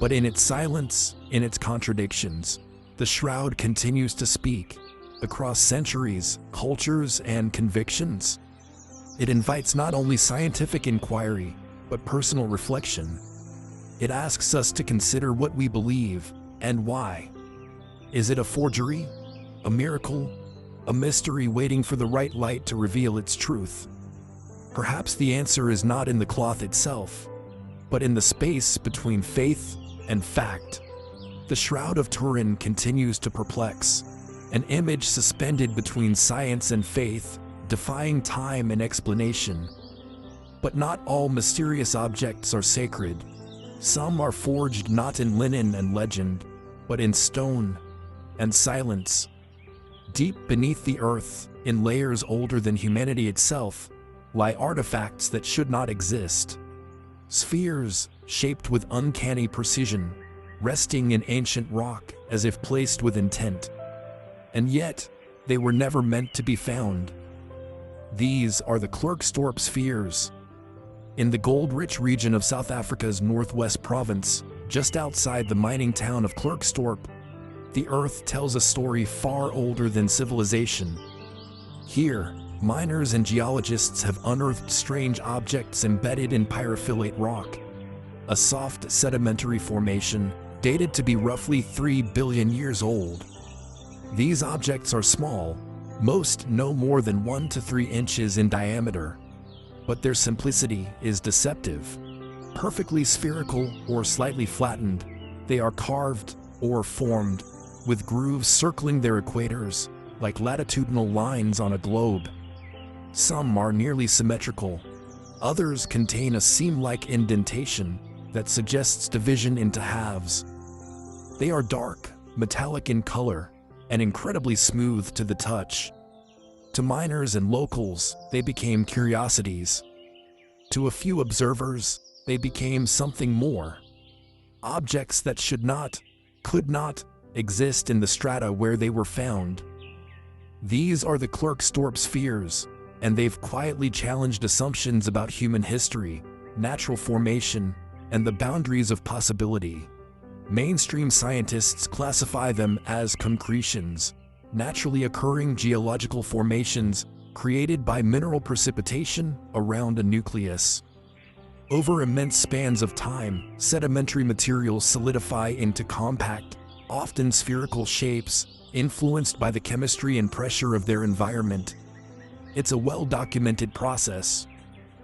But in its silence, in its contradictions, the shroud continues to speak, across centuries, cultures, and convictions. It invites not only scientific inquiry, but personal reflection. It asks us to consider what we believe, and why. Is it a forgery? A miracle? A mystery waiting for the right light to reveal its truth? Perhaps the answer is not in the cloth itself, but in the space between faith and fact. The Shroud of Turin continues to perplex, an image suspended between science and faith, defying time and explanation. But not all mysterious objects are sacred. Some are forged not in linen and legend, but in stone and silence. Deep beneath the earth, in layers older than humanity itself, lie artifacts that should not exist. Spheres, shaped with uncanny precision, resting in ancient rock as if placed with intent. And yet, they were never meant to be found. These are the Klerksdorp spheres. In the gold-rich region of South Africa's northwest province, just outside the mining town of Klerksdorp, the earth tells a story far older than civilization. Here, miners and geologists have unearthed strange objects embedded in pyrophyllite rock, a soft sedimentary formation dated to be roughly 3 billion years old. These objects are small, most no more than 1 to 3 inches in diameter, but their simplicity is deceptive. Perfectly spherical or slightly flattened, they are carved or formed, with grooves circling their equators, like latitudinal lines on a globe. Some are nearly symmetrical. Others contain a seam-like indentation that suggests division into halves. They are dark, metallic in color, and incredibly smooth to the touch. To miners and locals, they became curiosities. To a few observers, they became something more. Objects that should not, could not, exist in the strata where they were found. These are the Klerksdorp spheres, and they've quietly challenged assumptions about human history, natural formation, and the boundaries of possibility. Mainstream scientists classify them as concretions, naturally occurring geological formations created by mineral precipitation around a nucleus. Over immense spans of time, sedimentary materials solidify into compact, often spherical shapes, influenced by the chemistry and pressure of their environment. It's a well-documented process.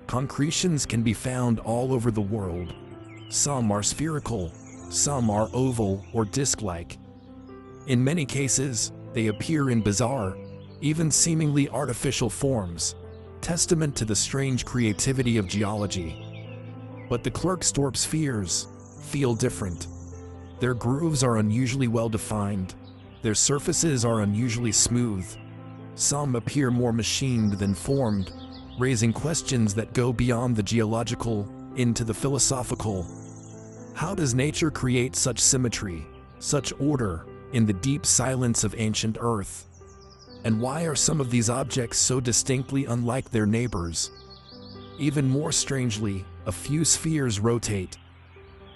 Concretions can be found all over the world. Some are spherical, some are oval or disc-like. In many cases, they appear in bizarre, even seemingly artificial forms, testament to the strange creativity of geology. But the Klerksdorp spheres feel different. Their grooves are unusually well-defined. Their surfaces are unusually smooth. Some appear more machined than formed, raising questions that go beyond the geological into the philosophical. How does nature create such symmetry, such order, in the deep silence of ancient Earth? And why are some of these objects so distinctly unlike their neighbors? Even more strangely, a few spheres rotate.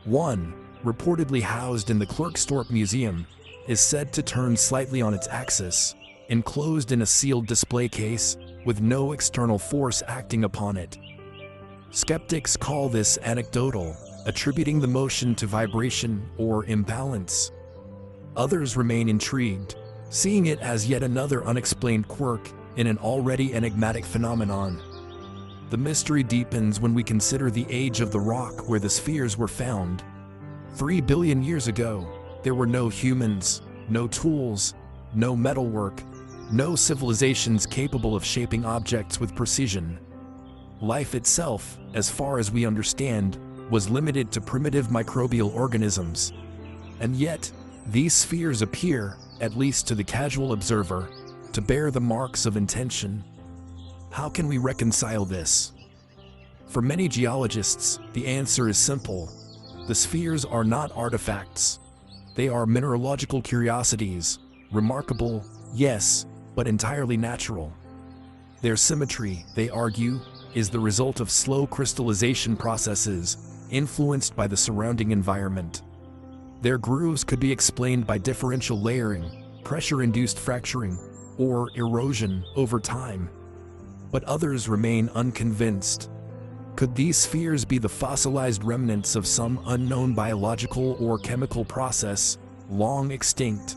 One, reportedly housed in the Klerksdorp Museum, is said to turn slightly on its axis, enclosed in a sealed display case, with no external force acting upon it. Skeptics call this anecdotal, attributing the motion to vibration or imbalance. Others remain intrigued, seeing it as yet another unexplained quirk in an already enigmatic phenomenon. The mystery deepens when we consider the age of the rock where the spheres were found. 3 billion years ago, there were no humans, no tools, no metalwork, no civilizations capable of shaping objects with precision. Life itself, as far as we understand, was limited to primitive microbial organisms. And yet, these spheres appear, at least to the casual observer, to bear the marks of intention. How can we reconcile this? For many geologists, the answer is simple. The spheres are not artifacts. They are mineralogical curiosities, remarkable, yes, but entirely natural. Their symmetry, they argue, is the result of slow crystallization processes, influenced by the surrounding environment. Their grooves could be explained by differential layering, pressure-induced fracturing, or erosion over time. But others remain unconvinced. Could these spheres be the fossilized remnants of some unknown biological or chemical process, long extinct?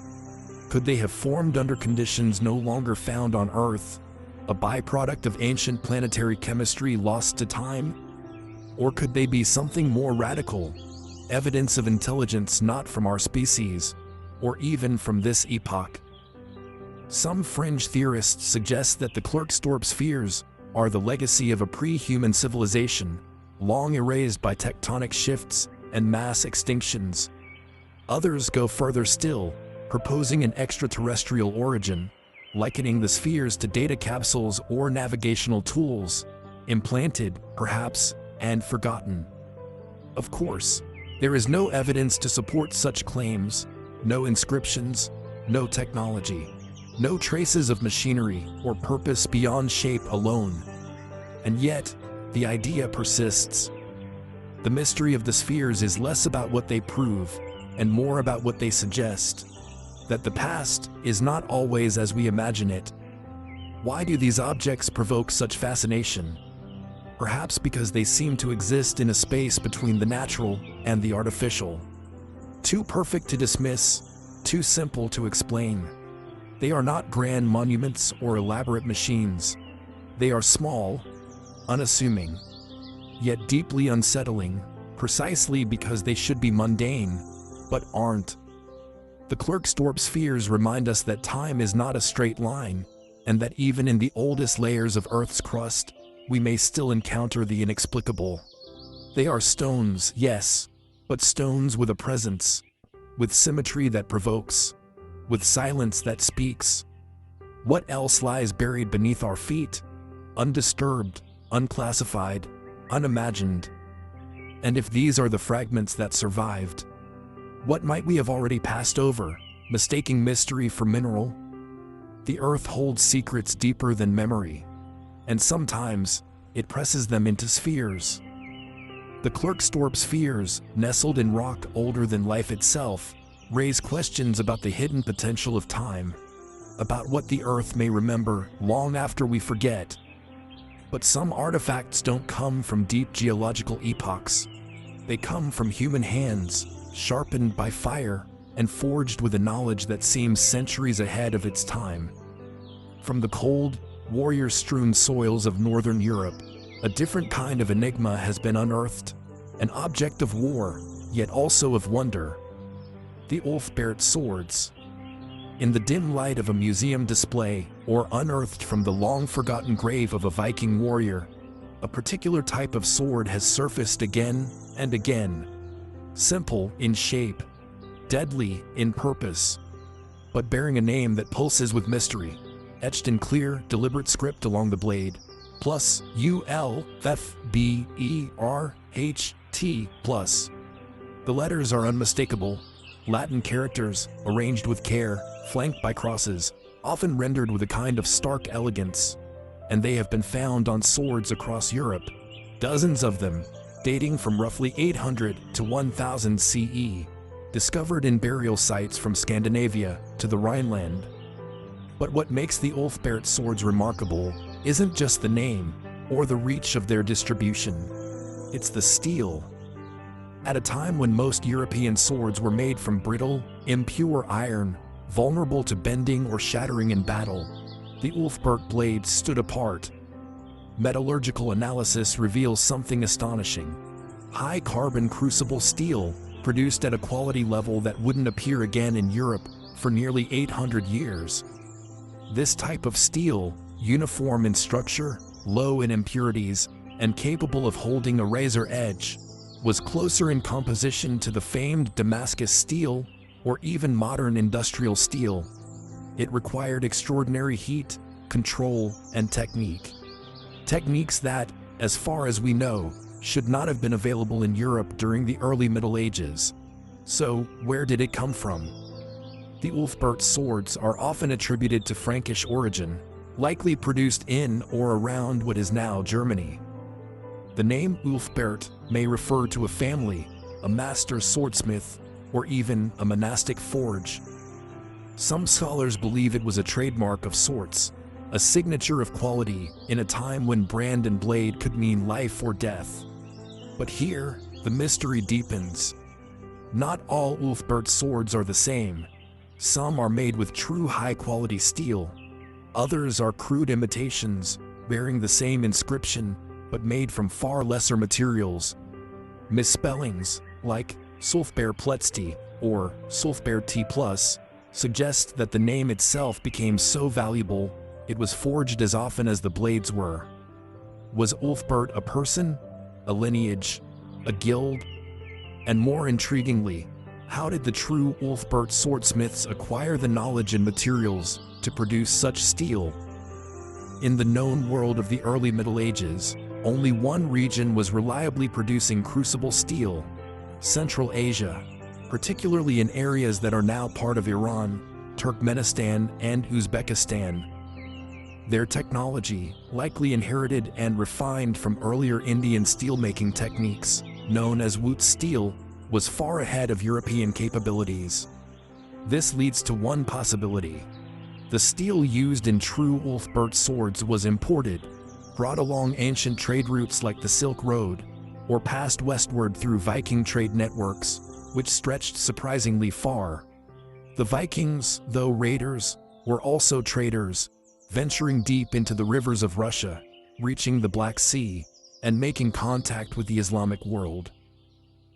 Could they have formed under conditions no longer found on Earth, a byproduct of ancient planetary chemistry lost to time? Or could they be something more radical, evidence of intelligence not from our species, or even from this epoch? Some fringe theorists suggest that the Klerksdorp spheres are the legacy of a pre-human civilization, long erased by tectonic shifts and mass extinctions. Others go further still, proposing an extraterrestrial origin, likening the spheres to data capsules or navigational tools, implanted, perhaps, and forgotten. Of course, there is no evidence to support such claims, no inscriptions, no technology, no traces of machinery or purpose beyond shape alone. And yet, the idea persists. The mystery of the spheres is less about what they prove, and more about what they suggest. That the past is not always as we imagine it. Why do these objects provoke such fascination? Perhaps because they seem to exist in a space between the natural and the artificial. Too perfect to dismiss, too simple to explain. They are not grand monuments or elaborate machines. They are small, unassuming, yet deeply unsettling, precisely because they should be mundane, but aren't. The Klerksdorp spheres remind us that time is not a straight line, and that even in the oldest layers of Earth's crust, we may still encounter the inexplicable. They are stones, yes, but stones with a presence, with symmetry that provokes, with silence that speaks. What else lies buried beneath our feet, undisturbed, unclassified, unimagined. And if these are the fragments that survived, what might we have already passed over, mistaking mystery for mineral? The earth holds secrets deeper than memory, and sometimes it presses them into spheres. The Klerksdorp spheres, nestled in rock older than life itself, raise questions about the hidden potential of time, about what the earth may remember long after we forget. But some artifacts don't come from deep geological epochs. They come from human hands, sharpened by fire and forged with a knowledge that seems centuries ahead of its time. From the cold, warrior-strewn soils of northern Europe, a different kind of enigma has been unearthed, an object of war, yet also of wonder. The Ulfberht swords. In the dim light of a museum display, or unearthed from the long-forgotten grave of a Viking warrior, a particular type of sword has surfaced again and again. Simple in shape, deadly in purpose, but bearing a name that pulses with mystery, etched in clear, deliberate script along the blade, plus ULFBERHT plus. The letters are unmistakable, Latin characters, arranged with care, flanked by crosses, often rendered with a kind of stark elegance, and they have been found on swords across Europe, dozens of them, dating from roughly 800 to 1000 CE, discovered in burial sites from Scandinavia to the Rhineland. But what makes the Ulfberht swords remarkable isn't just the name or the reach of their distribution, it's the steel. At a time when most European swords were made from brittle, impure iron, vulnerable to bending or shattering in battle, the Ulfberht blade stood apart. Metallurgical analysis reveals something astonishing. High-carbon crucible steel, produced at a quality level that wouldn't appear again in Europe for nearly 800 years. This type of steel, uniform in structure, low in impurities, and capable of holding a razor edge, was closer in composition to the famed Damascus steel or even modern industrial steel. It required extraordinary heat, control, and technique. Techniques that, as far as we know, should not have been available in Europe during the early Middle Ages. So, where did it come from? The Ulfberht swords are often attributed to Frankish origin, likely produced in or around what is now Germany. The name Ulfberht may refer to a family, a master swordsmith, or even a monastic forge. Some scholars believe it was a trademark of sorts, a signature of quality in a time when brand and blade could mean life or death. But here, the mystery deepens. Not all Ulfberht swords are the same. Some are made with true high-quality steel. Others are crude imitations, bearing the same inscription, but made from far lesser materials. Misspellings, like Sulfberpletsti or Sulfbert+, suggest that the name itself became so valuable it was forged as often as the blades were. Was Ulfberht a person, a lineage, a guild? And more intriguingly, how did the true Ulfberht swordsmiths acquire the knowledge and materials to produce such steel? In the known world of the early Middle Ages, only one region was reliably producing crucible steel: Central Asia, particularly in areas that are now part of Iran, Turkmenistan, and Uzbekistan. Their technology, likely inherited and refined from earlier Indian steelmaking techniques, known as Wootz steel, was far ahead of European capabilities. This leads to one possibility. The steel used in true Ulfberht swords was imported, brought along ancient trade routes like the Silk Road, or passed westward through Viking trade networks, which stretched surprisingly far. The Vikings, though raiders, were also traders, venturing deep into the rivers of Russia, reaching the Black Sea, and making contact with the Islamic world.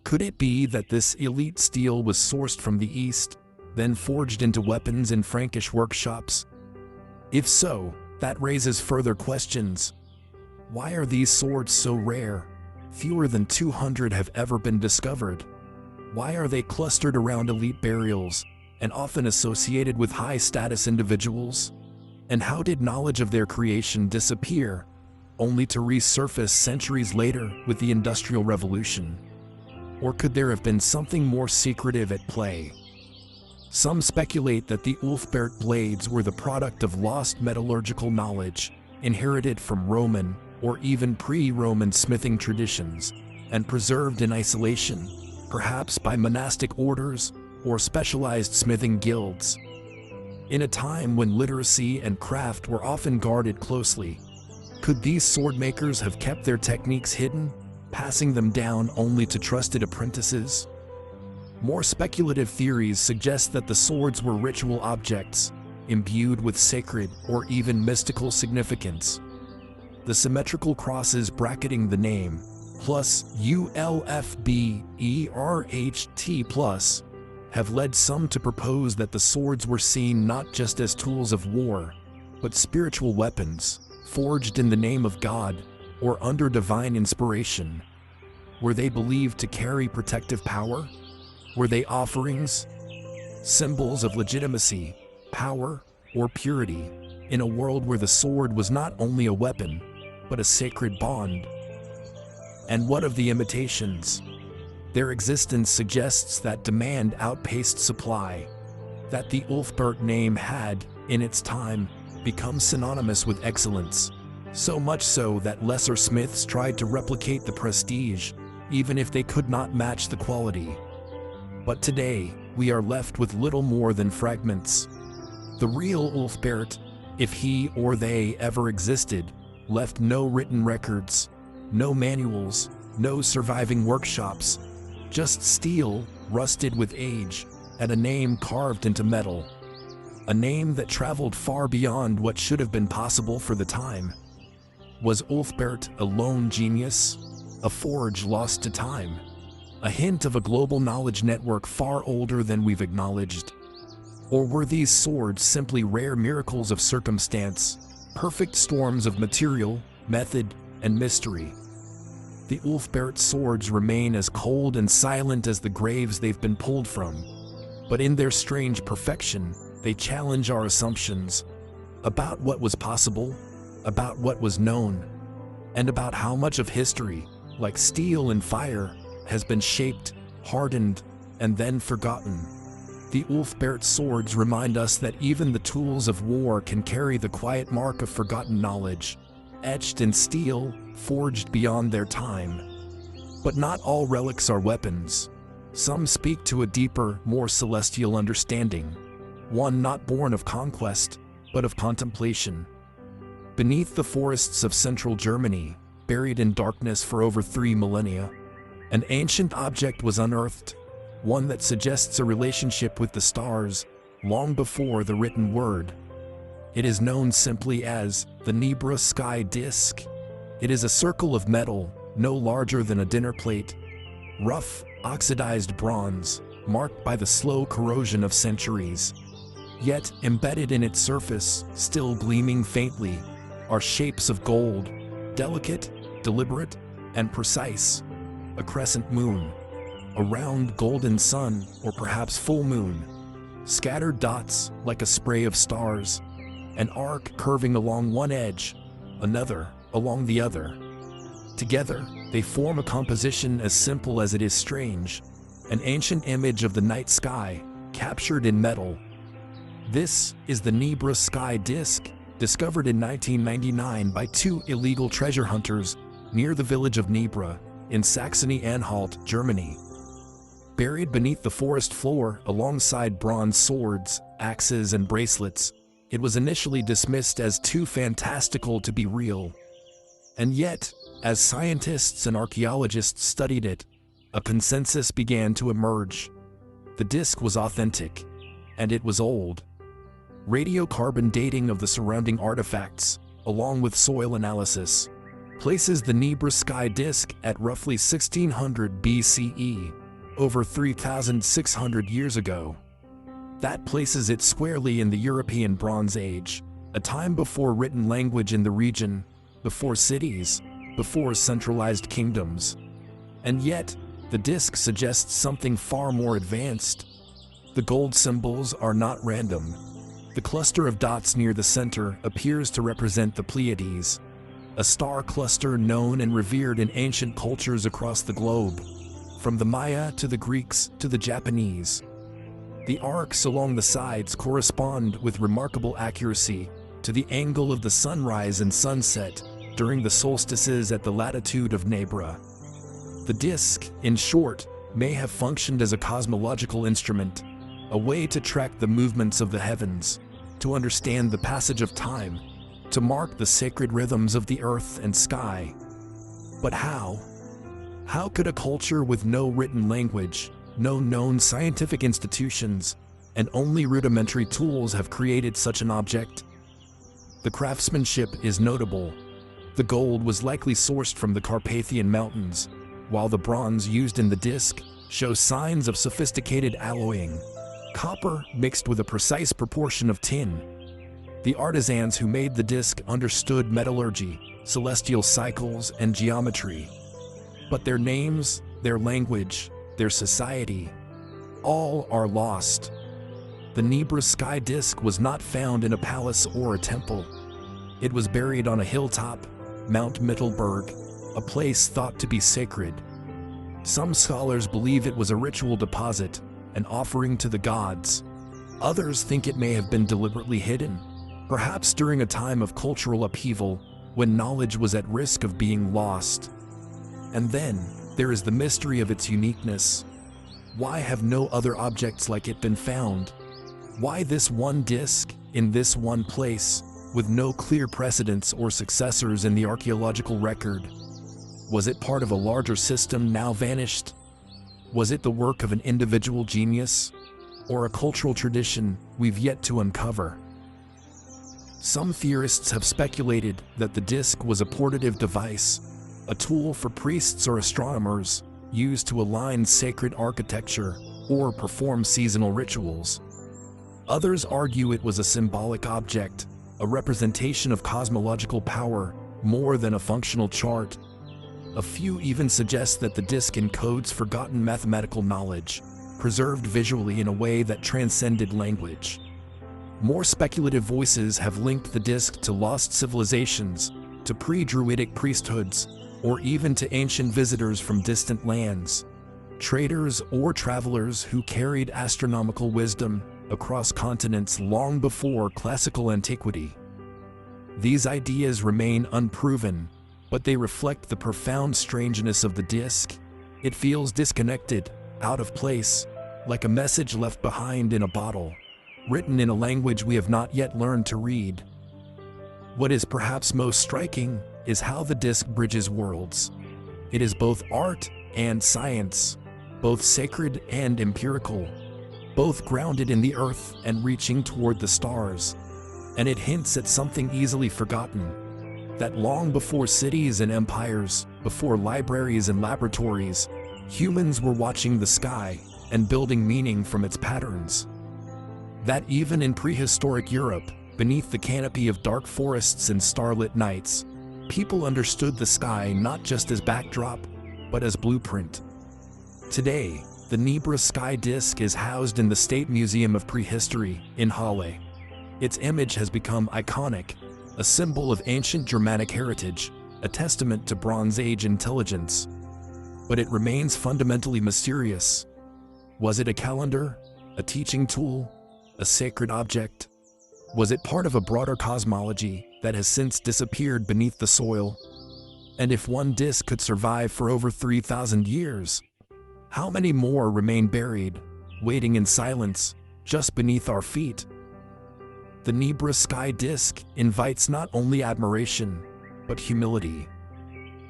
Could it be that this elite steel was sourced from the East, then forged into weapons in Frankish workshops? If so, that raises further questions. Why are these swords so rare? Fewer than 200 have ever been discovered. Why are they clustered around elite burials, and often associated with high-status individuals? And how did knowledge of their creation disappear? only to resurface centuries later with the Industrial Revolution? Or could there have been something more secretive at play? Some speculate that the Ulfbert blades were the product of lost metallurgical knowledge, inherited from Roman or even pre-Roman smithing traditions, and preserved in isolation, perhaps by monastic orders or specialized smithing guilds. In a time when literacy and craft were often guarded closely, could these sword makers have kept their techniques hidden, passing them down only to trusted apprentices? More speculative theories suggest that the swords were ritual objects, imbued with sacred or even mystical significance. The symmetrical crosses bracketing the name, plus ULFBERHT+, have led some to propose that the swords were seen not just as tools of war, but spiritual weapons, forged in the name of God or under divine inspiration. Were they believed to carry protective power? Were they offerings, symbols of legitimacy, power, or purity, in a world where the sword was not only a weapon, but a sacred bond? And what of the imitations? Their existence suggests that demand outpaced supply, that the Ulfbert name had, in its time, become synonymous with excellence, so much so that lesser smiths tried to replicate the prestige, even if they could not match the quality. But today, we are left with little more than fragments. The real Ulfbert, if he or they ever existed, left no written records, no manuals, no surviving workshops, just steel, rusted with age, and a name carved into metal. A name that traveled far beyond what should have been possible for the time. Was Ulfbert a lone genius? A forge lost to time? A hint of a global knowledge network far older than we've acknowledged? Or were these swords simply rare miracles of circumstance, perfect storms of material, method, and mystery? The Ulfbert swords remain as cold and silent as the graves they've been pulled from, but in their strange perfection, they challenge our assumptions about what was possible, about what was known, and about how much of history, like steel and fire, has been shaped, hardened, and then forgotten. The Ulfbert swords remind us that even the tools of war can carry the quiet mark of forgotten knowledge, etched in steel, forged beyond their time. But not all relics are weapons. Some speak to a deeper, more celestial understanding, one not born of conquest, but of contemplation. Beneath the forests of central Germany, buried in darkness for over 3 millennia, an ancient object was unearthed, one that suggests a relationship with the stars, long before the written word. It is known simply as the Nebra Sky Disk. It is a circle of metal, no larger than a dinner plate, rough, oxidized bronze, marked by the slow corrosion of centuries. Yet, embedded in its surface, still gleaming faintly, are shapes of gold, delicate, deliberate, and precise. A crescent moon, a round golden sun, or perhaps full moon, scattered dots like a spray of stars, an arc curving along one edge, another along the other. Together, they form a composition as simple as it is strange, an ancient image of the night sky, captured in metal. This is the Nebra Sky Disk, discovered in 1999 by 2 illegal treasure hunters near the village of Nebra in Saxony-Anhalt, Germany. Buried beneath the forest floor alongside bronze swords, axes, and bracelets, it was initially dismissed as too fantastical to be real. And yet, as scientists and archaeologists studied it, a consensus began to emerge. The disc was authentic, and it was old. Radiocarbon dating of the surrounding artifacts, along with soil analysis, places the Nebra Sky Disk at roughly 1600 BCE, over 3,600 years ago. That places it squarely in the European Bronze Age, a time before written language in the region, before cities, before centralized kingdoms. And yet, the disc suggests something far more advanced. The gold symbols are not random. The cluster of dots near the center appears to represent the Pleiades, a star cluster known and revered in ancient cultures across the globe, from the Maya to the Greeks to the Japanese. The arcs along the sides correspond with remarkable accuracy to the angle of the sunrise and sunset during the solstices at the latitude of Nebra. The disk, in short, may have functioned as a cosmological instrument, a way to track the movements of the heavens, to understand the passage of time, to mark the sacred rhythms of the earth and sky. But how? How could a culture with no written language, no known scientific institutions, and only rudimentary tools have created such an object? The craftsmanship is notable. The gold was likely sourced from the Carpathian Mountains, while the bronze used in the disc shows signs of sophisticated alloying, copper mixed with a precise proportion of tin. The artisans who made the disc understood metallurgy, celestial cycles, and geometry. But their names, their language, their society, all are lost. The Nebra sky disk was not found in a palace or a temple. It was buried on a hilltop, Mount Mittelberg, a place thought to be sacred. Some scholars believe it was a ritual deposit, an offering to the gods. Others think it may have been deliberately hidden, perhaps during a time of cultural upheaval when knowledge was at risk of being lost. And then, there is the mystery of its uniqueness. Why have no other objects like it been found? Why this one disk, in this one place, with no clear precedents or successors in the archaeological record? Was it part of a larger system now vanished? Was it the work of an individual genius? Or a cultural tradition we've yet to uncover? Some theorists have speculated that the disk was a portative device, a tool for priests or astronomers, used to align sacred architecture or perform seasonal rituals. Others argue it was a symbolic object, a representation of cosmological power, more than a functional chart. A few even suggest that the disk encodes forgotten mathematical knowledge, preserved visually in a way that transcended language. More speculative voices have linked the disk to lost civilizations, to pre-Druidic priesthoods, or even to ancient visitors from distant lands, traders or travelers who carried astronomical wisdom across continents long before classical antiquity. These ideas remain unproven, but they reflect the profound strangeness of the disk. It feels disconnected, out of place, like a message left behind in a bottle, written in a language we have not yet learned to read. What is perhaps most striking is how the disc bridges worlds. It is both art and science, both sacred and empirical, both grounded in the earth and reaching toward the stars. And it hints at something easily forgotten, that long before cities and empires, before libraries and laboratories, humans were watching the sky and building meaning from its patterns. That even in prehistoric Europe, beneath the canopy of dark forests and starlit nights, people understood the sky not just as backdrop, but as blueprint. Today, the Nebra sky disk is housed in the State Museum of Prehistory in Halle. Its image has become iconic, a symbol of ancient Germanic heritage, a testament to Bronze Age intelligence. But it remains fundamentally mysterious. Was it a calendar, a teaching tool, a sacred object? Was it part of a broader cosmology that has since disappeared beneath the soil? And if one disk could survive for over 3,000 years, how many more remain buried, waiting in silence, just beneath our feet? The Nebra sky disk invites not only admiration, but humility.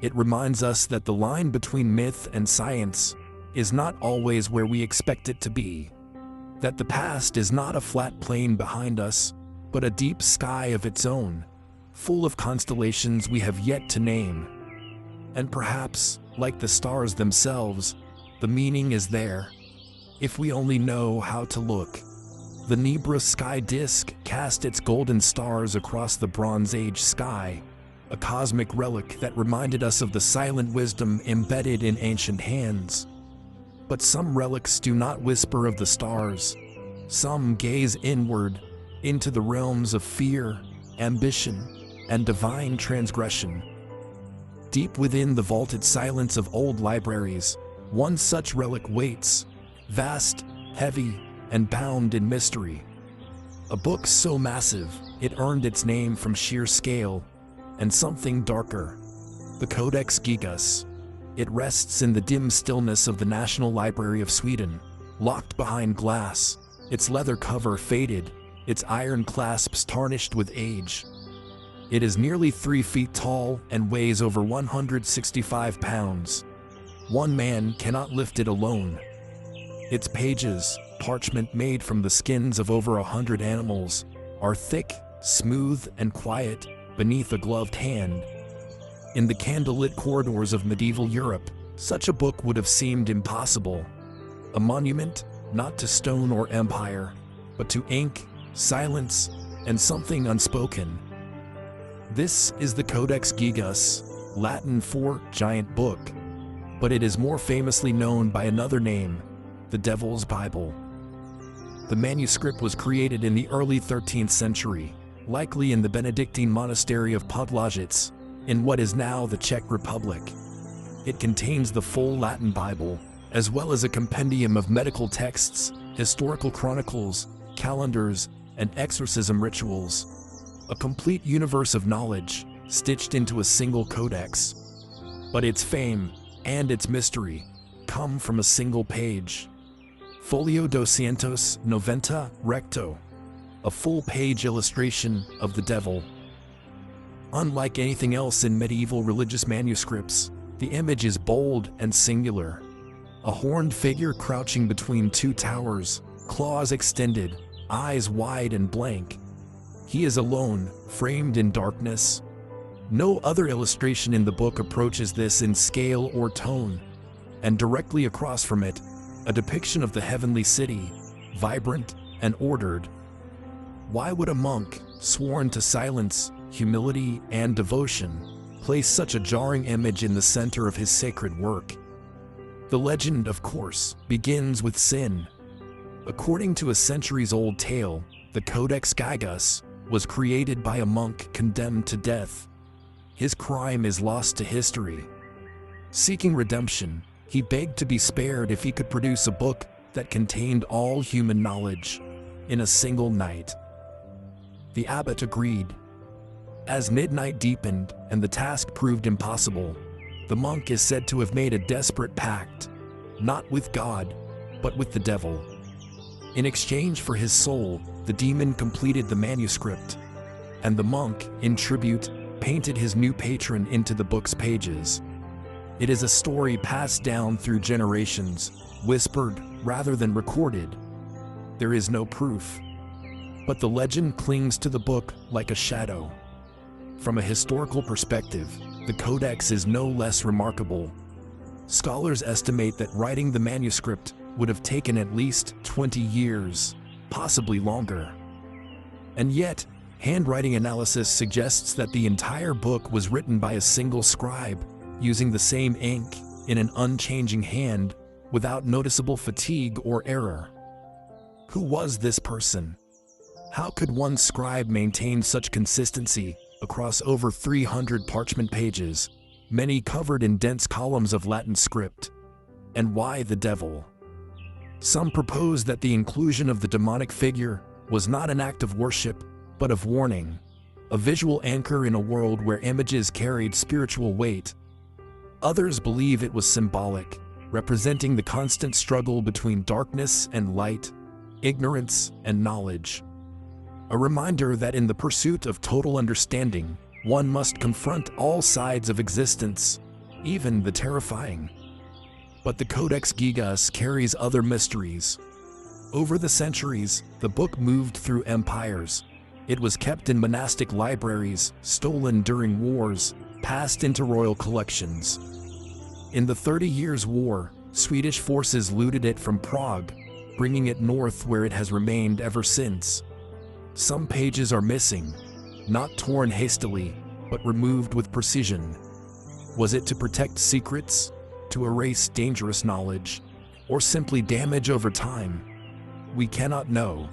It reminds us that the line between myth and science is not always where we expect it to be. That the past is not a flat plain behind us, but a deep sky of its own, full of constellations we have yet to name. And perhaps, like the stars themselves, the meaning is there, if we only know how to look. The Nebra sky disk cast its golden stars across the Bronze Age sky, a cosmic relic that reminded us of the silent wisdom embedded in ancient hands. But some relics do not whisper of the stars. Some gaze inward, into the realms of fear, ambition, and divine transgression. Deep within the vaulted silence of old libraries, one such relic waits, vast, heavy, and bound in mystery. A book so massive, it earned its name from sheer scale, and something darker. The Codex Gigas. It rests in the dim stillness of the National Library of Sweden, locked behind glass, its leather cover faded, its iron clasps tarnished with age. It is nearly 3 feet tall and weighs over 165 pounds. One man cannot lift it alone. Its pages, parchment made from the skins of over 100 animals, are thick, smooth, and quiet beneath a gloved hand. In the candlelit corridors of medieval Europe, such a book would have seemed impossible. A monument, not to stone or empire, but to ink, silence, and something unspoken. This is the Codex Gigas, Latin for giant book, but it is more famously known by another name, the Devil's Bible. The manuscript was created in the early 13th century, likely in the Benedictine monastery of Podlajic, in what is now the Czech Republic. It contains the full Latin Bible, as well as a compendium of medical texts, historical chronicles, calendars, and exorcism rituals. A complete universe of knowledge, stitched into a single codex. But its fame, and its mystery, come from a single page. Folio 290 recto. A full-page illustration of the devil. Unlike anything else in medieval religious manuscripts, the image is bold and singular. A horned figure crouching between two towers, claws extended, eyes wide and blank. He is alone, framed in darkness. No other illustration in the book approaches this in scale or tone. And directly across from it, a depiction of the heavenly city, vibrant and ordered. Why would a monk, sworn to silence, humility, and devotion, place such a jarring image in the center of his sacred work? The legend, of course, begins with sin. According to a centuries-old tale, the Codex Gigas was created by a monk condemned to death. His crime is lost to history. Seeking redemption, he begged to be spared if he could produce a book that contained all human knowledge in a single night. The abbot agreed. As midnight deepened and the task proved impossible, the monk is said to have made a desperate pact, not with God, but with the devil. In exchange for his soul, the demon completed the manuscript, and the monk, in tribute, painted his new patron into the book's pages. It is a story passed down through generations, whispered rather than recorded. There is no proof, but the legend clings to the book like a shadow. From a historical perspective, the Codex is no less remarkable. Scholars estimate that writing the manuscript would have taken at least 20 years, possibly longer. And yet, handwriting analysis suggests that the entire book was written by a single scribe, using the same ink, in an unchanging hand, without noticeable fatigue or error. Who was this person? How could one scribe maintain such consistency across over 300 parchment pages, many covered in dense columns of Latin script? And why the devil? Some propose that the inclusion of the demonic figure was not an act of worship, but of warning, a visual anchor in a world where images carried spiritual weight. Others believe it was symbolic, representing the constant struggle between darkness and light, ignorance and knowledge. A reminder that in the pursuit of total understanding, one must confront all sides of existence, even the terrifying. But the Codex Gigas carries other mysteries. Over the centuries, the book moved through empires. It was kept in monastic libraries, stolen during wars, passed into royal collections. In the 30 Years' War, Swedish forces looted it from Prague, bringing it north where it has remained ever since. Some pages are missing, not torn hastily, but removed with precision. Was it to protect secrets, to erase dangerous knowledge, or simply damage over time? We cannot know.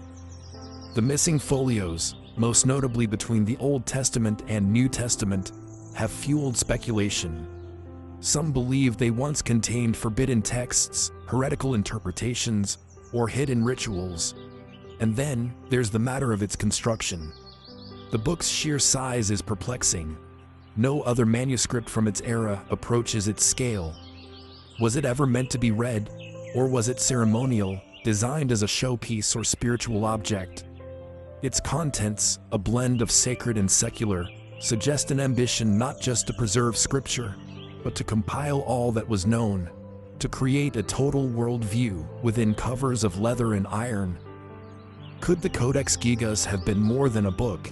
The missing folios, most notably between the Old Testament and New Testament, have fueled speculation. Some believe they once contained forbidden texts, heretical interpretations, or hidden rituals. And then, there's the matter of its construction. The book's sheer size is perplexing. No other manuscript from its era approaches its scale. Was it ever meant to be read, or was it ceremonial, designed as a showpiece or spiritual object? Its contents, a blend of sacred and secular, suggest an ambition not just to preserve scripture, but to compile all that was known, to create a total worldview within covers of leather and iron. Could the Codex Gigas have been more than a book?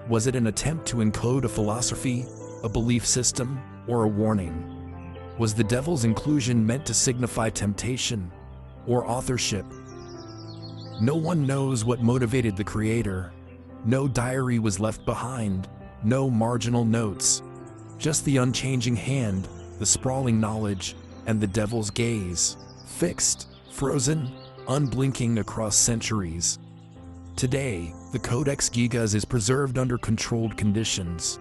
Was it an attempt to encode a philosophy, a belief system, or a warning? Was the devil's inclusion meant to signify temptation or authorship? No one knows what motivated the creator. No diary was left behind, no marginal notes. Just the unchanging hand, the sprawling knowledge, and the devil's gaze, fixed, frozen, unblinking across centuries. Today, the Codex Gigas is preserved under controlled conditions.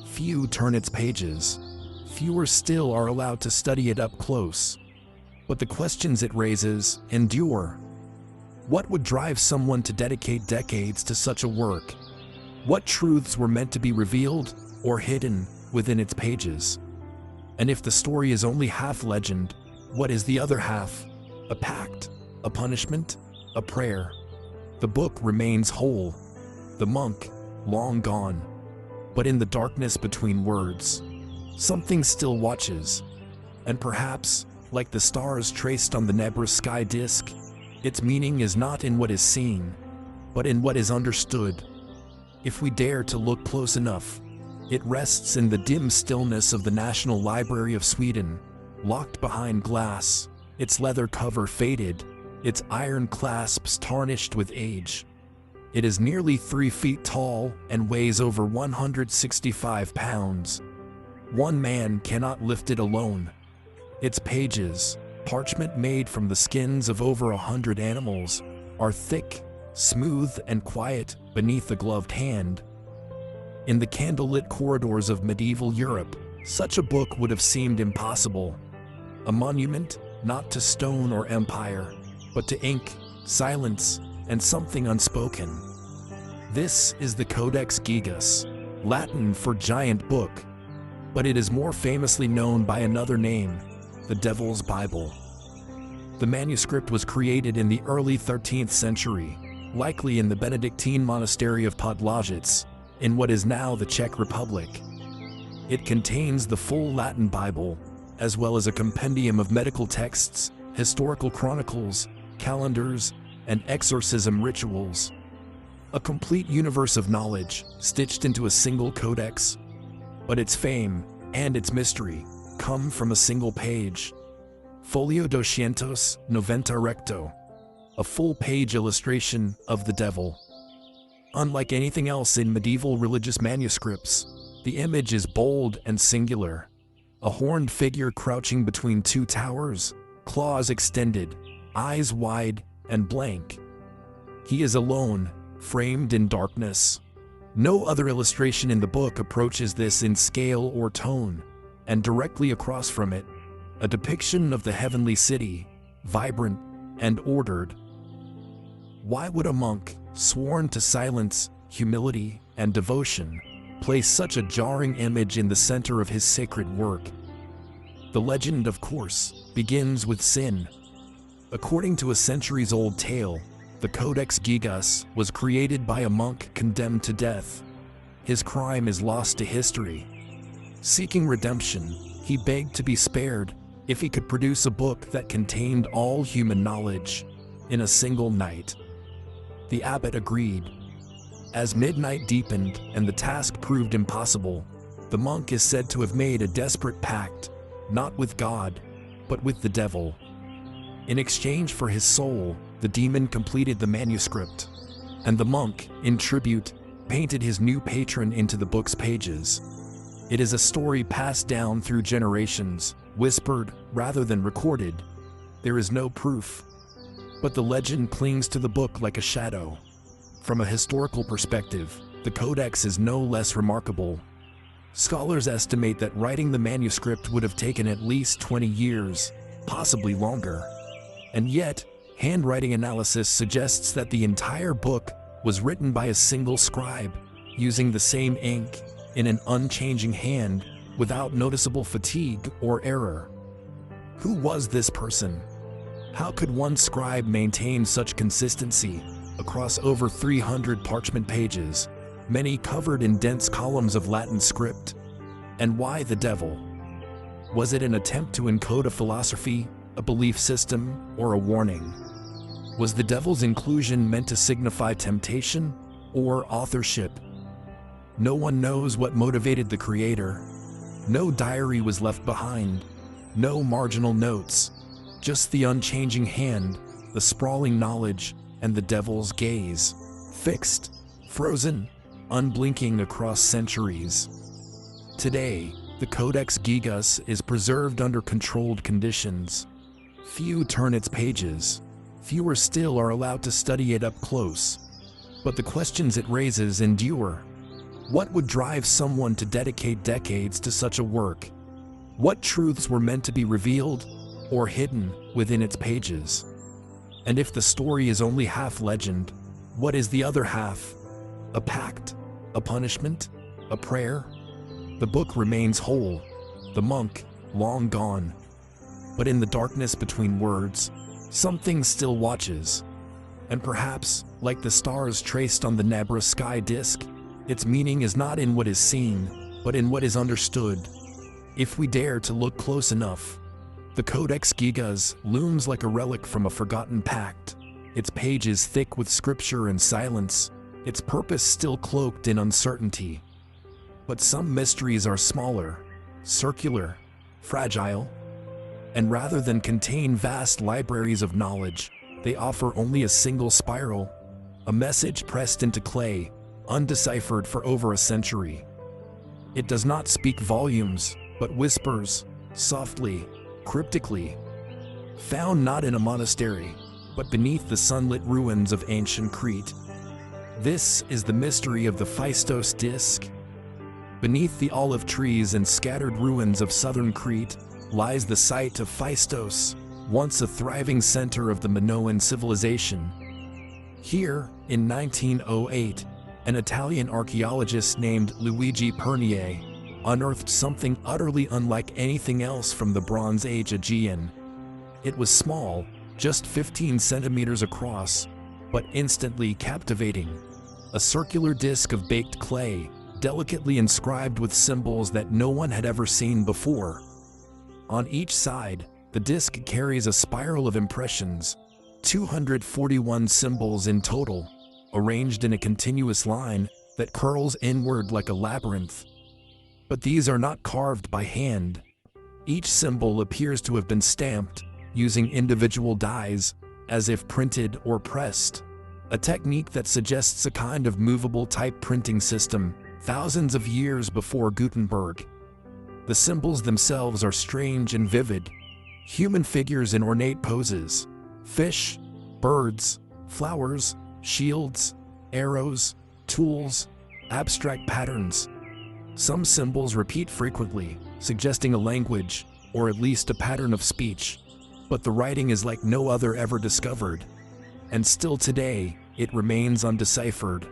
Few turn its pages. Fewer still are allowed to study it up close. But the questions it raises endure. What would drive someone to dedicate decades to such a work? What truths were meant to be revealed or hidden within its pages? And if the story is only half legend, what is the other half? A pact? A punishment? A prayer? The book remains whole. The monk, long gone. But in the darkness between words, something still watches. And perhaps, like the stars traced on the Nebra sky disk, its meaning is not in what is seen, but in what is understood. If we dare to look close enough, it rests in the dim stillness of the National Library of Sweden, locked behind glass, its leather cover faded, its iron clasps tarnished with age. It is nearly 3 feet tall and weighs over 165 pounds. One man cannot lift it alone. Its pages, parchment made from the skins of over 100 animals, are thick, smooth, and quiet beneath a gloved hand. In the candlelit corridors of medieval Europe, such a book would have seemed impossible. A monument, not to stone or empire, but to ink, silence, and something unspoken. This is the Codex Gigas, Latin for giant book, but it is more famously known by another name, the Devil's Bible. The manuscript was created in the early 13th century, likely in the Benedictine monastery of Podlajic, in what is now the Czech Republic. It contains the full Latin Bible, as well as a compendium of medical texts, historical chronicles, calendars, and exorcism rituals. A complete universe of knowledge, stitched into a single codex. But its fame, and its mystery, come from a single page. Folio 290 recto. A full-page illustration of the devil. Unlike anything else in medieval religious manuscripts, the image is bold and singular. A horned figure crouching between two towers, claws extended, eyes wide and blank. He is alone, framed in darkness. No other illustration in the book approaches this in scale or tone, and directly across from it, a depiction of the heavenly city, vibrant and ordered. Why would a monk, sworn to silence, humility, and devotion, place such a jarring image in the center of his sacred work? The legend, of course, begins with sin. According to a centuries-old tale, the Codex Gigas was created by a monk condemned to death. His crime is lost to history. Seeking redemption, he begged to be spared if he could produce a book that contained all human knowledge in a single night. The abbot agreed. As midnight deepened and the task proved impossible, the monk is said to have made a desperate pact, not with God, but with the devil. In exchange for his soul, the demon completed the manuscript, and the monk, in tribute, painted his new patron into the book's pages. It is a story passed down through generations, whispered rather than recorded. There is no proof, but the legend clings to the book like a shadow. From a historical perspective, the Codex is no less remarkable. Scholars estimate that writing the manuscript would have taken at least 20 years, possibly longer. And yet, handwriting analysis suggests that the entire book was written by a single scribe, using the same ink, in an unchanging hand, without noticeable fatigue or error. Who was this person? How could one scribe maintain such consistency across over 300 parchment pages, many covered in dense columns of Latin script? And why the devil? Was it an attempt to encode a philosophy, a belief system, or a warning? Was the devil's inclusion meant to signify temptation or authorship? No one knows what motivated the creator. No diary was left behind, no marginal notes, just the unchanging hand, the sprawling knowledge, and the devil's gaze, fixed, frozen, unblinking across centuries. Today, the Codex Gigas is preserved under controlled conditions. Few turn its pages. Fewer still are allowed to study it up close. But the questions it raises endure. What would drive someone to dedicate decades to such a work? What truths were meant to be revealed or hidden within its pages? And if the story is only half legend, what is the other half? A pact? A punishment? A prayer? The book remains whole, the monk long gone. But in the darkness between words, something still watches. And perhaps, like the stars traced on the Nabra sky disk, its meaning is not in what is seen, but in what is understood. If we dare to look close enough, the Codex Gigas looms like a relic from a forgotten pact, its pages thick with scripture and silence, its purpose still cloaked in uncertainty. But some mysteries are smaller, circular, fragile, and rather than contain vast libraries of knowledge, they offer only a single spiral, a message pressed into clay, undeciphered for over a century. It does not speak volumes, but whispers, softly, cryptically, found not in a monastery, but beneath the sunlit ruins of ancient Crete. This is the mystery of the Phaistos disc. Beneath the olive trees and scattered ruins of southern Crete lies the site of Phaistos, once a thriving center of the Minoan civilization. Here, in 1908, an Italian archaeologist named Luigi Pernier unearthed something utterly unlike anything else from the Bronze Age Aegean. It was small, just 15 centimeters across, but instantly captivating. A circular disc of baked clay, delicately inscribed with symbols that no one had ever seen before. On each side, the disc carries a spiral of impressions, 241 symbols in total, arranged in a continuous line that curls inward like a labyrinth. But these are not carved by hand. Each symbol appears to have been stamped, using individual dies, as if printed or pressed, a technique that suggests a kind of movable type printing system, thousands of years before Gutenberg. The symbols themselves are strange and vivid, human figures in ornate poses, fish, birds, flowers, shields, arrows, tools, abstract patterns. Some symbols repeat frequently, suggesting a language, or at least a pattern of speech, but the writing is like no other ever discovered, and still today, it remains undeciphered.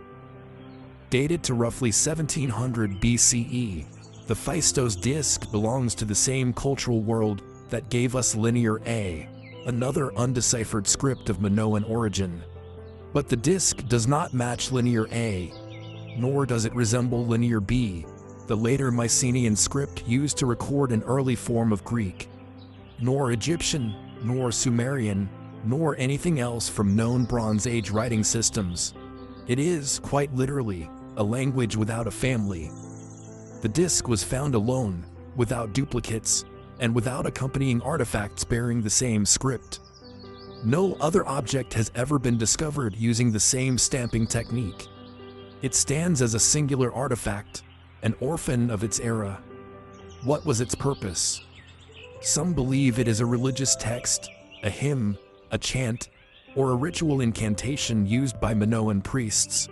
Dated to roughly 1700 BCE, the Phaistos disc belongs to the same cultural world that gave us Linear A, another undeciphered script of Minoan origin. But the disc does not match Linear A, nor does it resemble Linear B, the later Mycenaean script used to record an early form of Greek, nor Egyptian, nor Sumerian, nor anything else from known Bronze Age writing systems. It is, quite literally, a language without a family. The disc was found alone, without duplicates, and without accompanying artifacts bearing the same script. No other object has ever been discovered using the same stamping technique. It stands as a singular artifact, an orphan of its era. What was its purpose? Some believe it is a religious text, a hymn, a chant, or a ritual incantation used by Minoan priests.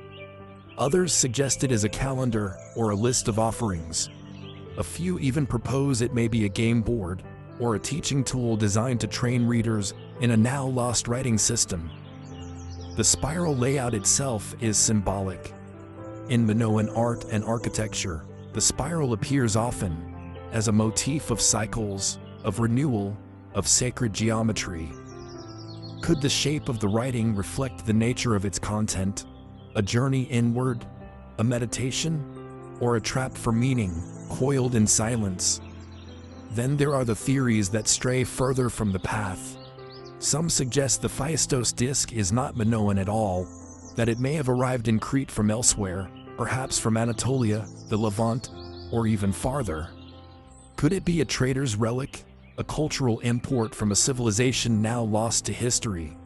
Others suggest it as a calendar or a list of offerings. A few even propose it may be a game board or a teaching tool designed to train readers in a now-lost writing system. The spiral layout itself is symbolic. In Minoan art and architecture, the spiral appears often as a motif of cycles, of renewal, of sacred geometry. Could the shape of the writing reflect the nature of its content, a journey inward, a meditation, or a trap for meaning, coiled in silence? Then there are the theories that stray further from the path. Some suggest the Phaistos disc is not Minoan at all, that it may have arrived in Crete from elsewhere, perhaps from Anatolia, the Levant, or even farther. Could it be a trader's relic, a cultural import from a civilization now lost to history?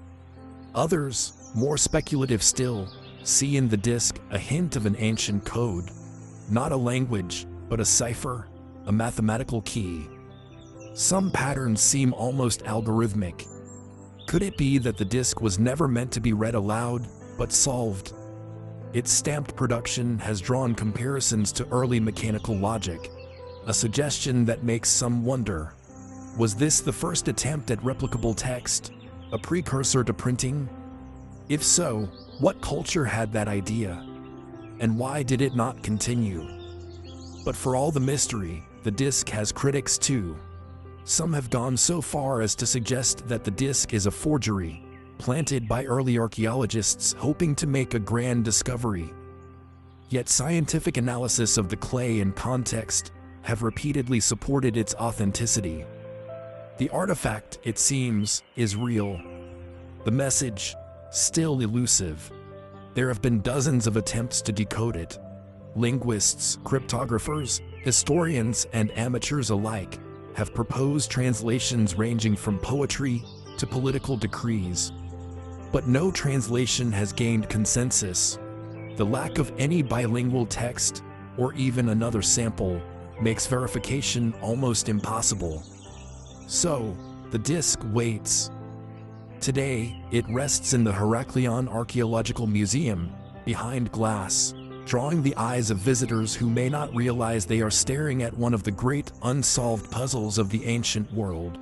Others, more speculative still, see in the disc a hint of an ancient code, not a language, but a cipher, a mathematical key. Some patterns seem almost algorithmic. Could it be that the disc was never meant to be read aloud, but solved? Its stamped production has drawn comparisons to early mechanical logic, a suggestion that makes some wonder. Was this the first attempt at replicable text, a precursor to printing? If so, what culture had that idea? And why did it not continue? But for all the mystery, the disc has critics too. Some have gone so far as to suggest that the disc is a forgery, planted by early archaeologists hoping to make a grand discovery. Yet scientific analysis of the clay and context have repeatedly supported its authenticity. The artifact, it seems, is real. The message, still elusive. There have been dozens of attempts to decode it. Linguists, cryptographers, historians, and amateurs alike have proposed translations ranging from poetry to political decrees. But no translation has gained consensus. The lack of any bilingual text, or even another sample, makes verification almost impossible. So, the disc waits. Today, it rests in the Heraklion Archaeological Museum, behind glass, drawing the eyes of visitors who may not realize they are staring at one of the great unsolved puzzles of the ancient world.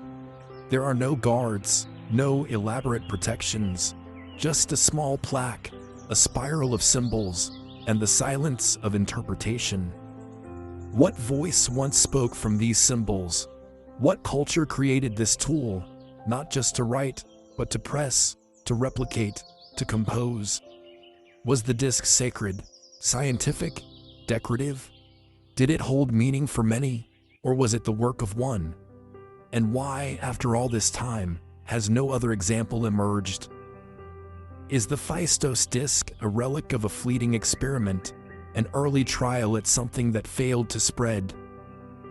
There are no guards, no elaborate protections, just a small plaque, a spiral of symbols, and the silence of interpretation. What voice once spoke from these symbols? What culture created this tool, not just to write, but to press, to replicate, to compose? Was the disc sacred, scientific, decorative? Did it hold meaning for many, or was it the work of one? And why, after all this time, has no other example emerged? Is the Phaistos disc a relic of a fleeting experiment, an early trial at something that failed to spread?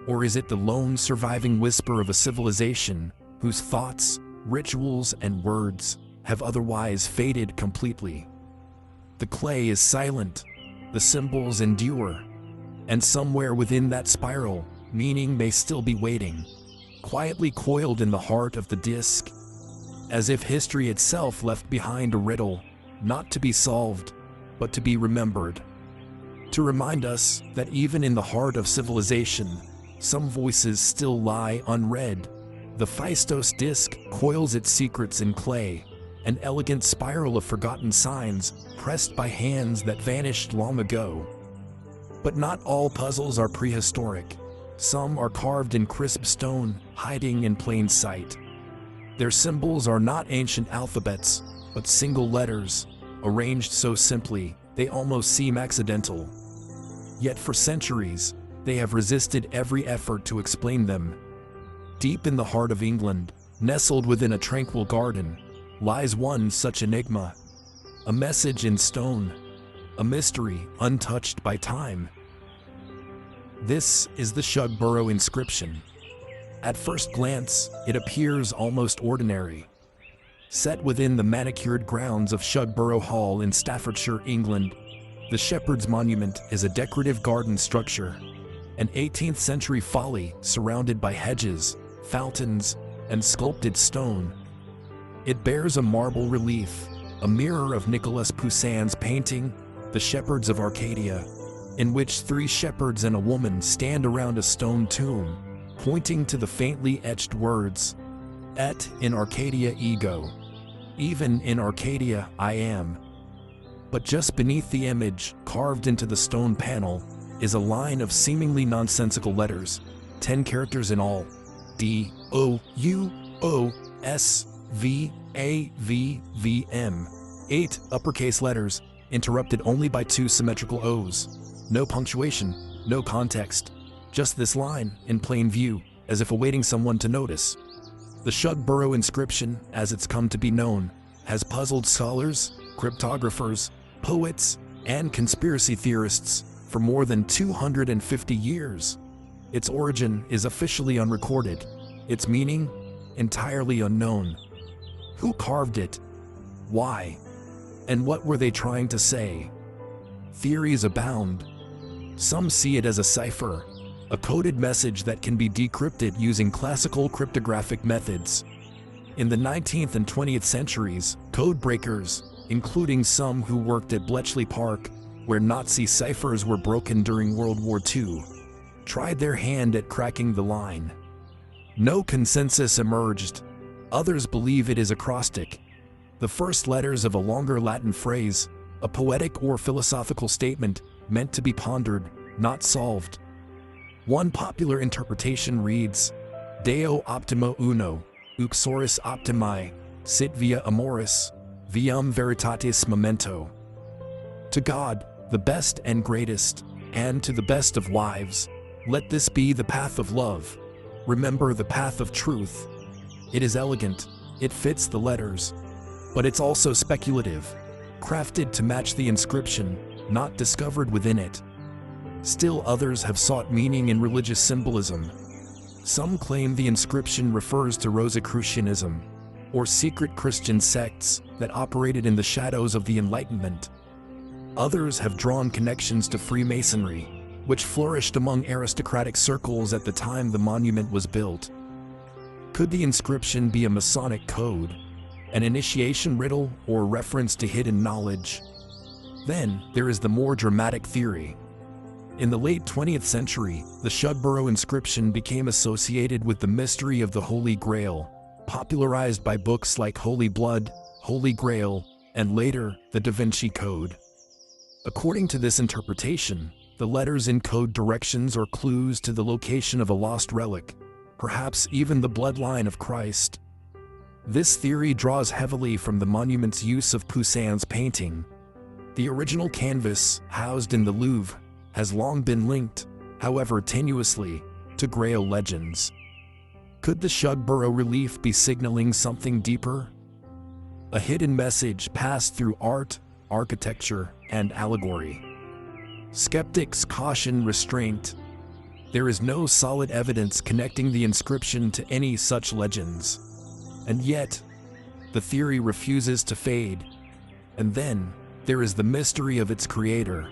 Or is it the lone surviving whisper of a civilization whose thoughts, rituals, and words have otherwise faded completely? The clay is silent, the symbols endure, and somewhere within that spiral, meaning may still be waiting, quietly coiled in the heart of the disc, as if history itself left behind a riddle, not to be solved, but to be remembered. To remind us that even in the heart of civilization, some voices still lie unread. The Phaistos disc coils its secrets in clay, an elegant spiral of forgotten signs pressed by hands that vanished long ago. But not all puzzles are prehistoric. Some are carved in crisp stone, hiding in plain sight. Their symbols are not ancient alphabets, but single letters, arranged so simply they almost seem accidental. Yet for centuries, they have resisted every effort to explain them. Deep in the heart of England, nestled within a tranquil garden, lies one such enigma. A message in stone, a mystery untouched by time. This is the Shugborough inscription. At first glance, it appears almost ordinary. Set within the manicured grounds of Shugborough Hall in Staffordshire, England, the Shepherd's Monument is a decorative garden structure, an 18th century folly surrounded by hedges, fountains, and sculpted stone. It bears a marble relief, a mirror of Nicolas Poussin's painting, The Shepherds of Arcadia. in which 3 shepherds and a woman stand around a stone tomb, pointing to the faintly etched words, Et in Arcadia ego. Even in Arcadia I am. But just beneath the image, carved into the stone panel, is a line of seemingly nonsensical letters, 10 characters in all. D, O, U, O, S, V, A, V, V, M. 8 uppercase letters, interrupted only by 2 symmetrical O's. No punctuation, no context. Just this line, in plain view, as if awaiting someone to notice. The Shugborough inscription, as it's come to be known, has puzzled scholars, cryptographers, poets, and conspiracy theorists for more than 250 years. Its origin is officially unrecorded, its meaning entirely unknown. Who carved it? Why? And what were they trying to say? Theories abound. Some see it as a cipher, a coded message that can be decrypted using classical cryptographic methods. In the 19th and 20th centuries, code breakers, including some who worked at Bletchley Park, where Nazi ciphers were broken during World War II, tried their hand at cracking the line. No consensus emerged. Others believe it is acrostic, the first letters of a longer Latin phrase, a poetic or philosophical statement meant to be pondered, not solved. One popular interpretation reads, Deo optimo uno, uxoris optimi, sit via amoris, viam veritatis memento. To God, the best and greatest, and to the best of wives, let this be the path of love. Remember the path of truth. It is elegant, it fits the letters, but it's also speculative, crafted to match the inscription, not discovered within it. Still others have sought meaning in religious symbolism. Some claim the inscription refers to Rosicrucianism, or secret Christian sects that operated in the shadows of the Enlightenment. Others have drawn connections to Freemasonry, which flourished among aristocratic circles at the time the monument was built. Could the inscription be a Masonic code, an initiation riddle, or reference to hidden knowledge? Then, there is the more dramatic theory. In the late 20th century, the Shugborough inscription became associated with the mystery of the Holy Grail, popularized by books like Holy Blood, Holy Grail, and later, the Da Vinci Code. According to this interpretation, the letters encode directions or clues to the location of a lost relic, perhaps even the bloodline of Christ. This theory draws heavily from the monument's use of Poussin's painting. The original canvas, housed in the Louvre, has long been linked, however tenuously, to Grail legends. Could the Shugborough relief be signaling something deeper? A hidden message passed through art, architecture, and allegory. Skeptics caution restraint. There is no solid evidence connecting the inscription to any such legends. And yet, the theory refuses to fade. And then, there is the mystery of its creator.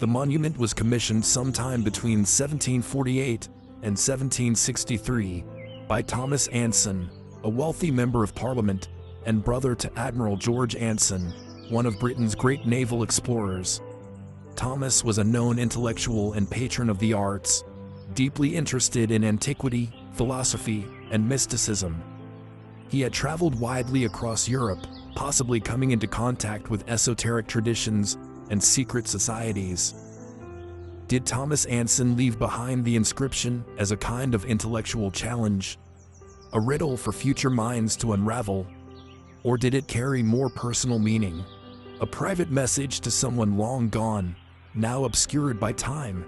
The monument was commissioned sometime between 1748 and 1763 by Thomas Anson, a wealthy member of Parliament and brother to Admiral George Anson, one of Britain's great naval explorers. Thomas was a known intellectual and patron of the arts, deeply interested in antiquity, philosophy, and mysticism. He had traveled widely across Europe, possibly coming into contact with esoteric traditions and secret societies. Did Thomas Anson leave behind the inscription as a kind of intellectual challenge, a riddle for future minds to unravel? Or did it carry more personal meaning, a private message to someone long gone, now obscured by time?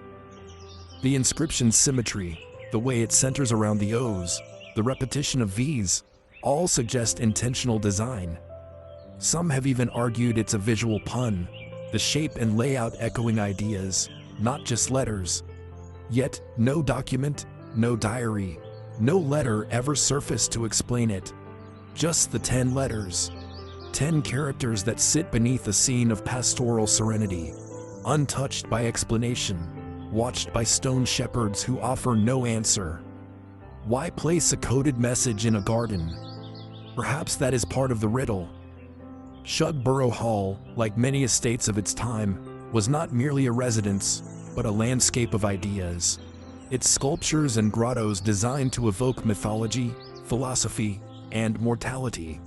The inscription's symmetry, the way it centers around the O's, the repetition of V's, all suggest intentional design. Some have even argued it's a visual pun, the shape and layout echoing ideas, not just letters. Yet, no document, no diary, no letter ever surfaced to explain it. Just the 10 letters. 10 characters that sit beneath a scene of pastoral serenity, untouched by explanation, watched by stone shepherds who offer no answer. Why place a coded message in a garden? Perhaps that is part of the riddle. Shugborough Hall, like many estates of its time, was not merely a residence, but a landscape of ideas. Its sculptures and grottos designed to evoke mythology, philosophy, and mortality.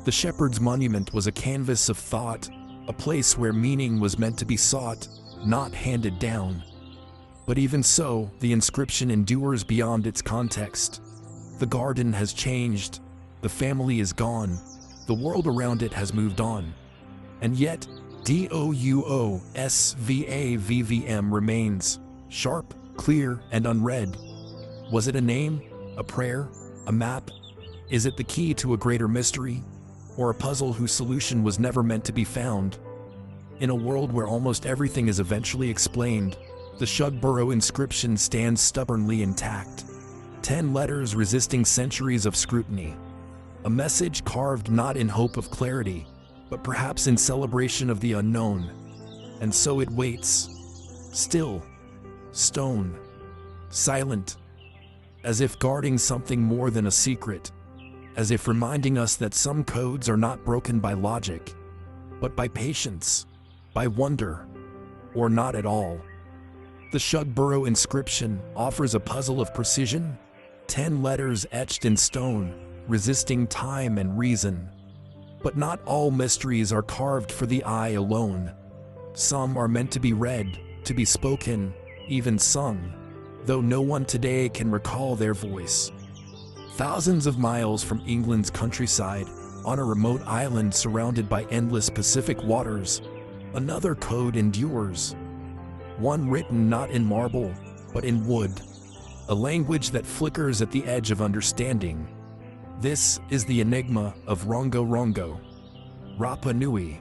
The Shepherd's Monument was a canvas of thought, a place where meaning was meant to be sought, not handed down. But even so, the inscription endures beyond its context. The garden has changed, the family is gone, the world around it has moved on. And yet, DOUOSVAVVM remains, sharp, clear, and unread. Was it a name, a prayer, a map? Is it the key to a greater mystery? Or a puzzle whose solution was never meant to be found? In a world where almost everything is eventually explained, the Shugborough inscription stands stubbornly intact. 10 letters resisting centuries of scrutiny. A message carved not in hope of clarity, but perhaps in celebration of the unknown. And so it waits. Still. Stone. Silent. As if guarding something more than a secret. As if reminding us that some codes are not broken by logic, but by patience, by wonder, or not at all. The Shugborough inscription offers a puzzle of precision, 10 letters etched in stone, resisting time and reason. But not all mysteries are carved for the eye alone. Some are meant to be read, to be spoken, even sung, though no one today can recall their voice. Thousands of miles from England's countryside, on a remote island surrounded by endless Pacific waters, another code endures. One written not in marble, but in wood. A language that flickers at the edge of understanding. This is the enigma of Rongo Rongo. Rapa Nui,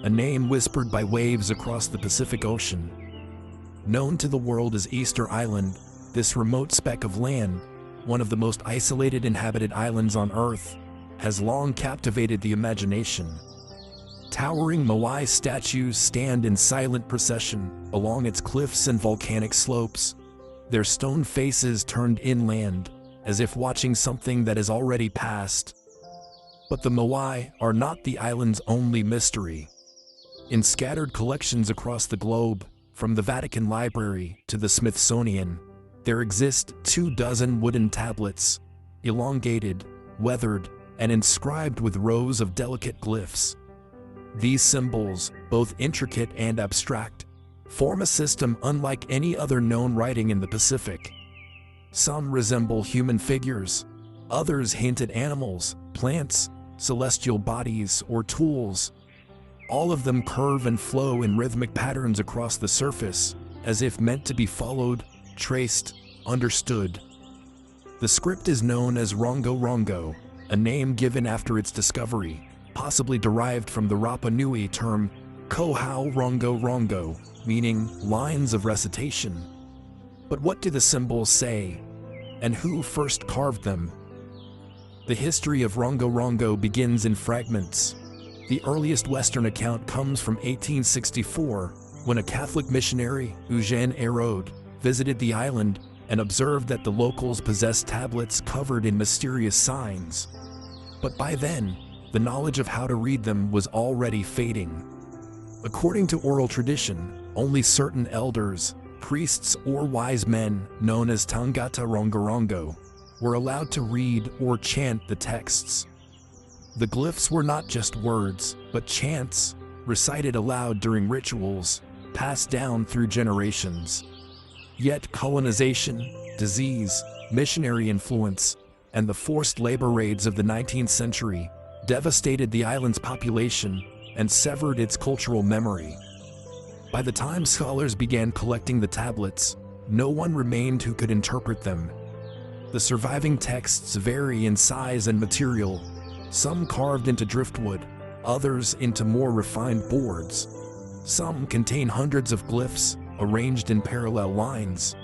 a name whispered by waves across the Pacific Ocean. Known to the world as Easter Island, this remote speck of land, one of the most isolated inhabited islands on Earth, has long captivated the imagination. Towering Moai statues stand in silent procession along its cliffs and volcanic slopes, their stone faces turned inland, as if watching something that has already passed. But the Moai are not the island's only mystery. In scattered collections across the globe, from the Vatican Library to the Smithsonian, there exist 24 wooden tablets, elongated, weathered, and inscribed with rows of delicate glyphs. These symbols, both intricate and abstract, form a system unlike any other known writing in the Pacific. Some resemble human figures, others hint at animals, plants, celestial bodies, or tools. All of them curve and flow in rhythmic patterns across the surface, as if meant to be followed, traced, understood. The script is known as Rongo Rongo, a name given after its discovery, possibly derived from the Rapa Nui term Kohau Rongo Rongo, meaning lines of recitation. But what do the symbols say? And who first carved them? The history of Rongo Rongo begins in fragments. The earliest Western account comes from 1864, when a Catholic missionary, Eugène Hérode, visited the island and observed that the locals possessed tablets covered in mysterious signs. But by then, the knowledge of how to read them was already fading. According to oral tradition, only certain elders, priests or wise men, known as Tangata Rongorongo, were allowed to read or chant the texts. The glyphs were not just words, but chants, recited aloud during rituals, passed down through generations. Yet colonization, disease, missionary influence, and the forced labor raids of the 19th century devastated the island's population and severed its cultural memory. By the time scholars began collecting the tablets, no one remained who could interpret them. The surviving texts vary in size and material, some carved into driftwood, others into more refined boards. Some contain hundreds of glyphs, arranged in parallel lines.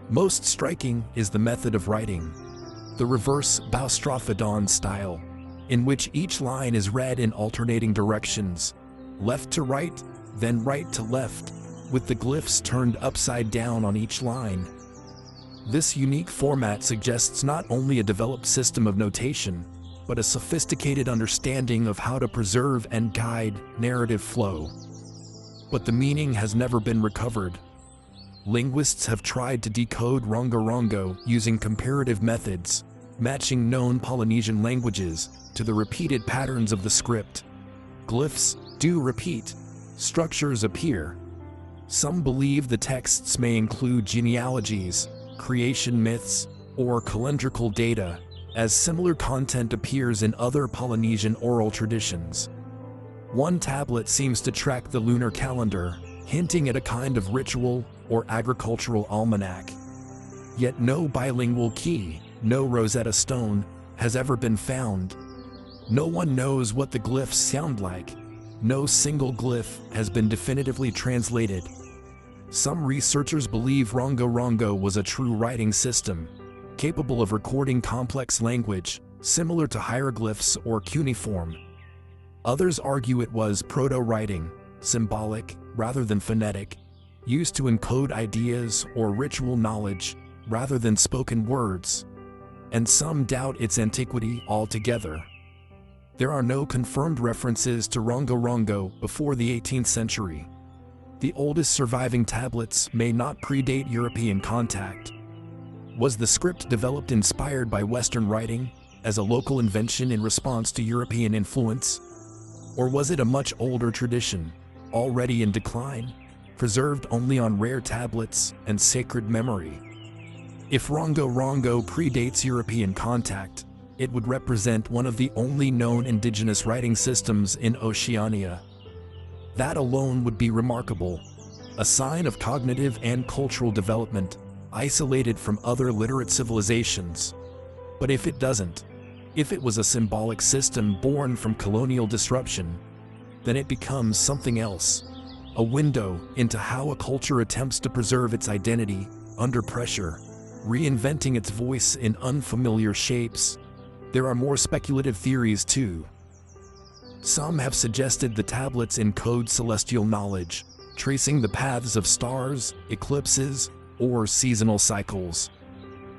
Most striking is the method of writing, the reverse Boustrophedon style, in which each line is read in alternating directions, left to right, then right to left, with the glyphs turned upside down on each line. This unique format suggests not only a developed system of notation, but a sophisticated understanding of how to preserve and guide narrative flow. but the meaning has never been recovered. Linguists have tried to decode Rongo-Rongo using comparative methods, matching known Polynesian languages to the repeated patterns of the script. Glyphs do repeat, structures appear. Some believe the texts may include genealogies, creation myths, or calendrical data, as similar content appears in other Polynesian oral traditions. One tablet seems to track the lunar calendar, hinting at a kind of ritual or agricultural almanac. Yet no bilingual key, no Rosetta Stone, has ever been found. No one knows what the glyphs sound like. No single glyph has been definitively translated. Some researchers believe Rongo-Rongo was a true writing system, capable of recording complex language, similar to hieroglyphs or cuneiform. Others argue it was proto-writing, symbolic rather than phonetic, used to encode ideas or ritual knowledge rather than spoken words. And some doubt its antiquity altogether. There are no confirmed references to Rongo-Rongo before the 18th century. The oldest surviving tablets may not predate European contact. Was the script developed inspired by Western writing, as a local invention in response to European influence? Or was it a much older tradition, already in decline, preserved only on rare tablets and sacred memory? If Rongo-Rongo predates European contact, it would represent one of the only known indigenous writing systems in Oceania. That alone would be remarkable, a sign of cognitive and cultural development, isolated from other literate civilizations. But if it doesn't, if it was a symbolic system born from colonial disruption, then it becomes something else, a window into how a culture attempts to preserve its identity under pressure, reinventing its voice in unfamiliar shapes. There are more speculative theories too. Some have suggested the tablets encode celestial knowledge, tracing the paths of stars, eclipses, or seasonal cycles.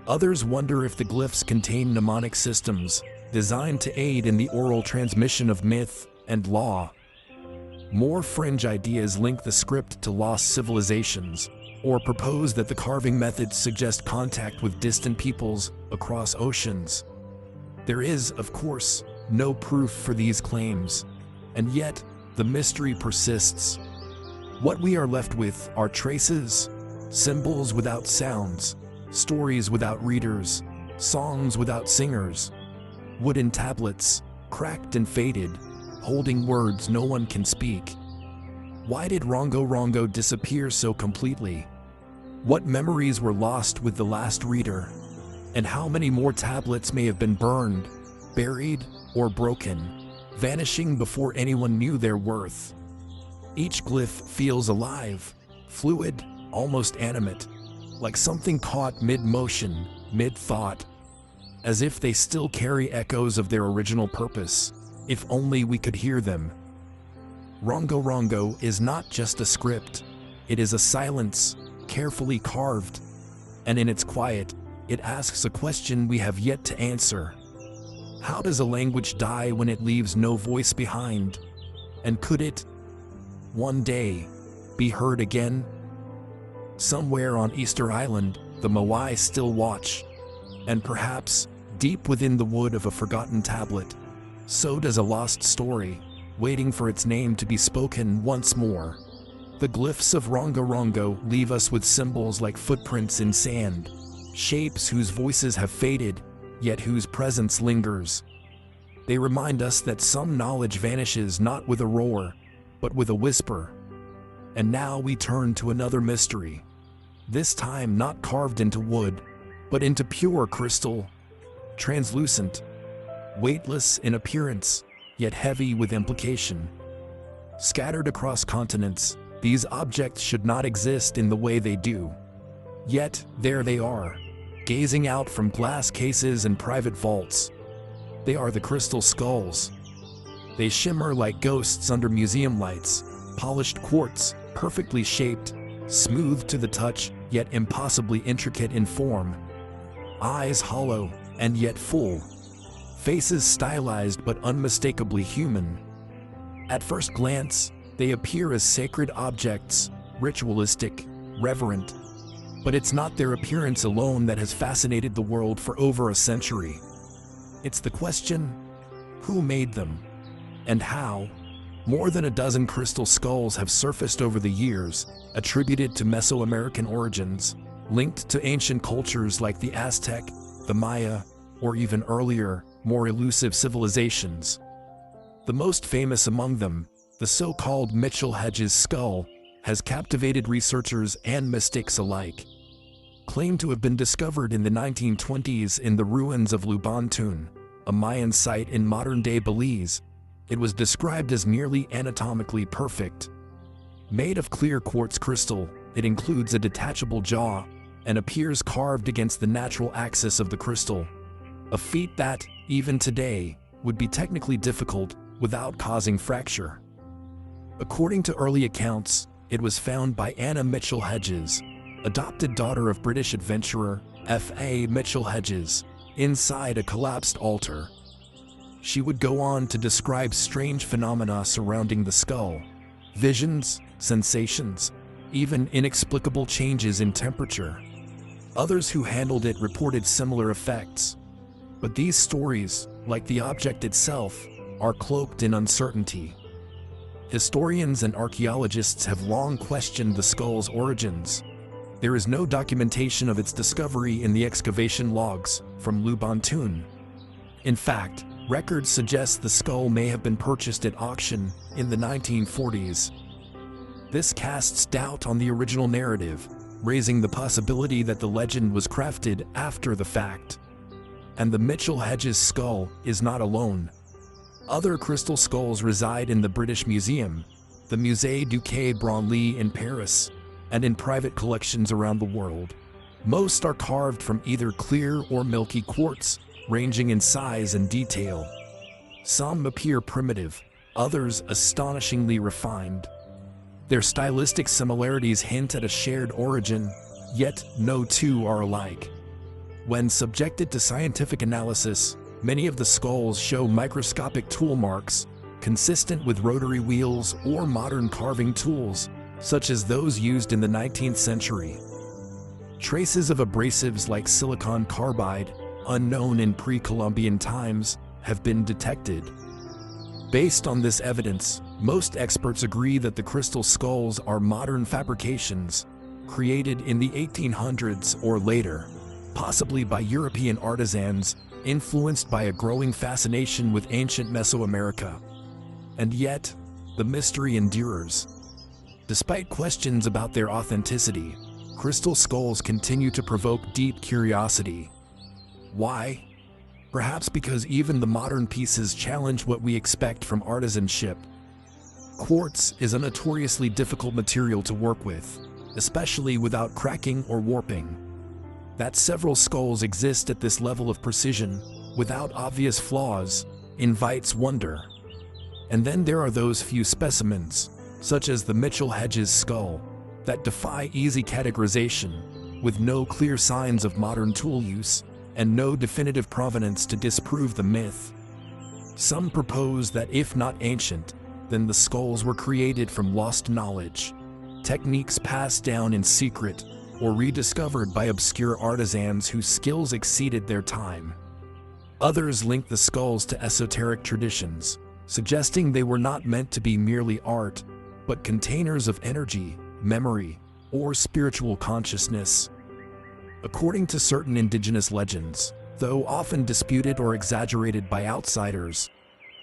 Others wonder if the glyphs contain mnemonic systems designed to aid in the oral transmission of myth and law. More fringe ideas link the script to lost civilizations, or propose that the carving methods suggest contact with distant peoples across oceans. There is, of course, no proof for these claims, and yet the mystery persists. What we are left with are traces, symbols without sounds, stories without readers, songs without singers, wooden tablets, cracked and faded, holding words no one can speak. Why did Rongo-Rongo disappear so completely? What memories were lost with the last reader? And how many more tablets may have been burned, buried, or broken, vanishing before anyone knew their worth? Each glyph feels alive, fluid, almost animate, like something caught mid-motion, mid-thought, as if they still carry echoes of their original purpose, if only we could hear them. Rongo-Rongo is not just a script, it is a silence, carefully carved, and in its quiet, it asks a question we have yet to answer. How does a language die when it leaves no voice behind? And could it, one day, be heard again? Somewhere on Easter Island, the Moai still watch, and perhaps, deep within the wood of a forgotten tablet, so does a lost story, waiting for its name to be spoken once more. The glyphs of Rongo-Rongo leave us with symbols like footprints in sand, shapes whose voices have faded, yet whose presence lingers. They remind us that some knowledge vanishes not with a roar, but with a whisper. And now we turn to another mystery, this time not carved into wood, but into pure crystal, translucent, weightless in appearance, yet heavy with implication. Scattered across continents, these objects should not exist in the way they do. Yet, there they are, gazing out from glass cases and private vaults. They are the crystal skulls. They shimmer like ghosts under museum lights, polished quartz, perfectly shaped, smooth to the touch, yet impossibly intricate in form. Eyes hollow, and yet full. Faces stylized but unmistakably human. At first glance, They appear as sacred objects, ritualistic, reverent. But it's not their appearance alone that has fascinated the world for over a century. It's the question, who made them? And how? More than a dozen crystal skulls have surfaced over the years, attributed to Mesoamerican origins, linked to ancient cultures like the Aztec, the Maya, or even earlier, more elusive civilizations. The most famous among them, the so-called Mitchell-Hedges skull, has captivated researchers and mystics alike. Claimed to have been discovered in the 1920s in the ruins of Lubantun, a Mayan site in modern-day Belize, it was described as nearly anatomically perfect. Made of clear quartz crystal, it includes a detachable jaw and appears carved against the natural axis of the crystal, a feat that, even today, would be technically difficult without causing fracture. According to early accounts, it was found by Anna Mitchell-Hedges, adopted daughter of British adventurer F.A. Mitchell-Hedges, inside a collapsed altar. She would go on to describe strange phenomena surrounding the skull, visions, sensations, even inexplicable changes in temperature. Others who handled it reported similar effects. But these stories, like the object itself, are cloaked in uncertainty. Historians and archaeologists have long questioned the skull's origins. There is no documentation of its discovery in the excavation logs from Lubantun. In fact, records suggest the skull may have been purchased at auction in the 1940s. This casts doubt on the original narrative, raising the possibility that the legend was crafted after the fact. And the Mitchell-Hedges skull is not alone. Other crystal skulls reside in the British Museum, the Musée du Quai Branly in Paris, and in private collections around the world. Most are carved from either clear or milky quartz, ranging in size and detail. Some appear primitive, others astonishingly refined. Their stylistic similarities hint at a shared origin, yet no two are alike. When subjected to scientific analysis, many of the skulls show microscopic tool marks, consistent with rotary wheels or modern carving tools, such as those used in the 19th century. Traces of abrasives like silicon carbide, unknown in pre-Columbian times, have been detected. Based on this evidence, most experts agree that the crystal skulls are modern fabrications, created in the 1800s or later, possibly by European artisans, influenced by a growing fascination with ancient Mesoamerica. And yet, the mystery endures. Despite questions about their authenticity, crystal skulls continue to provoke deep curiosity. Why? Perhaps because even the modern pieces challenge what we expect from artisanship. Quartz is a notoriously difficult material to work with, especially without cracking or warping. That several skulls exist at this level of precision, without obvious flaws, invites wonder. And then there are those few specimens, such as the Mitchell-Hedges skull, that defy easy categorization, with no clear signs of modern tool use, and no definitive provenance to disprove the myth. Some propose that if not ancient, then the skulls were created from lost knowledge, techniques passed down in secret, or rediscovered by obscure artisans whose skills exceeded their time. Others link the skulls to esoteric traditions, suggesting they were not meant to be merely art, but containers of energy, memory, or spiritual consciousness. According to certain indigenous legends, though often disputed or exaggerated by outsiders,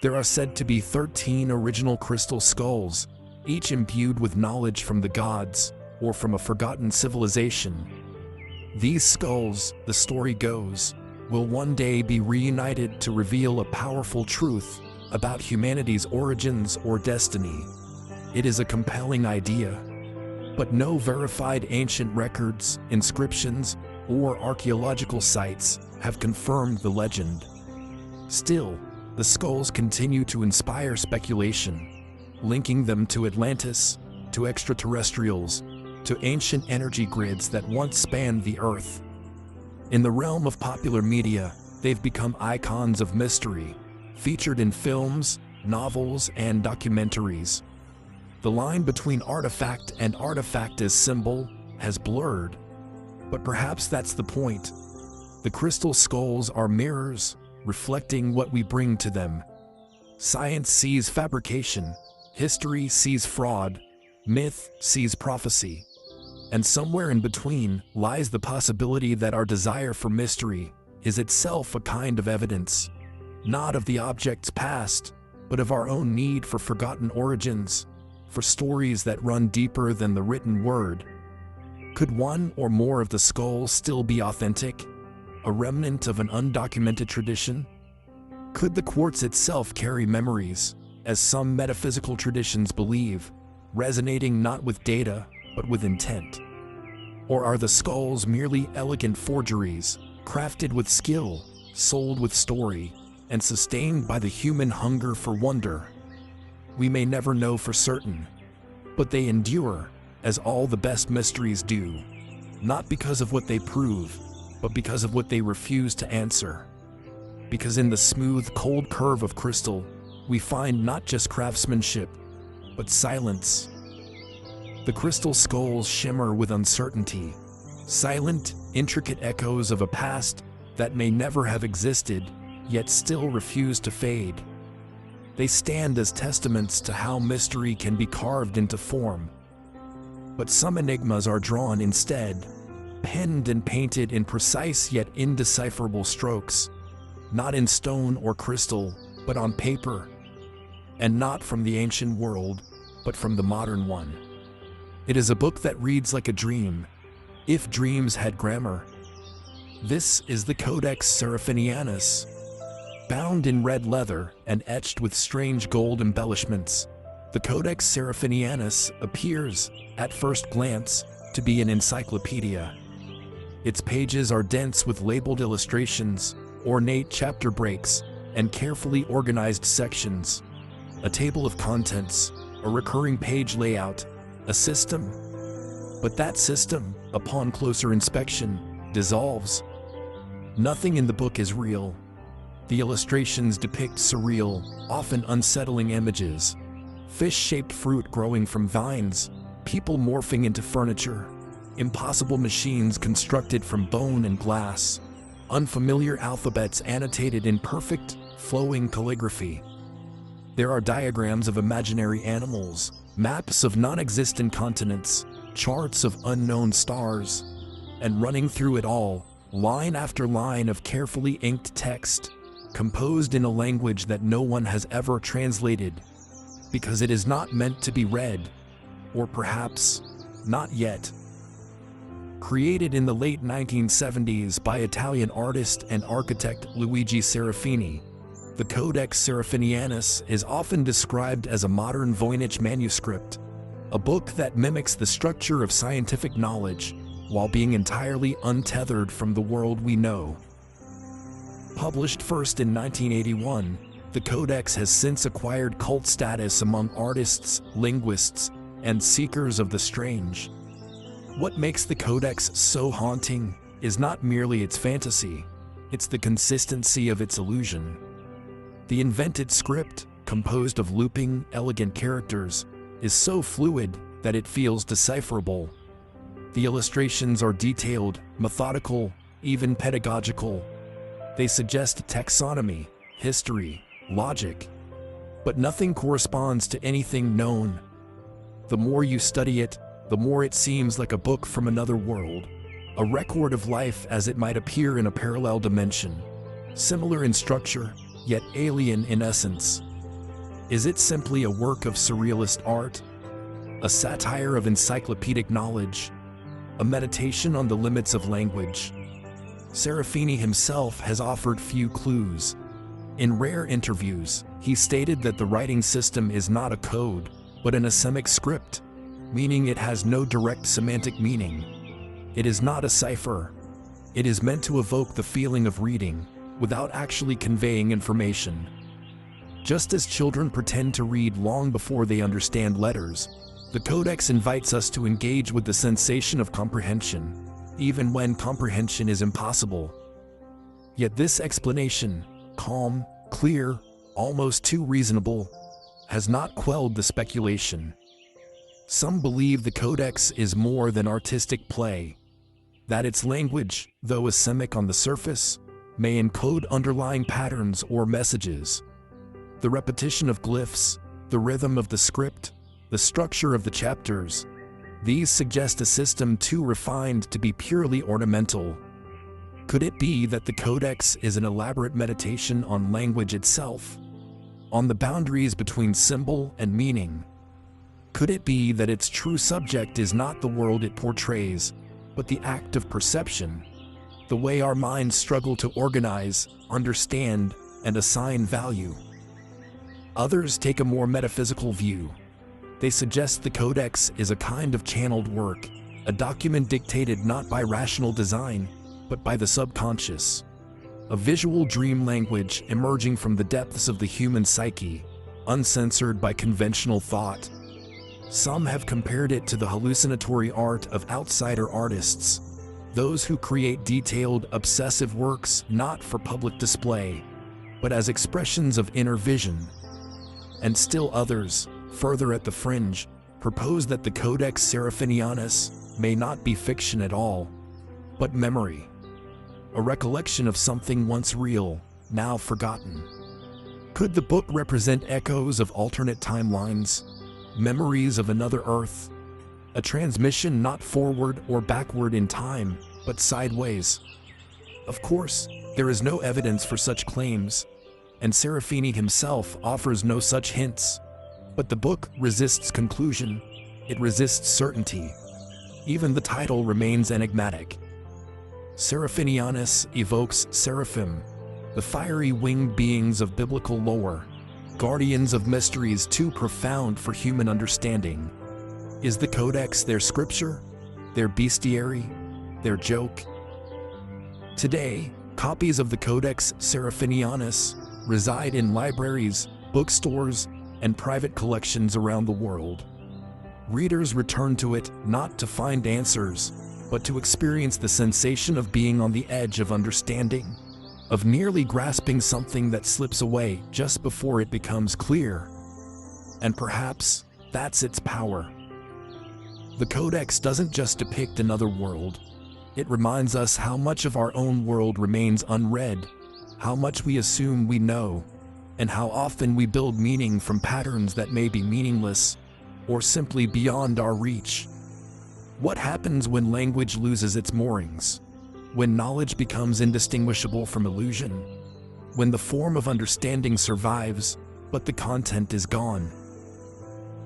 there are said to be 13 original crystal skulls, each imbued with knowledge from the gods or from a forgotten civilization. These skulls, the story goes, will one day be reunited to reveal a powerful truth about humanity's origins or destiny. It is a compelling idea, but no verified ancient records, inscriptions, or archaeological sites have confirmed the legend. Still, the skulls continue to inspire speculation, linking them to Atlantis, to extraterrestrials, to ancient energy grids that once spanned the Earth. In the realm of popular media, they've become icons of mystery, featured in films, novels, and documentaries. The line between artifact and artifact as symbol has blurred. But perhaps that's the point. The crystal skulls are mirrors, reflecting what we bring to them. Science sees fabrication, history sees fraud, myth sees prophecy. And somewhere in between lies the possibility that our desire for mystery is itself a kind of evidence, not of the object's past, but of our own need for forgotten origins, for stories that run deeper than the written word. Could one or more of the skulls still be authentic, a remnant of an undocumented tradition? Could the quartz itself carry memories, as some metaphysical traditions believe, resonating not with data, but with intent? Or are the skulls merely elegant forgeries, crafted with skill, sold with story, and sustained by the human hunger for wonder? We may never know for certain, but they endure, as all the best mysteries do, not because of what they prove, but because of what they refuse to answer. Because in the smooth, cold curve of crystal, we find not just craftsmanship, but silence. The crystal skulls shimmer with uncertainty, silent, intricate echoes of a past that may never have existed, yet still refuse to fade. They stand as testaments to how mystery can be carved into form. But some enigmas are drawn instead, penned and painted in precise yet indecipherable strokes, not in stone or crystal, but on paper, and not from the ancient world, but from the modern one. It is a book that reads like a dream, if dreams had grammar. This is the Codex Seraphinianus, bound in red leather and etched with strange gold embellishments. The Codex Seraphinianus appears, at first glance, to be an encyclopedia. Its pages are dense with labeled illustrations, ornate chapter breaks, and carefully organized sections. A table of contents, a recurring page layout, a system. But that system, upon closer inspection, dissolves. Nothing in the book is real. The illustrations depict surreal, often unsettling images. Fish-shaped fruit growing from vines, people morphing into furniture, impossible machines constructed from bone and glass, unfamiliar alphabets annotated in perfect, flowing calligraphy. There are diagrams of imaginary animals, maps of non-existent continents, charts of unknown stars, and running through it all, line after line of carefully inked text, composed in a language that no one has ever translated, because it is not meant to be read, or perhaps, not yet. Created in the late 1970s by Italian artist and architect Luigi Serafini, the Codex Seraphinianus is often described as a modern Voynich manuscript, a book that mimics the structure of scientific knowledge while being entirely untethered from the world we know. Published first in 1981, the Codex has since acquired cult status among artists, linguists, and seekers of the strange. What makes the Codex so haunting is not merely its fantasy, it's the consistency of its illusion. The invented script, composed of looping, elegant characters, is so fluid that it feels decipherable. The illustrations are detailed, methodical, even pedagogical. They suggest taxonomy, history, logic, but nothing corresponds to anything known. The more you study it, the more it seems like a book from another world, a record of life as it might appear in a parallel dimension, similar in structure, yet alien in essence. Is it simply a work of surrealist art? A satire of encyclopedic knowledge? A meditation on the limits of language? Serafini himself has offered few clues. In rare interviews, he stated that the writing system is not a code, but an asemic script, meaning it has no direct semantic meaning. It is not a cipher. It is meant to evoke the feeling of reading, without actually conveying information. Just as children pretend to read long before they understand letters, the Codex invites us to engage with the sensation of comprehension, even when comprehension is impossible. Yet this explanation, calm, clear, almost too reasonable, has not quelled the speculation. Some believe the Codex is more than artistic play, that its language, though asemic on the surface, may encode underlying patterns or messages. The repetition of glyphs, the rhythm of the script, the structure of the chapters, these suggest a system too refined to be purely ornamental. Could it be that the Codex is an elaborate meditation on language itself, on the boundaries between symbol and meaning? Could it be that its true subject is not the world it portrays, but the act of perception, the way our minds struggle to organize, understand, and assign value? Others take a more metaphysical view. They suggest the Codex is a kind of channeled work, a document dictated not by rational design, but by the subconscious. A visual dream language emerging from the depths of the human psyche, uncensored by conventional thought. Some have compared it to the hallucinatory art of outsider artists, those who create detailed, obsessive works not for public display, but as expressions of inner vision. And still others, further at the fringe, propose that the Codex Seraphinianus may not be fiction at all, but memory. A recollection of something once real, now forgotten. Could the book represent echoes of alternate timelines, memories of another Earth, a transmission not forward or backward in time, but sideways? Of course, there is no evidence for such claims, and Serafini himself offers no such hints. But the book resists conclusion, it resists certainty. Even the title remains enigmatic. Seraphinianus evokes seraphim, the fiery winged beings of biblical lore, guardians of mysteries too profound for human understanding. Is the Codex their scripture, their bestiary, their joke? Today, copies of the Codex Seraphinianus reside in libraries, bookstores, and private collections around the world. Readers return to it not to find answers, but to experience the sensation of being on the edge of understanding, of nearly grasping something that slips away just before it becomes clear. And perhaps that's its power. The Codex doesn't just depict another world. It reminds us how much of our own world remains unread, how much we assume we know, and how often we build meaning from patterns that may be meaningless or simply beyond our reach. What happens when language loses its moorings? When knowledge becomes indistinguishable from illusion? When the form of understanding survives, but the content is gone?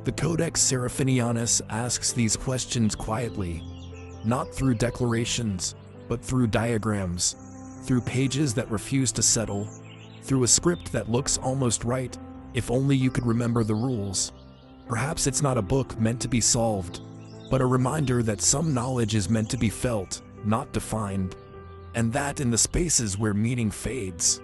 The Codex Seraphinianus asks these questions quietly, not through declarations, but through diagrams, through pages that refuse to settle, through a script that looks almost right, if only you could remember the rules. Perhaps it's not a book meant to be solved, but a reminder that some knowledge is meant to be felt, not defined, and that in the spaces where meaning fades,